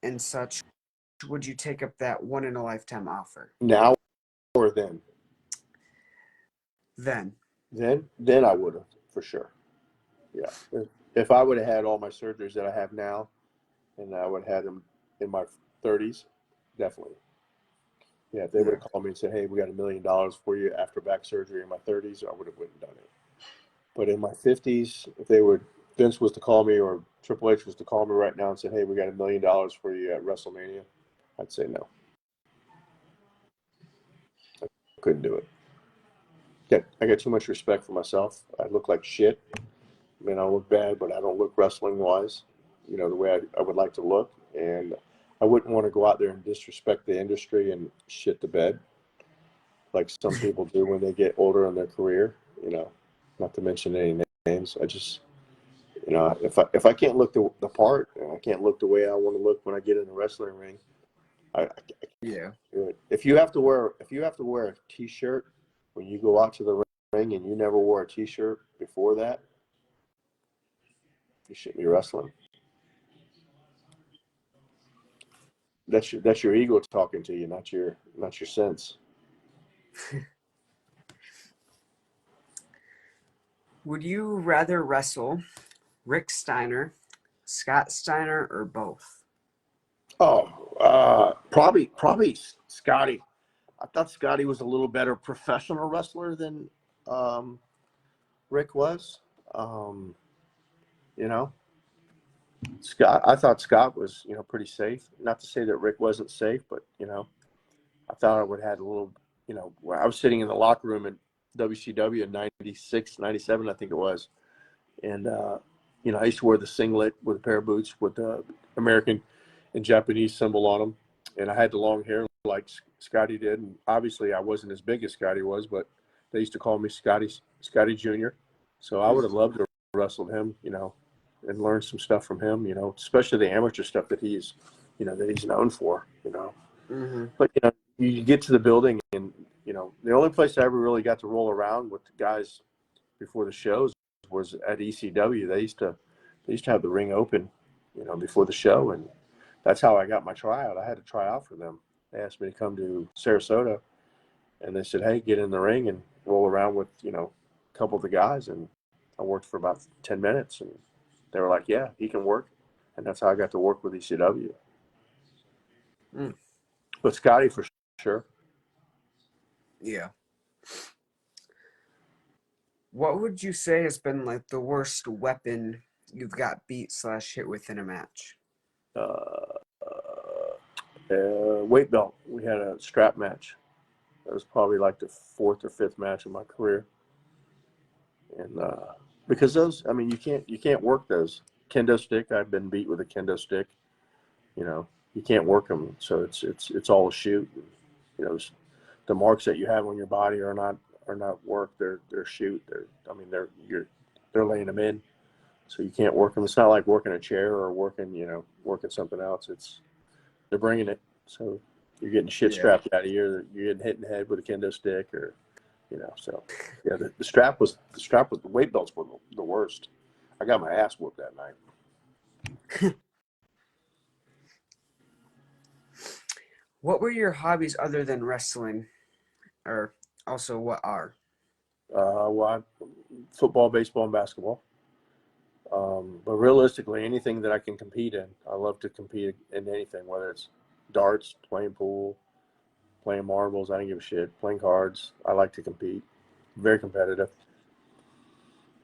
A: and such, would you take up that one in a lifetime offer?
B: Now or then?
A: Then,
B: Then I would have for sure. Yeah. If I would have had all my surgeries that I have now, and I would have had them in my 30s, definitely. Yeah. If they would
A: yeah,
B: have called me and said, "Hey, we got $1 million for you after back surgery in my 30s," I would have went and done it. But in my 50s, if Vince was to call me or Triple H was to call me right now and say, "Hey, we got $1 million for you at WrestleMania," I'd say no. I couldn't do it. Yeah, I got too much respect for myself. I look like shit. I mean, I look bad, but I don't look wrestling wise, the way I would like to look. And I wouldn't want to go out there and disrespect the industry and shit the bed like some people do when they get older in their career, not to mention any names. I just, if I can't look the part and I can't look the way I want to look when I get in the wrestling ring, I
A: Yeah.
B: Good. If you have to wear a t-shirt when you go out to the ring and you never wore a t-shirt before that, you shouldn't be wrestling. That's your ego talking to you, not your sense.
A: Would you rather wrestle Rick Steiner, Scott Steiner, or both?
B: Oh, probably Scotty. I thought Scotty was a little better professional wrestler than um, Rick was. Um, you know, Scott. I thought Scott was pretty safe. Not to say that Rick wasn't safe, but I thought I would have had a little. Where I was sitting in the locker room in WCW in '96, '97, I think it was, and I used to wear the singlet with a pair of boots with the American and Japanese symbol on them, and I had the long hair like Scotty did. And obviously, I wasn't as big as Scotty was, but they used to call me Scotty Junior. So I would have loved to wrestle him, and learn some stuff from him, especially the amateur stuff that he's known for.
A: Mm-hmm.
B: But you get to the building, and the only place I ever really got to roll around with the guys before the shows was at ECW. They used to have the ring open, before the show, and that's how I got my tryout. I had to try out for them. They asked me to come to Sarasota, and they said, "Hey, get in the ring and roll around with a couple of the guys." And I worked for about 10 minutes, and they were like, "Yeah, he can work," and that's how I got to work with ECW.
A: Mm,
B: But Scotty for sure.
A: yeah. What would you say has been like the worst weapon you've got beat slash hit with in a match?
B: Uh, Weight belt. We had a strap match. That was probably like the fourth or fifth match of my career, and because those, I mean, you can't work those kendo stick. I've been beat with a kendo stick. You know, you can't work them, so it's all a shoot. The marks that you have on your body are not work. They're shoot. They're laying them in, so you can't work them. It's not like working a chair or working something else. They're bringing it, so you're getting shit
A: Yeah.
B: strapped out of you. You're getting hit in the head with a kendo stick, or so yeah. The weight belts were the worst. I got my ass whooped that night.
A: What were your hobbies other than wrestling? Or also, what are?
B: Football, baseball, and basketball. But realistically, anything that I can compete in, I love to compete in anything, whether it's darts, playing pool, playing marbles. I don't give a shit. Playing cards. I like to compete. Very competitive.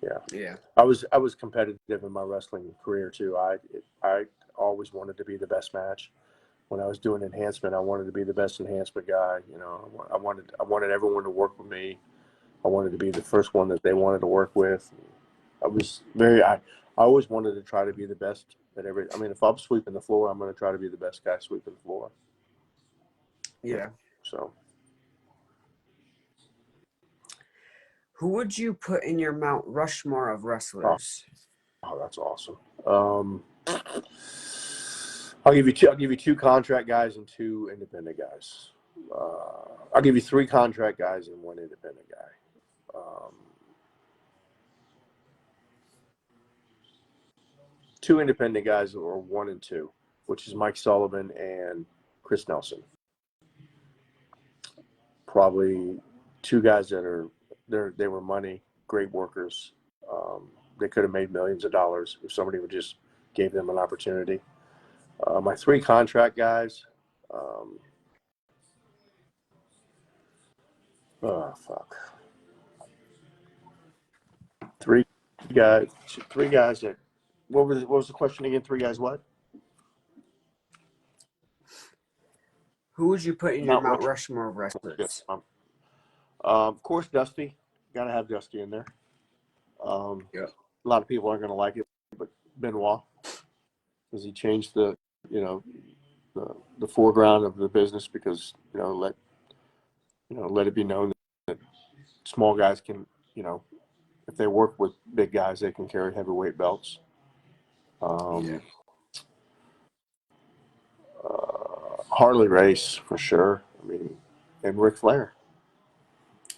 B: Yeah.
A: Yeah.
B: I was competitive in my wrestling career too. I always wanted to be the best match. When I was doing enhancement, I wanted to be the best enhancement guy. I wanted everyone to work with me. I wanted to be the first one that they wanted to work with. I was very I always wanted to try to be the best at every. I mean, if I'm sweeping the floor, I'm going to try to be the best guy sweeping the floor. You know,
A: Yeah.
B: so
A: Who would you put in your Mount Rushmore of
B: oh,
A: wrestlers?
B: oh that's awesome. I'll give you two contract guys and two independent guys. I'll give you three contract guys and one independent guy. Two independent guys are one and two, which is Mike Sullivan and Chris Nelson. Probably two guys that they were money, great workers. They could have made millions of dollars if somebody would just gave them an opportunity. My three contract guys. Um, oh fuck. Three three guys that. What was the question again? Three guys what?
A: Who would you put in your
B: Mount
A: Mount
B: Rushmore.
A: Rushmore of
B: Yeah.
A: wrestlers?
B: Of course, Dusty. Got to have Dusty in there.
A: Yeah.
B: A lot of people aren't going to like it, but Benoit, because he changed you know, the foreground of the business, because let it be known that small guys can, if they work with big guys, they can carry heavyweight belts.
A: Yeah.
B: Um, Harley Race for sure. I mean, and Ric Flair.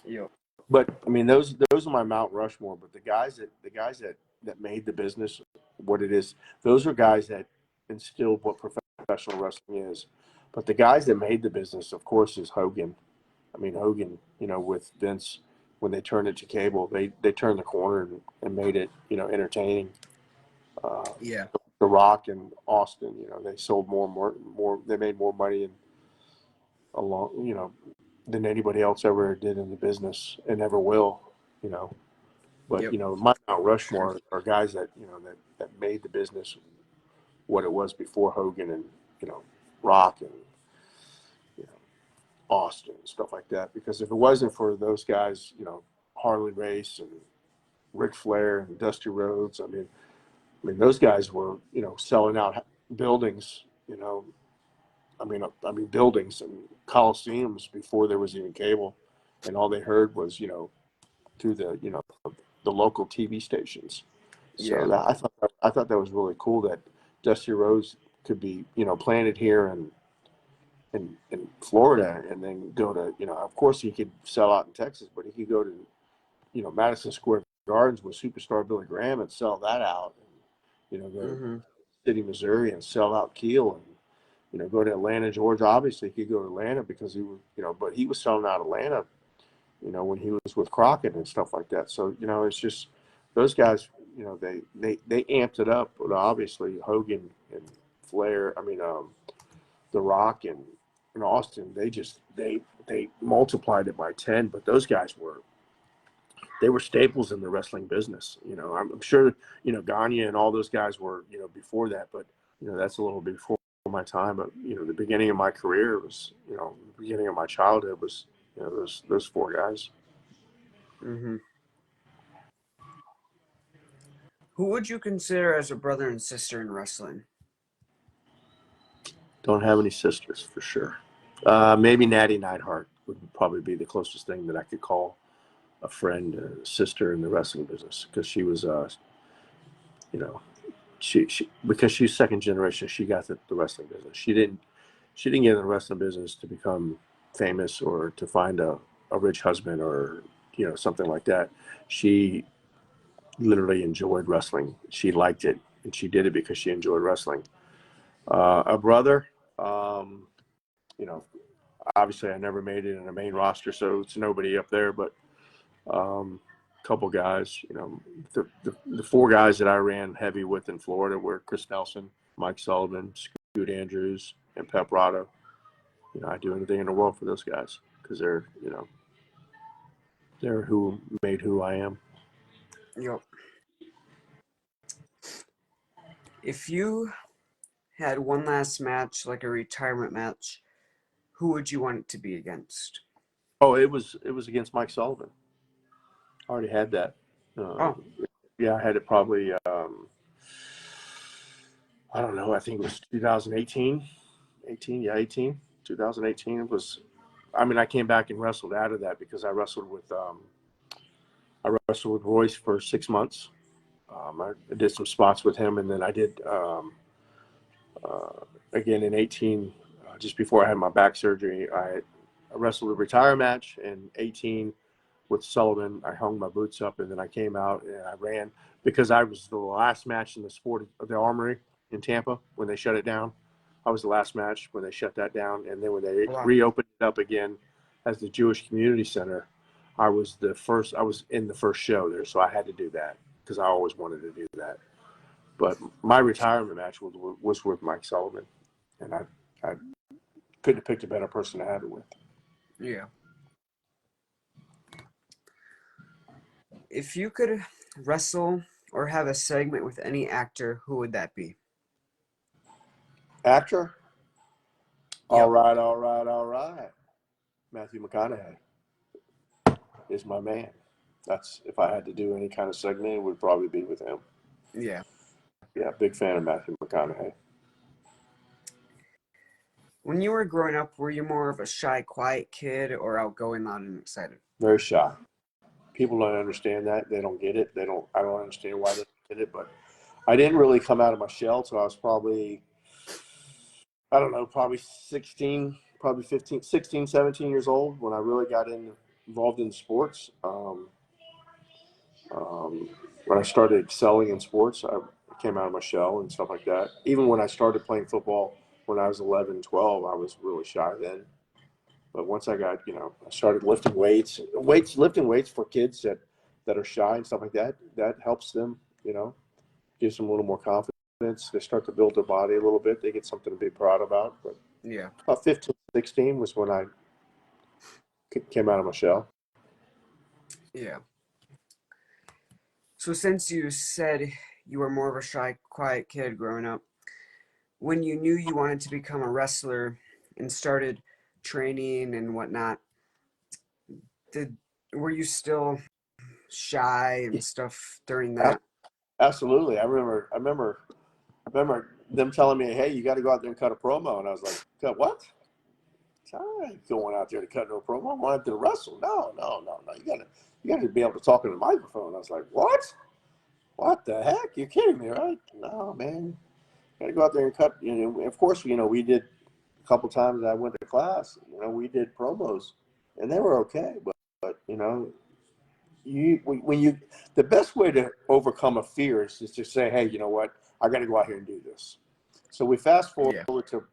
A: Yep.
B: But I mean, those are my Mount Rushmore. But the guys that made the business what it is, those are guys that instilled what professional wrestling is. But the guys that made the business, of course, is Hogan. I mean, Hogan, with Vince, when they turned it to cable, they turned the corner and made it, entertaining. Uh,
A: Yeah.
B: the Rock and Austin, they sold more. They made more money along, than anybody else ever did in the business and ever will. You know, but
A: Yep.
B: my Mount
A: Sure.
B: Rushmore are guys that that made the business what it was before Hogan and Rock and you know Austin and stuff like that. Because if it wasn't for those guys, Harley Race and Ric Flair and Dusty Rhodes, I mean those guys were selling out buildings. I mean buildings and coliseums before there was even cable, and all they heard was through the local TV stations. So
A: Yeah.
B: that I thought that was really cool that Dusty Rhodes could be planted here in Florida and then go to of course he could sell out in Texas, but he could go to Madison Square Gardens with superstar Billy Graham and sell that out, and go to
A: Mm-hmm.
B: City, Missouri and sell out Kiel, and go to Atlanta, Georgia. Obviously, he could go to Atlanta because he was but he was selling out Atlanta when he was with Crockett and stuff like that. So, it's just those guys, they amped it up. But obviously, Hogan and Flair, The Rock and Austin, they multiplied it by 10. But those guys they were staples in the wrestling business. I'm sure Gagne and all those guys were before that, but that's a little before my time. But the beginning of my career was the beginning of my childhood was those four guys.
A: Mm-hmm. Who would you consider as a brother and sister in wrestling?
B: Don't have any sisters for sure. Maybe Natty Neidhart would probably be the closest thing that I could call a friend, a sister in the wrestling business, because she was, you know, she because she's second generation. She got the wrestling business. She didn't get in the wrestling business to become famous or to find a rich husband or something like that. She literally enjoyed wrestling. She liked it, and she did it because she enjoyed wrestling. A brother, um, you know, obviously I never made it in a main roster, so it's nobody up there, but a couple guys, the four guys that I ran heavy with in Florida were Chris Nelson, Mike Sullivan, Scoot Andrews, and Pep Rotto. I do anything in the world for those guys because they're who made who I am.
A: Yep. If you had one last match, like a retirement match, who would you want it to be against?
B: Oh, it was against Mike Sullivan. I already had that. Uh,
A: Oh,
B: yeah, I had it probably. I don't know. I think it was 2018. 18, yeah, 18. 2018 was. I came back and wrestled out of that because I wrestled with Royce for 6 months. I did some spots with him, and then I did uh, again in 18, just before I had my back surgery. I wrestled a retire match in 18 with Sullivan. I hung my boots up, and then I came out and I ran because I was the last match in the sport of the Armory in Tampa when they shut it down. I was the last match when they shut that down, and then when they
A: wow.
B: reopened it up again as the Jewish Community Center, I was the first. I was in the first show there, so I had to do that because I always wanted to do that. But my retirement match was with Mike Sullivan, and I couldn't have picked a better person to have it with.
A: Yeah. If you could wrestle or have a segment with any actor, who would that be?
B: Actor, all
A: Yep.
B: right, all right, all right. Matthew McConaughey is my man. That's if I had to do any kind of segment, it would probably be with him.
A: Yeah.
B: Yeah, big fan of Matthew McConaughey.
A: When you were growing up, were you more of a shy, quiet kid or outgoing, loud, and excited?
B: Very shy. People don't understand that. They don't get it. They don't. I don't understand why they did it. But I didn't really come out of my shell, so I was probably I don't know, probably 16, probably 15, 16, 17 years old when I really got involved in sports. Um, when I started excelling in sports, I came out of my shell and stuff like that. Even when I started playing football when I was 11, 12, I was really shy then. But once I got, I started lifting weights for kids that are shy and stuff like that, that helps them, gives them a little more confidence. They start to build their body a little bit. They get something to be proud about. But
A: Yeah.
B: about 15, 16 was when I came out of my shell.
A: Yeah. So since you said you were more of a shy, quiet kid growing up, when you knew you wanted to become a wrestler and started training and whatnot, did were you still shy and stuff during that?
B: Absolutely. I remember them telling me, "Hey, you got to go out there and cut a promo," and I was like, "Cut what? I ain't going out there to cut no promo. I wanted to wrestle. No, no, no, no. You gotta be able to talk in the microphone." I was like, "What? What the heck? You're kidding me, right? No, man. Got to go out there and cut." Of course, we did a couple times. I went to class. We did promos, and they were okay. But when you the best way to overcome a fear is just to say, hey, you know what, I got to go out here and do this. So we fast
A: Yeah.
B: forward to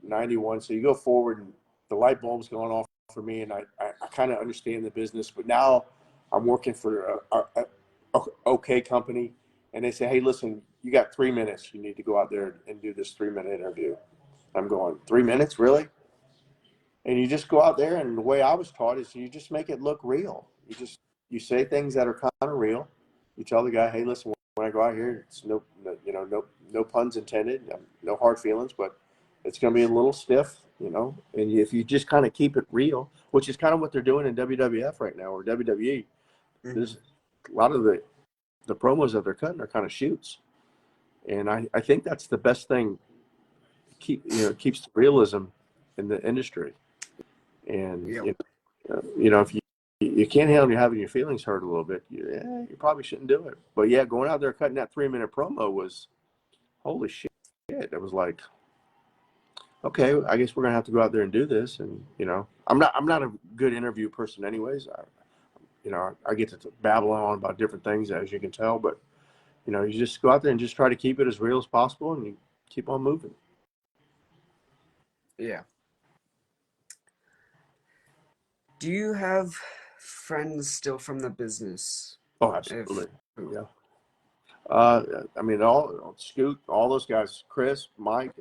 B: 91. So you go forward and the light bulb's going off for me, and I kind of understand the business, but now I'm working for a okay company, and they say, hey, listen, you got 3 minutes, you need to go out there and do this 3 minute interview. I'm going, 3 minutes, really? And you just go out there, and the way I was taught is you just make it look real. You say things that are kind of real. You tell the guy, hey, listen, when I go out here, it's no puns intended, no hard feelings, but it's going to be a little stiff. And if you just kind of keep it real, which is kind of what they're doing in WWF right now or WWE,
A: Hmm.
B: there's a lot of the promos that they're cutting are kind of shoots, and I think that's the best thing. Keeps the realism in the industry. And
A: Yep.
B: if you can't handle you having your feelings hurt a little bit, you probably shouldn't do it. But yeah, going out there cutting that 3 minute promo was holy shit. It was like, okay, I guess we're gonna have to go out there and do this. And I'm not a good interview person, anyways. I get to babble on about different things, as you can tell. But you just go out there and just try to keep it as real as possible, and you keep on moving.
A: Yeah. Do you have friends still from the business?
B: Oh,
A: If
B: absolutely. Yeah. I mean, all Scoot, all those guys, Chris, Mike,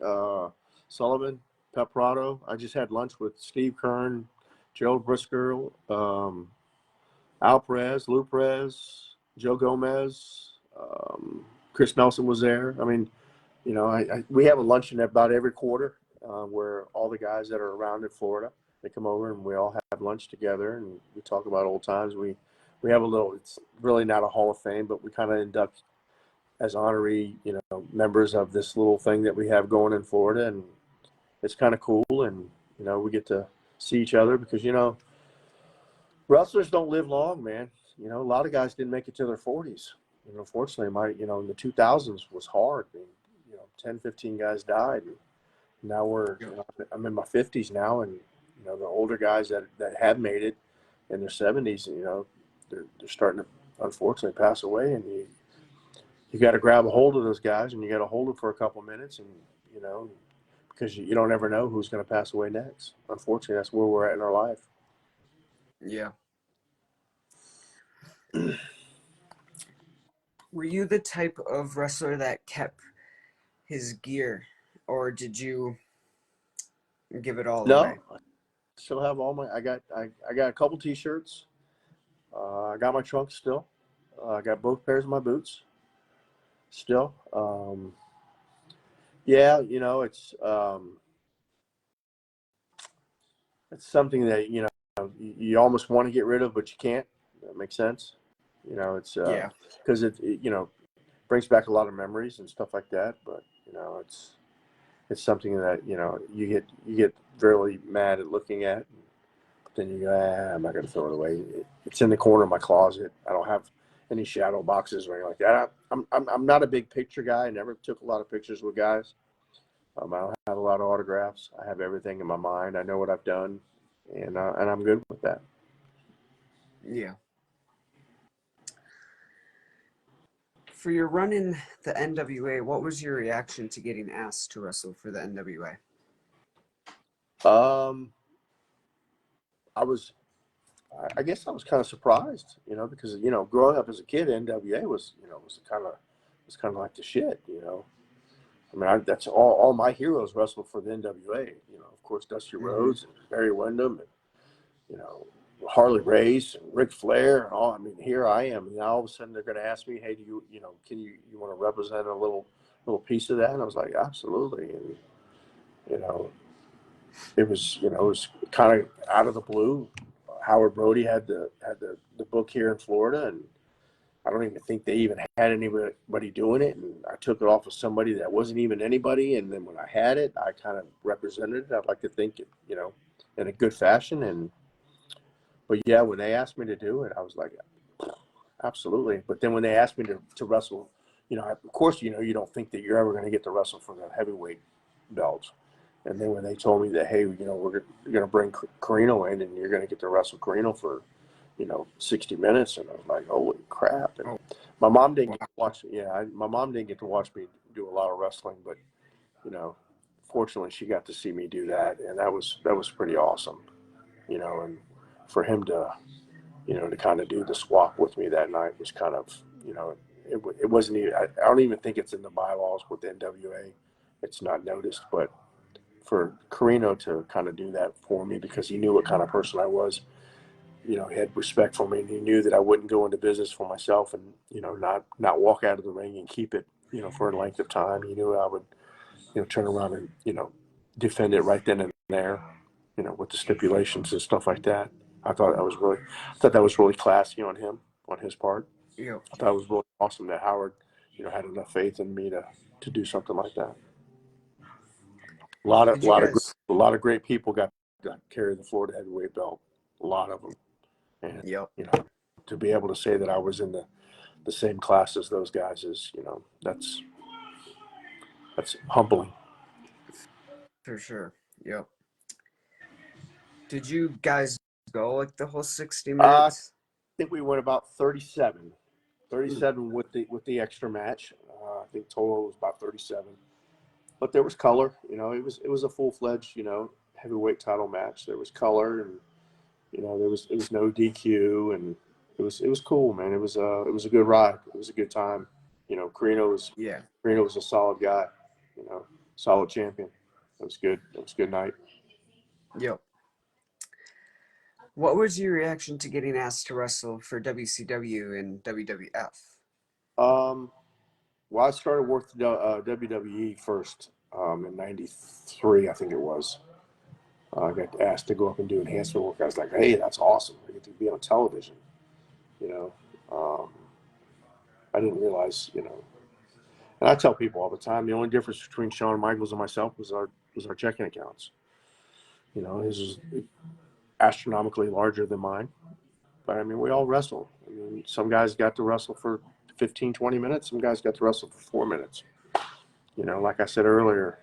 B: Sullivan, Pep Prado. I just had lunch with Steve Kern, Gerald Brisker, Al Perez, Lou Perez, Joe Gomez, Chris Nelson was there. I mean, we have a luncheon about every quarter where all the guys that are around in Florida, they come over and we all have lunch together and we talk about old times. We have a little. It's really not a Hall of Fame, but we kind of induct as honorary, members of this little thing that we have going in Florida, and it's kind of cool. And we get to see each other because wrestlers don't live long, man. A lot of guys didn't make it to their 40s. Fortunately, in the 2000s was hard. I mean, 10, 15 guys died. And now
A: Yep.
B: I'm in my 50s now, and the older guys that have made it in their 70s, they're starting to unfortunately pass away, and you got to grab a hold of those guys and you got to hold them for a couple of minutes and you know because you don't ever know who's going to pass away next. Unfortunately, that's where we're at in our life.
A: Yeah. Were you the type of wrestler that kept his gear, or did you give it all
B: No,
A: away?
B: I still have all my. I got a couple T-shirts. I got my trunk still. I got both pairs of my boots still. Yeah, it's something that you almost want to get rid of, but you can't. That makes sense. It's
A: Yeah.
B: because it brings back a lot of memories and stuff like that. But it's something that you get really mad at looking at. But then you go, I'm not going to throw it away. It's in the corner of my closet. I don't have any shadow boxes or anything like that. I'm not a big picture guy. I never took a lot of pictures with guys. I don't have a lot of autographs. I have everything in my mind. I know what I've done, and I'm good with that.
A: Yeah. For your run in the NWA, what was your reaction to getting asked to wrestle for the NWA?
B: Um, I was, I guess I was kind of surprised, because growing up as a kid, NWA was kind of like the shit, I mean, that's all my heroes wrestled for the NWA. Of course, Dusty
A: Mm-hmm.
B: Rhodes and Barry Windham, and you know, Harley Race and Ric Flair and all. I mean, here I am, and now all of a sudden they're going to ask me, "Hey, do can you want to represent a little piece of that?" And I was like, "Absolutely." And you know, it was kind of out of the blue. Howard Brody had the book here in Florida, and I don't even think they even had anybody doing it. And I took it off of somebody that wasn't even anybody. And then when I had it, I kind of represented it. I'd like to think it, in a good fashion. But yeah, when they asked me to do it, I was like, absolutely. But then when they asked me to wrestle, of course, you don't think that you're ever going to get to wrestle for the heavyweight belt. And then when they told me that, hey, we're going to bring Carino in and you're going to get to wrestle Carino for, 60 minutes. And I was like, holy crap. And
A: Oh,
B: my mom didn't
A: wow.
B: get to watch, my mom didn't get to watch me do a lot of wrestling, but, you know, fortunately she got to see me do that. And that was pretty awesome, and for him to kind of do the swap with me that night was kind of, it wasn't even, I don't even think it's in the bylaws with the NWA. It's not noticed, but for Carino to kind of do that for me because he knew what kind of person I was, he had respect for me and he knew that I wouldn't go into business for myself and, not walk out of the ring and keep it, for a length of time. He knew I would, turn around and, defend it right then and there, with the stipulations and stuff like that. I thought that was really classy on him, on his part.
A: Yep.
B: I thought it was really awesome that Howard, had enough faith in me to do something like that. A lot of,
A: Did you guys?
B: a lot of great people got carry the Florida heavyweight belt. A lot of them, and
A: Yep.
B: to be able to say that I was in the same class as those guys is, that's humbling.
A: For sure. Yep. Did you guys go like the whole 60
B: I
A: minutes?
B: think we went about 37,
A: Mm,
B: 37 with the extra match. I think total was about 37. But there was color. It was a full fledged, heavyweight title match. There was color, and there was no DQ, and it was cool, man. It was a good ride. It was a good time.
A: yeah.
B: Carino was a solid guy. Solid champion. It was good. It was a good night.
A: Yep. What was your reaction to getting asked to wrestle for WCW and WWF?
B: Um, well, I started working WWE first in '93, I think it was. I got asked to go up and do enhancement work. I was like, hey, that's awesome. I get to be on television. You know, um, I didn't realize, and I tell people all the time, the only difference between Shawn Michaels and myself was our checking accounts. His is astronomically larger than mine, but I mean, we all wrestle. I mean, some guys got to wrestle for 15, 20 minutes. Some guys got to wrestle for 4 minutes. Like I said earlier,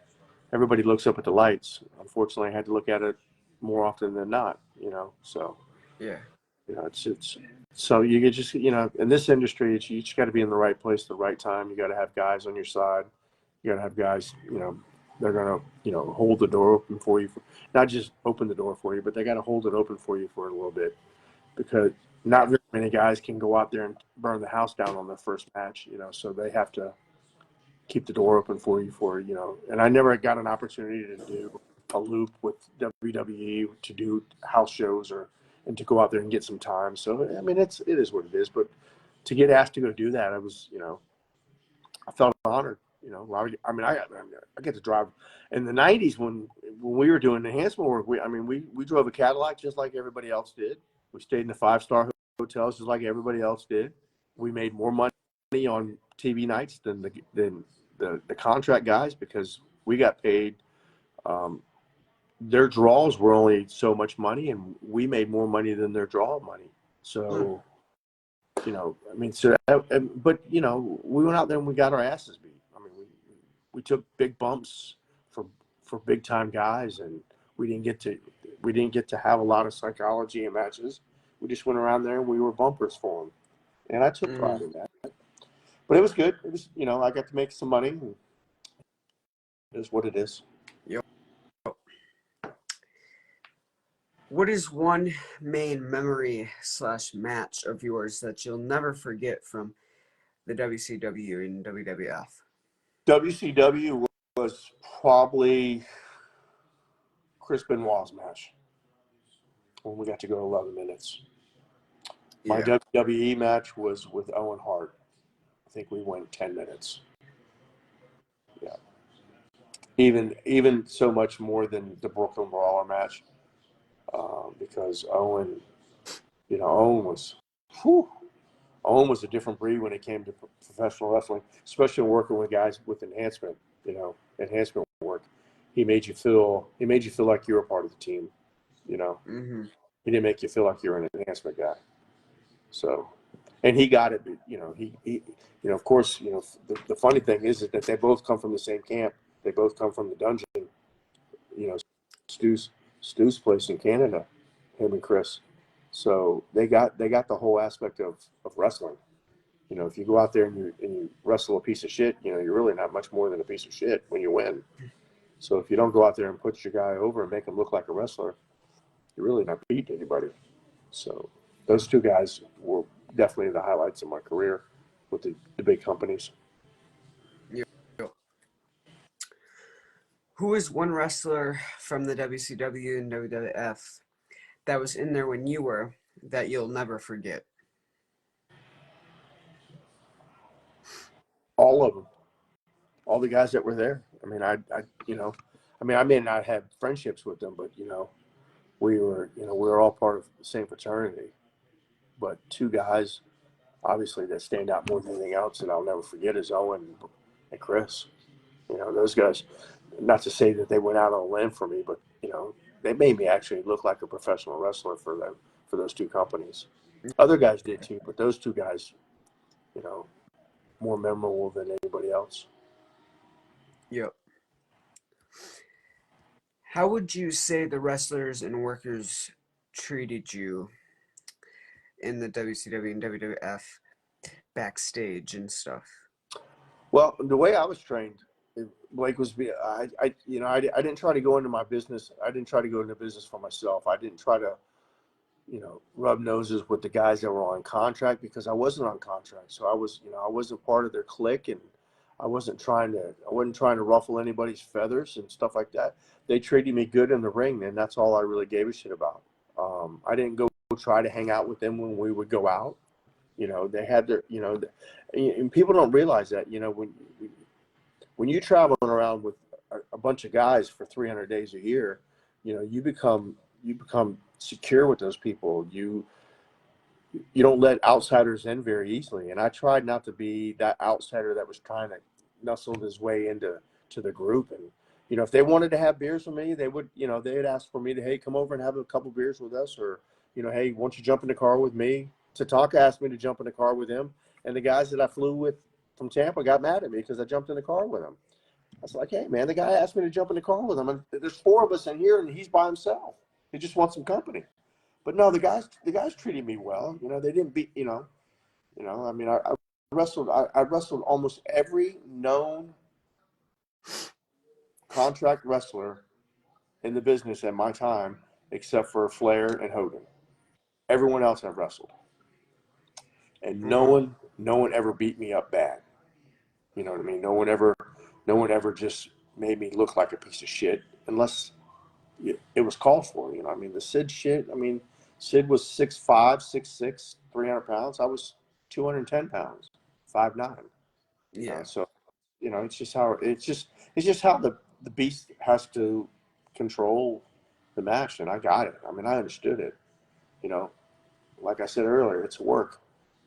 B: everybody looks up at the lights. Unfortunately, I had to look at it more often than not. So
A: Yeah.
B: it's so you get just in this industry, you just got to be in the right place at the right time. You got to have guys on your side. You got to have guys, they're gonna hold the door open for you, not just open the door for you, but they got to hold it open for you for a little bit because not
A: Yeah.
B: very many guys can go out there and burn the house down on their first match. So they have to keep the door open for you and I never got an opportunity to do a loop with WWE to do house shows and to go out there and get some time. So I mean it is what it is, but to get asked to go do that, I felt honored. I mean I get to drive in the '90s when we were doing enhancement work. We drove a Cadillac just like everybody else did. We stayed in the 5-star hotels just like everybody else did. We made more money on TV nights than the contract guys because we got paid. Um, their draws were only so much money, and we made more money than their draw money.
A: Mm,
B: So I mean, but we went out there and we got our asses beat. I mean, we took big bumps for for big time guys, and we didn't get to we didn't get to have a lot of psychology in matches. We just went around there and we were bumpers for them, and I took
A: Mm-hmm.
B: pride in that. But it was good. It was, I got to make some money. And it is what it is.
A: Yep. What is one main memory slash match of yours that you'll never forget from the WCW and WWF?
B: WCW was probably Chris Benoit's match when we got to go 11 minutes. My
A: Yeah.
B: WWE match was with Owen Hart. I think we went 10 minutes. Yeah. Even so much more than the Brooklyn Brawler match, because Owen was, whew, Owen was a different breed when it came to professional wrestling, especially working with guys with enhancement work. He made you feel like you were a part of the team. You know,
A: Mm-hmm.
B: he didn't make you feel like you're an enhancement guy. So, and he got it. Of course, the funny thing is that they both come from the same camp. They both come from the dungeon. You know, Stu's Stu's place in Canada, him and Chris. So they got the whole aspect of wrestling. If you go out there and you wrestle a piece of shit, you're really not much more than a piece of shit when you win. So if you don't go out there and put your guy over and make him look like a wrestler, you're really not beating anybody. So those two guys were definitely the highlights of my career with the big companies.
A: Yep. Who is one wrestler from the WCW and WWF that was in there when you were that you'll never forget?
B: All of them, all the guys that were there. I mean, I may not have friendships with them, but we were all part of the same fraternity. But two guys, obviously, that stand out more than anything else, and I'll never forget is Owen and Chris. Those guys. Not to say that they went out on a limb for me, but they made me actually look like a professional wrestler for those two companies. Other guys did too, but those two guys, you know, more memorable than anybody else.
A: Yep. How would you say the wrestlers and workers treated you in the WCW and WWF backstage and stuff?
B: Well, the way I was trained, Blake was I didn't try to go into my business. I didn't try to go into business for myself. I didn't try to rub noses with the guys that were on contract because I wasn't on contract. So I wasn't part of their clique, and I wasn't trying to ruffle anybody's feathers and stuff like that. They treated me good in the ring, and that's all I really gave a shit about. I didn't go try to hang out with them when we would go out. They had and people don't realize that, when you're traveling around with a bunch of guys for 300 days a year, you become secure with those people. You don't let outsiders in very easily. And I tried not to be that outsider that was trying to nestle his way to the group. And if they wanted to have beers with me, they'd ask for me to, hey, come over and have a couple beers with us, or hey, won't you jump in the car with me? Tatanka asked me to jump in the car with him, and the guys that I flew with from Tampa got mad at me because I jumped in the car with him. I was like, hey, man, the guy asked me to jump in the car with him, and there's four of us in here, and he's by himself. He just wants some company. But no, the guys treated me well. They didn't beat. I mean, I wrestled. I wrestled almost every known contract wrestler in the business at my time, except for Flair and Hogan. Everyone else I've wrestled, and no
A: Mm-hmm.
B: one, no one ever beat me up bad. You know what I mean? No one ever just made me look like a piece of shit, unless it was called for. I mean, the Sid shit. I mean, Sid was 6'5", 6'6", 300 pounds. I was 210 pounds, 5'9".
A: Yeah.
B: So it's just how the beast has to control the match, and I got it. I mean, I understood it. You know, like I said earlier, it's work.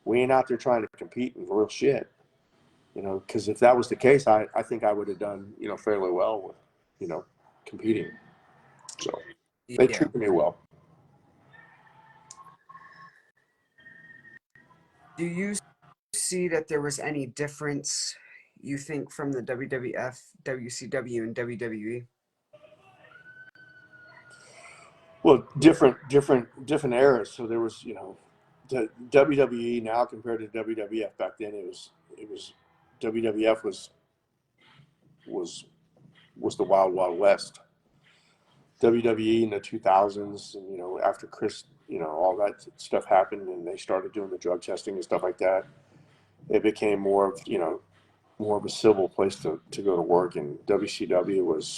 B: We ain't out there trying to compete in real shit. Because if that was the case, I think I would have done fairly well with competing. So they
A: Yeah.
B: treated me well.
A: Do you see that there was any difference, you think, from the WWF, WCW, and WWE?
B: Well, different eras. So there was, the WWE now compared to WWF back then. It was WWF was was the Wild Wild West. WWE in the 2000s, and after Chris, all that stuff happened, and they started doing the drug testing and stuff like that. It became more of a civil place to go to work, and WCW.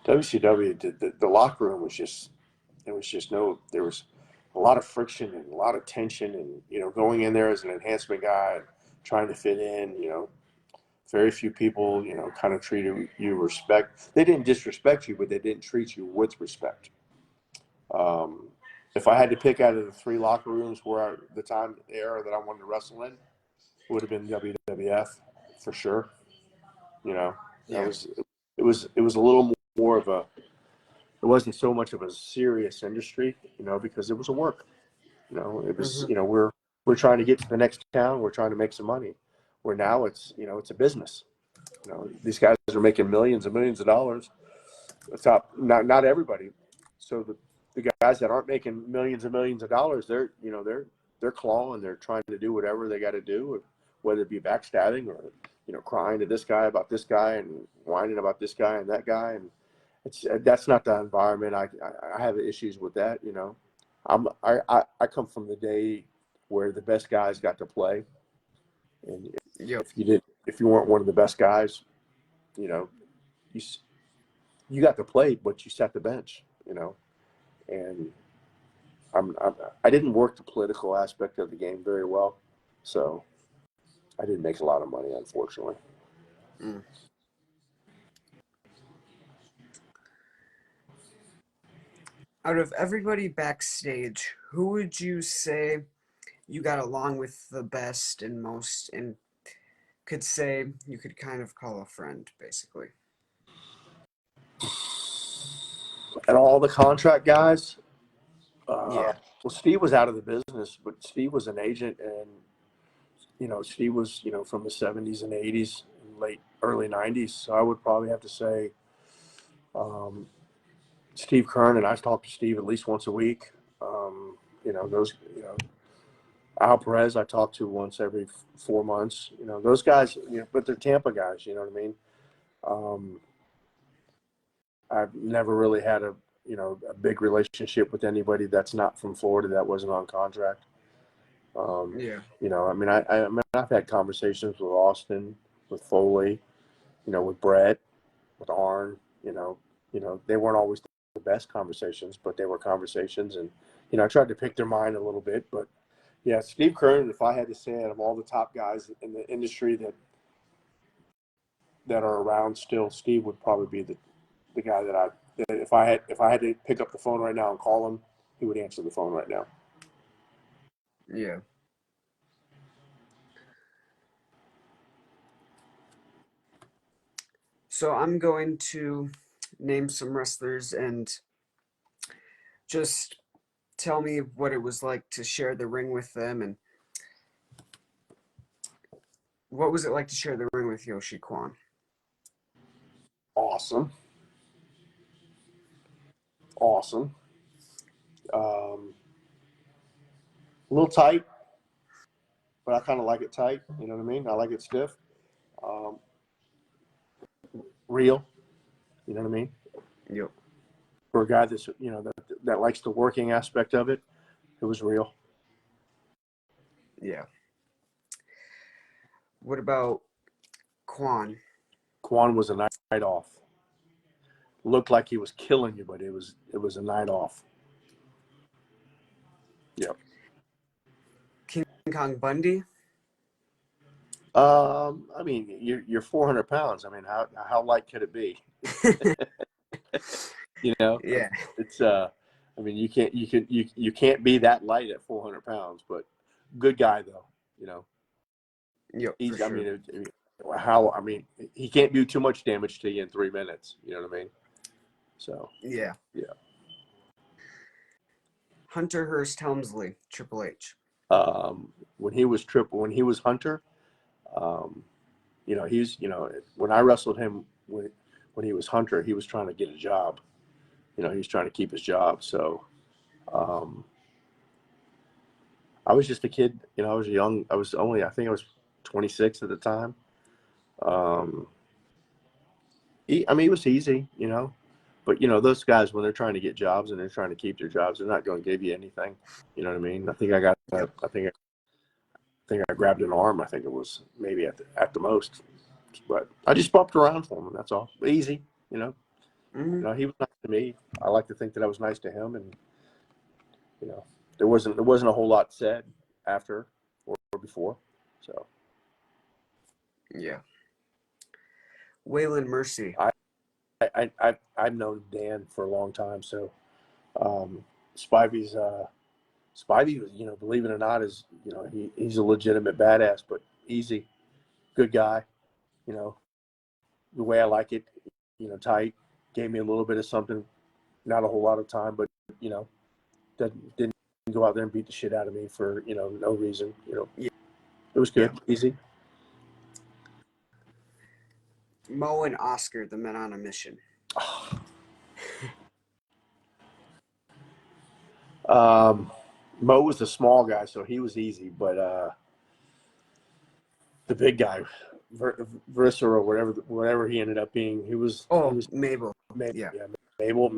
B: The locker room was just it was just no there was a lot of friction and a lot of tension, and going in there as an enhancement guy, trying to fit in. Very few people kind of treated you respect. They didn't disrespect you, but they didn't treat you with respect. Um, if I had to pick out of the three locker rooms where the time era that I wanted to wrestle in, would have been WWF for sure. You know, that
A: Yeah.
B: was it was a little more of a it wasn't so much of a serious industry, because it was a work. It was
A: Hmm.
B: we're trying to get to the next town, we're trying to make some money. Where now it's a business. These guys are making millions and millions of dollars. It's not everybody. So the guys that aren't making millions and millions of dollars, they're clawing, they're trying to do whatever they got to do, whether it be backstabbing or crying to this guy about this guy and whining about this guy and that guy, and that's not the environment. I have issues with that. I come from the day where the best guys got to play, and
A: Yep.
B: if you weren't one of the best guys, you know you you got to play, but you sat the bench. And I didn't work the political aspect of the game very well, so I didn't make a lot of money, unfortunately.
A: Mm. Out of everybody backstage, who would you say you got along with the best and most, and could say you could kind of call a friend, basically?
B: And all the contract guys,
A: Yeah.
B: well, Steve was out of the business, but Steve was an agent, and Steve was from the '70s and '80s, and late early '90s. So I would probably have to say um, Steve Kern, and I talk to Steve at least once a week. Those Al Perez I talk to once every 4 months. Those guys, but they're Tampa guys. You know what I mean? Um, I've never really had a big relationship with anybody that's not from Florida that wasn't on contract. Um,
A: Yeah.
B: I've had conversations with Austin, with Foley, with Brett, with Arn. They weren't always the best conversations, but they were conversations, and I tried to pick their mind a little bit. But yeah, Steve Kerr, if I had to say, out of all the top guys in the industry that are around still, Steve would probably be the guy that if I had to pick up the phone right now and call him, he would answer the phone right now.
A: Yeah. So I'm going to name some wrestlers and just tell me what it was like to share the ring with them, and what was it like to share the ring with Yoshi Kwan?
B: Awesome, awesome. A little tight, but I kind of like it tight. You know what I mean? I like it stiff, um, real. You know what I mean?
A: Yep.
B: For a guy that's that likes the working aspect of it, it was real.
A: Yeah. What about Kwan?
B: Quan was a night off. Looked like he was killing you, but it was a night off. Yep.
A: King Kong Bundy?
B: I mean, you're 400 pounds. I mean, how light could it be? you know,
A: Yeah.
B: it's I mean, you can't be that light at 400 pounds, but good guy though. You know,
A: Yep, for
B: he's I
A: sure.
B: mean, how I mean, he can't do too much damage to you in 3 minutes. You know what I mean? So
A: Yeah.
B: yeah.
A: Hunter Hearst Helmsley, Triple H.
B: When he was Hunter, um, he's when I wrestled him when he was Hunter, he was trying to get a job. He was trying to keep his job. So um, I was just a kid. I was young. I think I was 26 at the time. Um, I mean, it was easy, but those guys, when they're trying to get jobs and they're trying to keep their jobs, they're not going to give you anything. You know what I mean? I think I got,
A: Yep.
B: I think I grabbed an arm. I think it was maybe at the most, but I just bumped around for him. And that's all. Easy, you know.
A: Hmm.
B: He was nice to me. I like to think that I was nice to him, and you know, there wasn't a whole lot said after or before. So
A: Yeah. Waylon Mercy.
B: I I've known Dan for a long time. So um, Spivey's Spivey, believe it or not, is he's a legitimate badass, but easy, good guy. You know, the way I like it. Tight. Gave me a little bit of something, not a whole lot of time, but you know, didn't go out there and beat the shit out of me for no reason.
A: Yeah.
B: It was
A: Yeah.
B: good, easy.
A: Mo and Oscar, the men on a mission.
B: Um, Mo was the small guy, so he was easy, but the big guy, Versa or whatever he ended up being, he
A: Oh,
B: was
A: Mabel. Yeah.
B: yeah, Mabel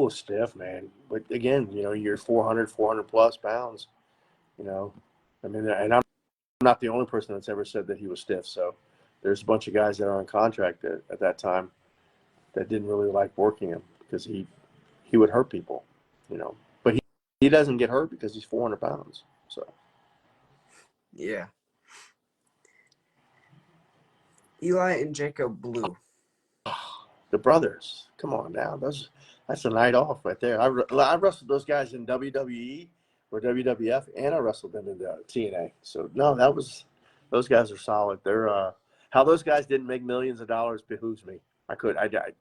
B: was stiff, man. But again, you're 400 plus pounds. You know, I mean, and I'm not the only person that's ever said that he was stiff. So there's a bunch of guys that are on contract at that time that didn't really like working him because he would hurt people. But he doesn't get hurt because he's 400 pounds. So
A: Yeah. Eli and Jacob Blue.
B: the brothers, come on now, that's a night off right there. I wrestled those guys in WWE or WWF, and I wrestled them in the TNA. So no, those guys are solid. They're how those guys didn't make millions of dollars behooves me. I died.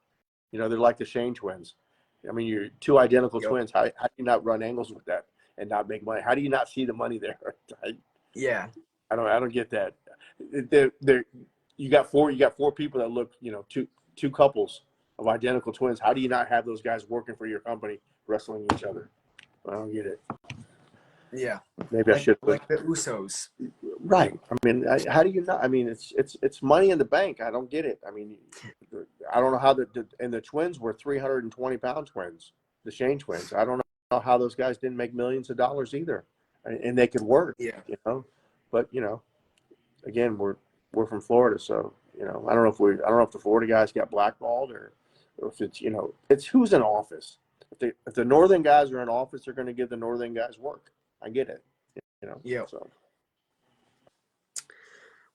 B: They're like the Shane twins. I mean, you're two identical
A: Yep.
B: twins. How do you not run angles with that and not make money? How do you not see the money there?
A: Yeah.
B: I don't get that. They're, you got four people that look, two couples of identical twins. How do you not have those guys working for your company wrestling each other? I don't get it.
A: Yeah.
B: Maybe I
A: Like
B: should have.
A: like the Usos.
B: Right. I mean, how do you not? I mean, it's money in the bank. I don't get it. I mean, I don't know how and the twins were 320-pound twins, the Shane twins. I don't know how those guys didn't make millions of dollars either, and they could work,
A: Yeah.
B: But again, we're from Florida, so I don't know if the Florida guys got blackballed or if it's who's in office. If the northern guys are in office, they're going to give the northern guys work. I get it,
A: Yeah.
B: So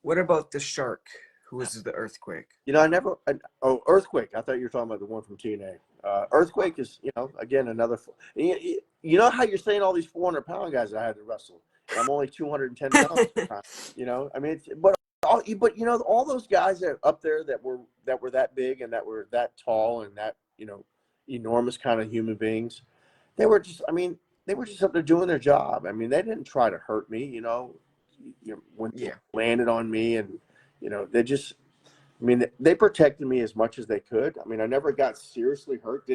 A: What about the shark? Who was the earthquake?
B: Earthquake. I thought you were talking about the one from TNA. Earthquake is again another. You know how you're saying all these 400-pound guys that I had to wrestle, and I'm only 210 pounds at the time. I mean, all those guys that up there that big and that were that tall and that enormous kind of human beings, they were just. I mean, they were just up there doing their job. I mean, they didn't try to hurt me. When they
A: Yeah.
B: landed on me, and they just. I mean, they protected me as much as they could. I mean, I never got seriously hurt.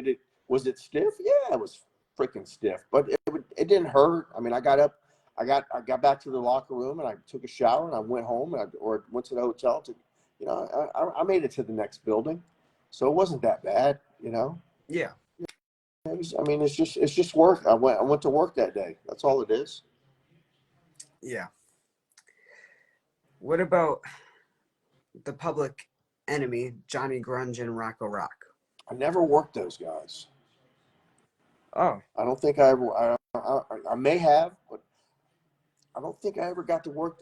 B: Was it stiff? Yeah, it was freaking stiff, but it didn't hurt. I mean, I got up, I got back to the locker room and I took a shower and I went home or went to the hotel I made it to the next building. So it wasn't that bad.
A: Yeah.
B: I mean, it's just work. I went to work that day. That's all it is.
A: Yeah. What about the public enemy, Johnny Grunge and Rocco Rock?
B: I never worked those guys.
A: Oh.
B: I don't think I ever, I may have, but I don't think I ever got to work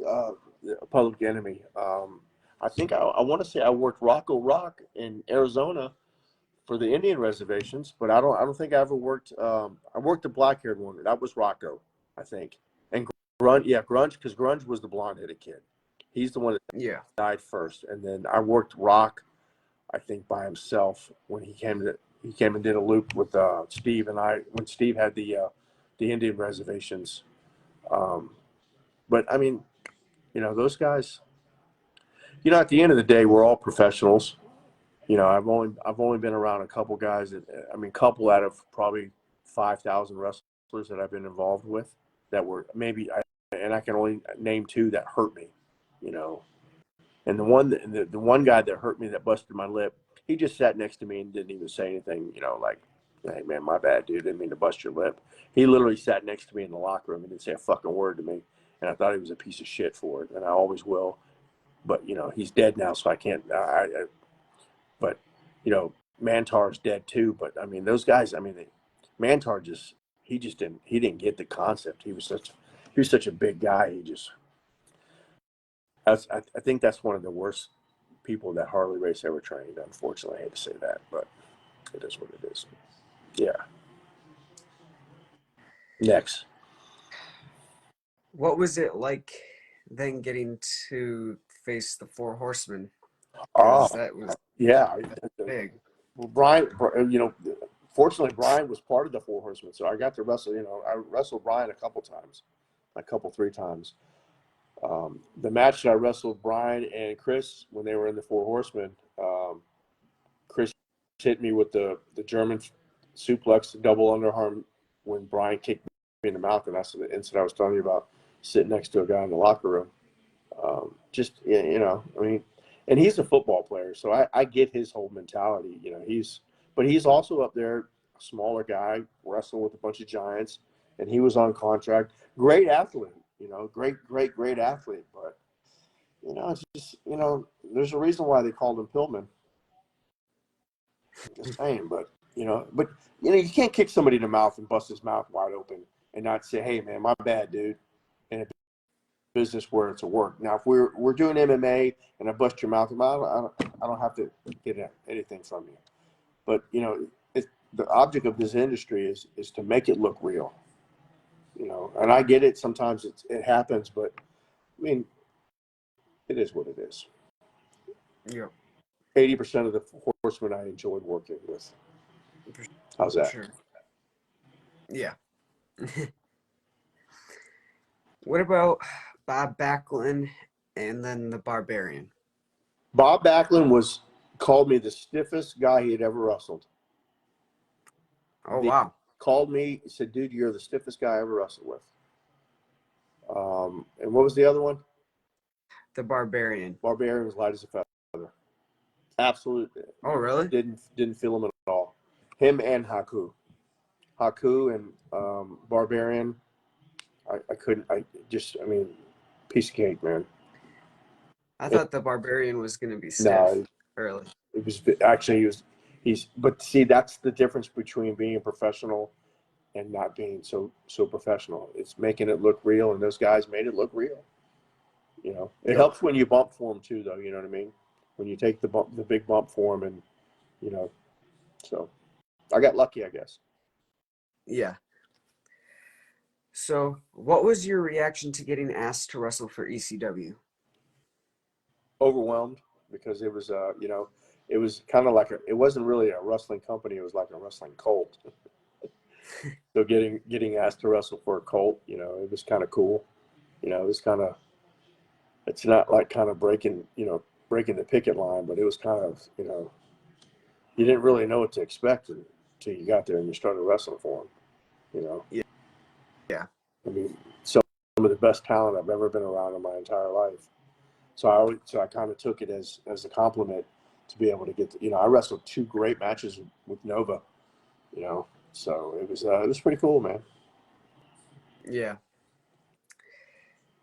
B: Public Enemy. I think I want to say I worked Rocco Rock in Arizona for the Indian reservations, but I don't think I ever worked. I worked the black-haired one. That was Rocco, I think. And Grunge, because Grunge was the blonde-headed kid. He's the one that
A: Yeah.
B: died first, and then I worked Rock, I think, by himself when he came and did a loop with Steve and I when Steve had the Indian reservations. Um, but I mean, those guys. At the end of the day, we're all professionals, I've only been around a couple guys that, I mean, couple out of probably 5,000 wrestlers that I've been involved with that were and I can only name two that hurt me, you know. And the one guy that hurt me that busted my lip, he just sat next to me and didn't even say anything, like, hey man, my bad, dude, didn't mean to bust your lip. He literally sat next to me in the locker room and didn't say a fucking word to me, and I thought he was a piece of shit for it, and I always will. But he's dead now, so I can't. But Mantar's dead too. But I mean, those guys. I mean, Mantar he didn't get the concept. He was such a big guy. I think that's one of the worst people that Harley Race ever trained. Unfortunately, I hate to say that, but it is what it is. Yeah. Next.
A: What was it like then getting to face the Four Horsemen?
B: Oh,
A: Because that was
B: yeah.
A: big.
B: Well, Brian, fortunately, Brian was part of the Four Horsemen, so I got to wrestle. I wrestled Brian three times. The match that I wrestled Brian and Chris when they were in the Four Horsemen, Chris hit me with the German suplex, double underarm, when Brian kicked me in the mouth, and that's the incident I was telling you about, sitting next to a guy in the locker room. I mean, and he's a football player, so I get his whole mentality. But he's also up there, a smaller guy, wrestling with a bunch of giants, and he was on contract. Great athlete, great athlete, but it's just there's a reason why they called him Pillman. Just saying, but you can't kick somebody in the mouth and bust his mouth wide open and not say, "Hey, man, my bad, dude." In a business where it's a work. Now, if we're doing MMA and I bust your mouth, I don't have to get anything from you. But the object of this industry is to make it look real. And I get it. Sometimes it happens, but I mean, it is what it is.
A: Yeah,
B: 80% of the horsemen I enjoyed working with.
A: for
B: How's that?
A: sure. Yeah. What about Bob Backlund and then the Barbarian?
B: Bob Backlund called me the stiffest guy he had ever wrestled.
A: Oh
B: He
A: wow,
B: called me, said, "Dude, you're the stiffest guy I ever wrestled with." And what was the other one?
A: the Barbarian.
B: Barbarian was light as a feather. Absolutely,
A: Oh really?
B: didn't feel him at all. Him and Haku and Barbarian. I couldn't. I mean, piece of cake, man.
A: I
B: It,
A: thought the Barbarian was gonna be stiff
B: no,
A: early.
B: it was actually he's. But see, that's the difference between being a professional and not being so professional. It's making it look real, and those guys made it look real. It
A: Yep.
B: helps when you bump for them too, though. You know what I mean? When you take the big bump for them, and you know, so I got lucky, I guess.
A: Yeah. So, what was your reaction to getting asked to wrestle for ECW?
B: Overwhelmed because it was kind of like it wasn't really a wrestling company. It was like a wrestling cult. So getting asked to wrestle for a cult, it was kind of cool. It was it's not like kind of breaking the picket line, but it was kind of, you didn't really know what to expect until you got there and you started wrestling for them. You know,
A: Yeah. Yeah.
B: I mean, some of the best talent I've ever been around in my entire life. So I kind of took it as a compliment to be able to I wrestled two great matches with Nova. So it was pretty cool, man.
A: Yeah.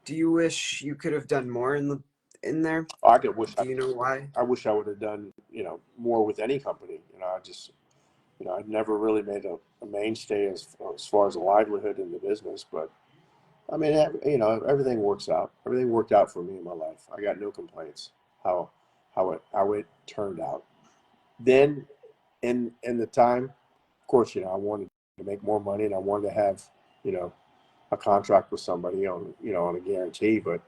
A: Do you wish you could have done more in there?
B: I could wish
A: Do you know why?
B: I wish I would have done more with any company. I just I'd never really made a mainstay as far as a livelihood in the business, but I mean, everything works out. Everything worked out for me in my life. I got no complaints. How how it turned out. Then in the time, of course, I wanted to make more money and I wanted to have you know a contract with somebody on a guarantee, but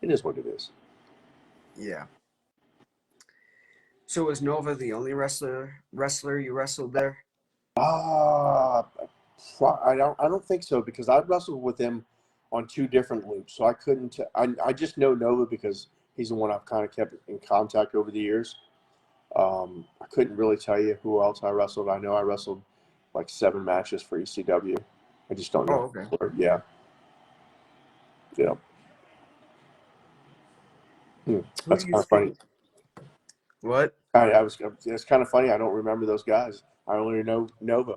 B: it is what it is.
A: Yeah. So was Nova the only wrestler you wrestled there?
B: Ah, I don't think so because I wrestled with him on two different loops, so I couldn't. I just know Nova because he's the one I've kind of kept in contact over the years. I couldn't really tell you who else I wrestled. I know I wrestled like 7 matches for ECW. I just don't know.
A: Oh, okay.
B: Yeah, yeah.
A: Who
B: That's
A: do you
B: kind of funny.
A: think? What?
B: I was. It's kind of funny. I don't remember those guys. I only know Nova.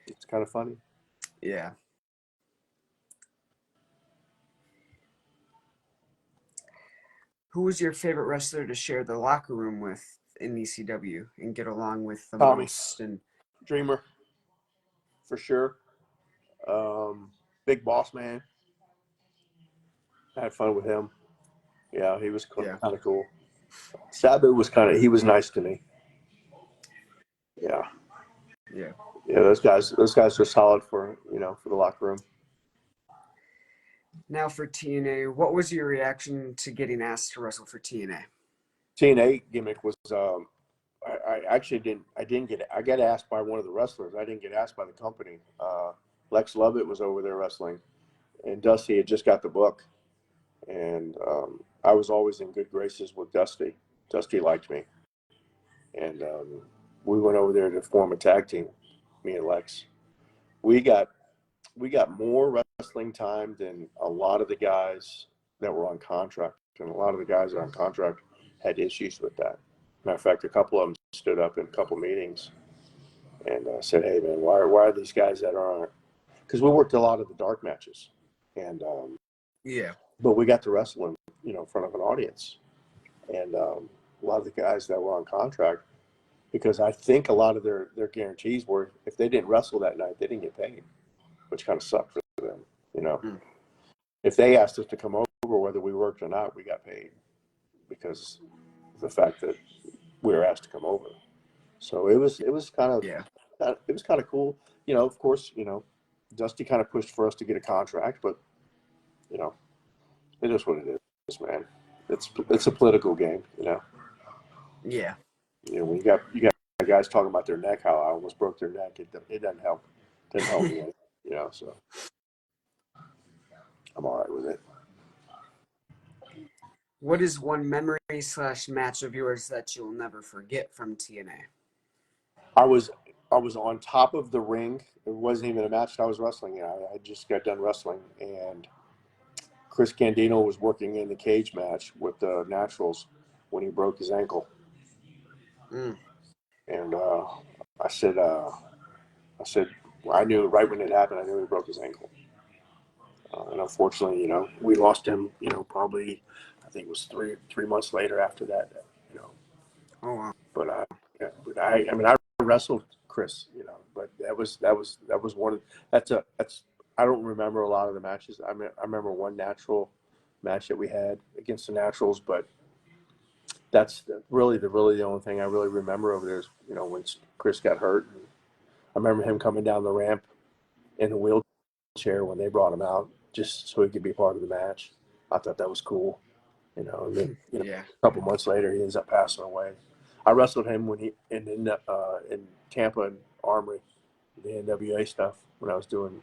B: It's kind of funny.
A: Yeah. Who was your favorite wrestler to share the locker room with in ECW and get along with the
B: Tommy
A: most? And
B: Dreamer for sure. Um, Big Boss Man. I had fun with him. Yeah, he was kind
A: yeah,
B: of cool. Sabu was kind of. He was nice to me. Yeah,
A: yeah.
B: yeah. Those guys are solid for for the locker room.
A: Now for TNA, what was your reaction to getting asked to wrestle for TNA?
B: TNA gimmick was I actually didn't I didn't get I got asked by one of the wrestlers. I didn't get asked by the company. Lex Lovett was over there wrestling, and Dusty had just got the book, and I was always in good graces with Dusty. Dusty liked me, and we went over there to form a tag team. Me and Lex. We got we got more wrestling time than a lot of the guys that were on contract, and a lot of the guys that are on contract had issues with that. Matter of fact, a couple of them stood up in a couple meetings and said, "Hey, man, why are these guys that are on?" Because we worked a lot of the dark matches, and
A: Yeah,
B: but we got to wrestle in front of an audience, and a lot of the guys that were on contract, because I think a lot of their guarantees were if they didn't wrestle that night, they didn't get paid, which kind of sucked for them, you know.
A: mm,
B: If they asked us to come over, whether we worked or not, we got paid because of the fact that we were asked to come over. So it was
A: yeah,
B: kind of cool. Of course, Dusty kind of pushed for us to get a contract, but you know, it is what it is, man. It's a political game, you know.
A: yeah,
B: When you got guys talking about their neck, how I almost broke their neck. It doesn't help. Doesn't help me, So I'm all right with it.
A: What is one memory slash match of yours that you'll never forget from TNA?
B: I was I was on top of the ring. It wasn't even a match that I was wrestling in. I just got done wrestling, and Chris Candino was working in the cage match with the Naturals when he broke his ankle,
A: Mm,
B: and I said, uh, I said, well, I knew right when it happened. I knew he broke his ankle, and unfortunately, we lost him. Probably I think it was three months later after that. You know,
A: oh wow.
B: but yeah, I mean, I wrestled Chris. But that was one. That's I don't remember a lot of the matches. I remember one natural match that we had against the Naturals, but that's really the only thing I really remember over there is when Chris got hurt. I remember him coming down the ramp in a wheelchair when they brought him out just so he could be part of the match. I thought that was cool. And then
A: Yeah,
B: a couple months later he ends up passing away. I wrestled him when he in Tampa and Armory, the NWA stuff when I was doing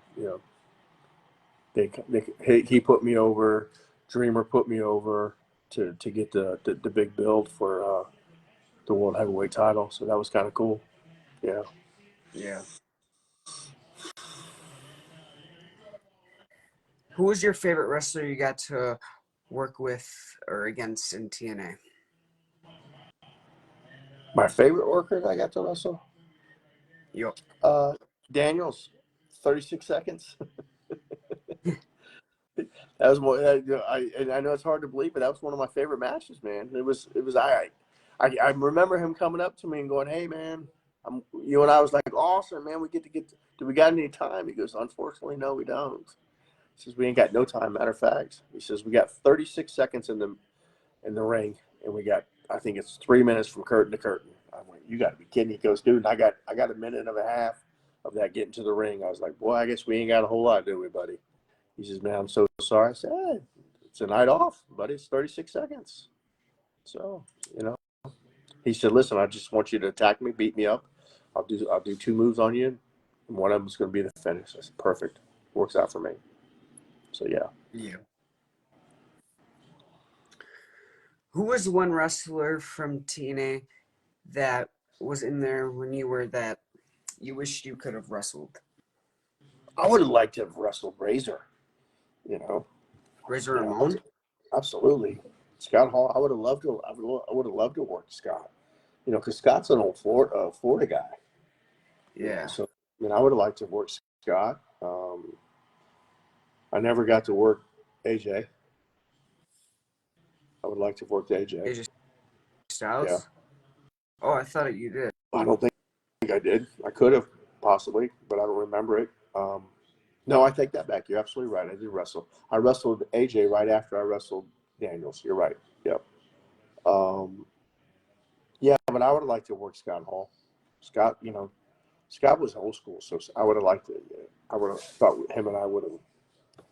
B: he put me over. Dreamer put me over to get the big build for the world heavyweight title. So that was kind of cool. Yeah.
A: yeah. Who was your favorite wrestler you got to work with or against in TNA?
B: My favorite worker that I got to wrestle,
A: Yup.
B: uh, Daniels, 36 seconds. That was more. And I know it's hard to believe, but that was one of my favorite matches, man. It was I remember him coming up to me and going, "Hey, man, you and I was like, awesome, man. We get to get. Do we got any time?" He goes, "Unfortunately, no, we don't." He says, "We ain't got no time. Matter of fact," he says, "We got 36 seconds in the ring, and we got I think it's 3 minutes from curtain to curtain." I went, "You got to be kidding!" He goes, "Dude, I got a minute and a half of that getting to the ring." I was like, "Boy, I guess we ain't got a whole lot, do we, buddy?" He says, "Man, I'm so sorry." I said, "Hey, it's a night off, buddy. It's 36 seconds." So, you know, he said, "Listen, I just want you to attack me, beat me up. I'll do 2 moves on you, and one of them is going to be the finish." I said, "Perfect. Works out for me." So, yeah.
A: Yeah. Who was one wrestler from TNA that was in there when you were that you wished you could have wrestled?
B: I would have liked to have wrestled Razor. You know,
A: Razor
B: you know, I was,
A: Ramon?
B: absolutely. Scott Hall. I would have loved to. I would have loved to work Scott. You know, because Scott's an old Florida guy. You know,
A: Yeah.
B: so I mean, I would have liked to work Scott. I never got to work AJ. I would like to have worked AJ.
A: AJ
B: Yeah,
A: Styles? Oh, I thought you did.
B: I don't think I did. I could have possibly, but I don't remember it. No, I take that back. You're absolutely right. I did wrestle. I wrestled AJ right after I wrestled Daniels. You're right. Yep. Um, yeah, but I would have liked to work Scott Hall. Scott, you know, Scott was old school, so I would have liked it. Yeah. I would have thought him and I would have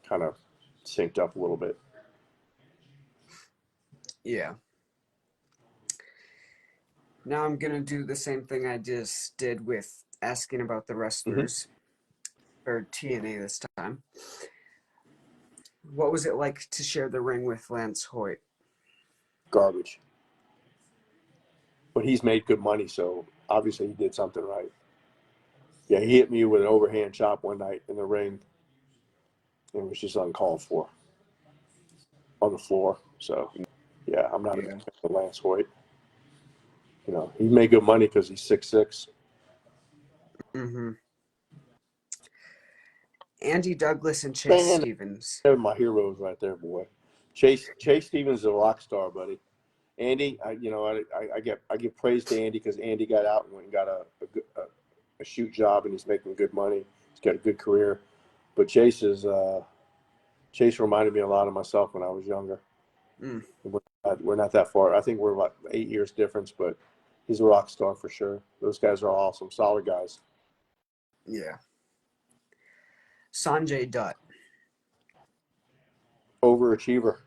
B: kind of synced up a little bit.
A: Yeah. Now I'm gonna do the same thing I just did with asking about the
B: Mm-hmm.
A: wrestlers, or TNA this time. What was it like to share the ring with Lance Hoyt?
B: Garbage, but he's made good money, so obviously he did something right. Yeah, he hit me with an overhand chop one night in the ring, and it was just uncalled for on the floor. So yeah, I'm not a big
A: Yeah.
B: fan of Lance Hoyt. You know, he made good money because he's 6'6".
A: Mm-hmm. Andy Douglas and Chase
B: Man,
A: Stevens.
B: they're my heroes right there, boy. Chase Stevens is a rock star, buddy. Andy, I give praise to Andy because Andy got out and went and got a shoot job, and he's making good money. He's got a good career. But Chase reminded me a lot of myself when I was younger.
A: Mm,
B: We're not that far. I think we're about 8 years difference, but he's a rock star for sure. Those guys are awesome, solid guys.
A: yeah. Sanjay Dutt.
B: Overachiever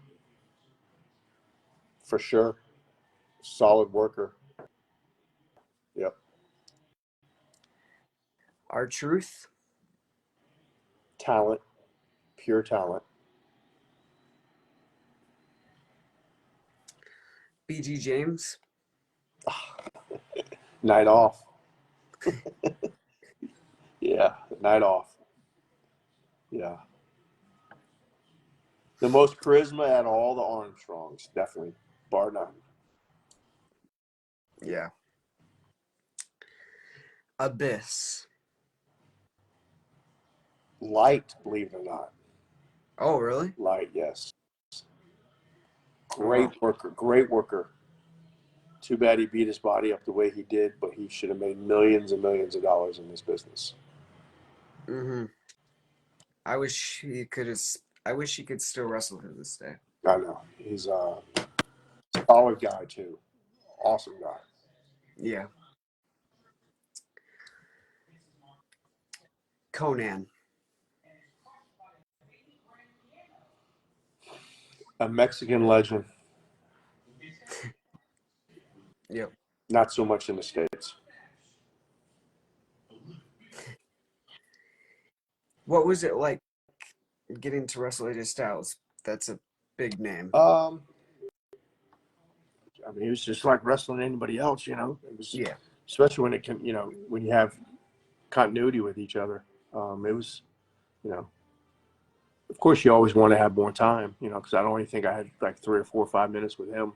B: for sure. Solid worker. Yep.
A: R Truth.
B: Talent, pure talent.
A: BG James.
B: Night off. Yeah, night off. Yeah. The most charisma out of all the Armstrongs, definitely, bar none.
A: Yeah. Abyss.
B: Light, believe it or not.
A: Oh, really?
B: Light, yes.
A: Wow.
B: Great worker, great worker. Too bad he beat his body up the way he did, but he should have made millions and millions of dollars in this business.
A: Mm-hmm. I wish he could have. I wish he could still wrestle to this day.
B: I know. He's a solid guy, too. Awesome guy.
A: Yeah. Conan.
B: A Mexican legend,
A: Yep.
B: not so much in the States.
A: What was it like getting to wrestle AJ Styles? That's a big name.
B: Um, I mean, it was just like wrestling anybody else, you know. It was,
A: Yeah.
B: especially when it can, you know, when you have continuity with each other. It was, you know, of course you always want to have more time, you know, because I don't even think I had like 3 or 4 or 5 minutes with him.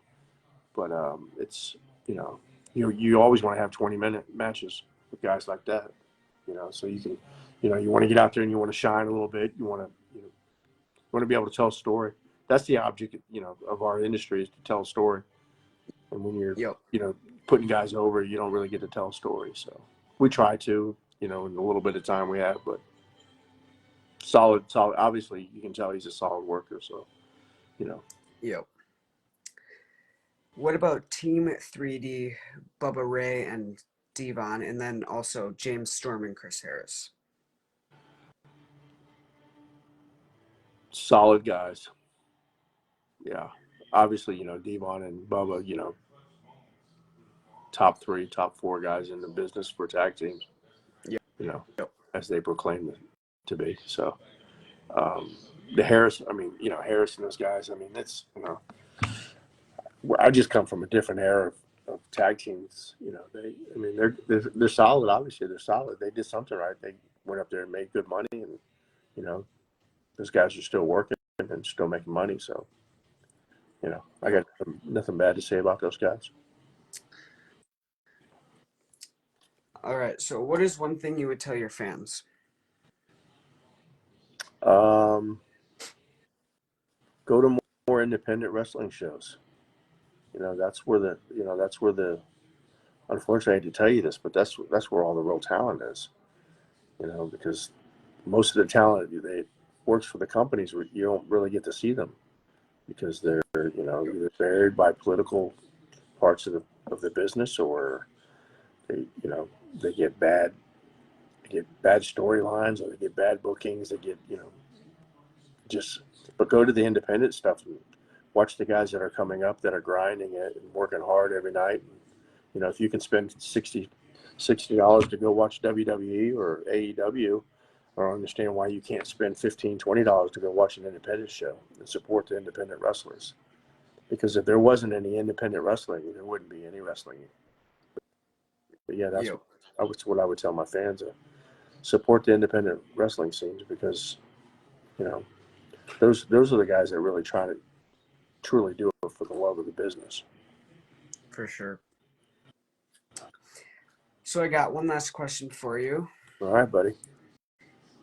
B: But it's, you know, you always want to have 20-minute matches with guys like that, you know, so you can, you know, you want to get out there and you want to shine a little bit. You want to, you want to be able to tell a story. That's the object, you know, of our industry is to tell a story. And when you're,
A: Yep.
B: you know, putting guys over, you don't really get to tell a story. So we try to, you know, in the little bit of time we have, but solid. Obviously, you can tell he's a solid worker. So, you know,
A: Yep. What about Team 3D, Bubba Ray and Devon, and then also James Storm and Chris Harris?
B: solid guys. Yeah. Obviously, you know, Devon and Bubba, you know, top 3, top 4 guys in the business for tag teams,
A: Yep.
B: you know,
A: Yep.
B: as they proclaim it to be. So, um, the Harris, I mean, you know, Harris and those guys, I mean, it's, you know, I just come from a different era of tag teams, I mean, they're solid. Obviously, they're solid. They did something right. They went up there and made good money, and you know, those guys are still working and still making money. So, I
A: Yep.
B: got nothing bad to say about those guys.
A: All right. So, what is one thing you would tell your fans?
B: Um, Go to more independent wrestling shows. That's where the. Unfortunately, I hate to tell you this, but that's where all the real talent is. Because most of the talent that works for the companies, you don't really get to see them because they're
A: Yep.
B: either buried by political parts of the business, or they you know they get bad storylines, or they get bad bookings. They get just but go to the independent stuff and watch the guys that are coming up that are grinding it and working hard every night. If you can spend $60 to go watch WWE or AEW, I don't understand why you can't spend $15-20 to go watch an independent show and support the independent wrestlers. Because if there wasn't any independent wrestling, there wouldn't be any wrestling. But yeah,
A: Yep.
B: that's what I would tell my fans: support the independent wrestling scenes, because you know those are the guys that really try to truly do it for the love of the business.
A: For sure. So, I got one last question for you.
B: All right, buddy.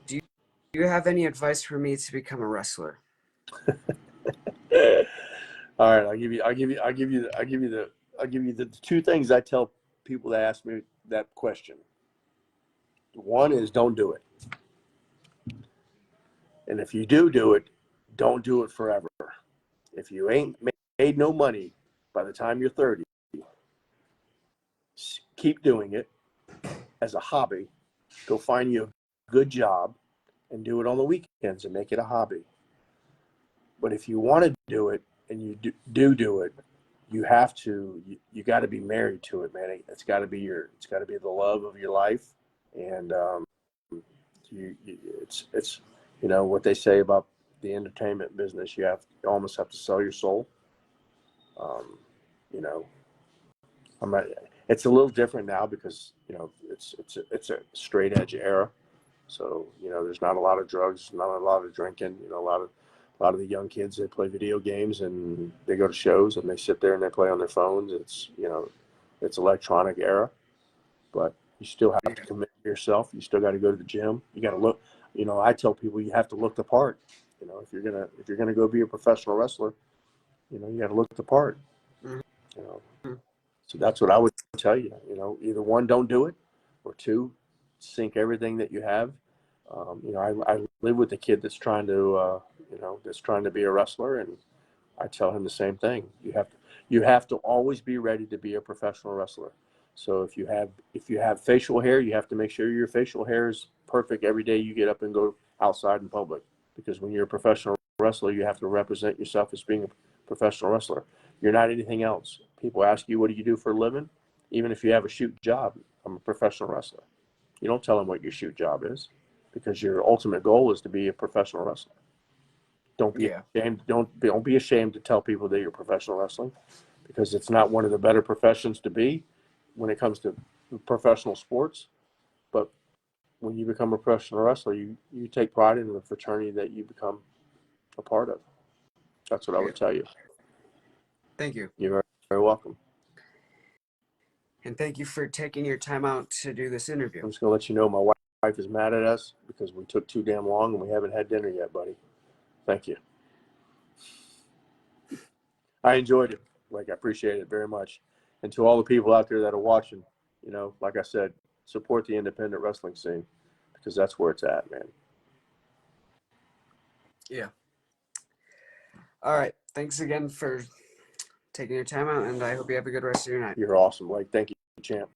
A: Do you have any advice for me to become a wrestler?
B: All right, I'll give you the two things I tell people that ask me that question. One is don't do it. And if you do it, don't do it forever. If you ain't made no money by the time you're 30, keep doing it as a hobby. Go find you a good job and do it on the weekends and make it a hobby. But if you want to do it and you do it, you have to. You got to be married to it, man. It's got to be the love of your life, and it's what they say about the entertainment business. You almost have to sell your soul. Um, you know, I'm not. It's a little different now because it's a straight edge era. So there's not a lot of drugs, not a lot of drinking. A lot of the young kids, they play video games and they go to shows and they sit there and they play on their phones. It's electronic era, but you still
A: Yeah.
B: have to commit yourself. You still got to go to the gym. You got to look. I tell people you have to look the part. If you're gonna go be a professional wrestler, you got to look the part.
A: Mhm.
B: You know, so that's what I would tell you. Either one, don't do it, or two, sink everything that you have. I live with a kid that's trying to be a wrestler, and I tell him the same thing. You have to always be ready to be a professional wrestler. So if you have facial hair, you have to make sure your facial hair is perfect every day you get up and go outside in public. Because when you're a professional wrestler, you have to represent yourself as being a professional wrestler. You're not anything else. People ask you, what do you do for a living? Even if you have a shoot job, I'm a professional wrestler. You don't tell them what your shoot job is, because your ultimate goal is to be a professional wrestler. Don't be
A: Yeah.
B: ashamed. Don't be ashamed to tell people that you're professional wrestling, because it's not one of the better professions to be when it comes to professional sports. But when you become a professional wrestler, you take pride in the fraternity that you become a part of. That's what I
A: Yeah.
B: would tell you.
A: Thank you.
B: You're very, very welcome.
A: And thank you for taking your time out to do this interview.
B: I'm just gonna let you know my wife is mad at us because we took too damn long and we haven't had dinner yet, buddy. Thank you. I enjoyed it. I appreciate it very much. And to all the people out there that are watching, like I said, support the independent wrestling scene, because that's where it's at, man.
A: Yeah. All right. Thanks again for taking your time out, and I hope you have a good rest of your night.
B: You're awesome, Blake. Thank you, champ.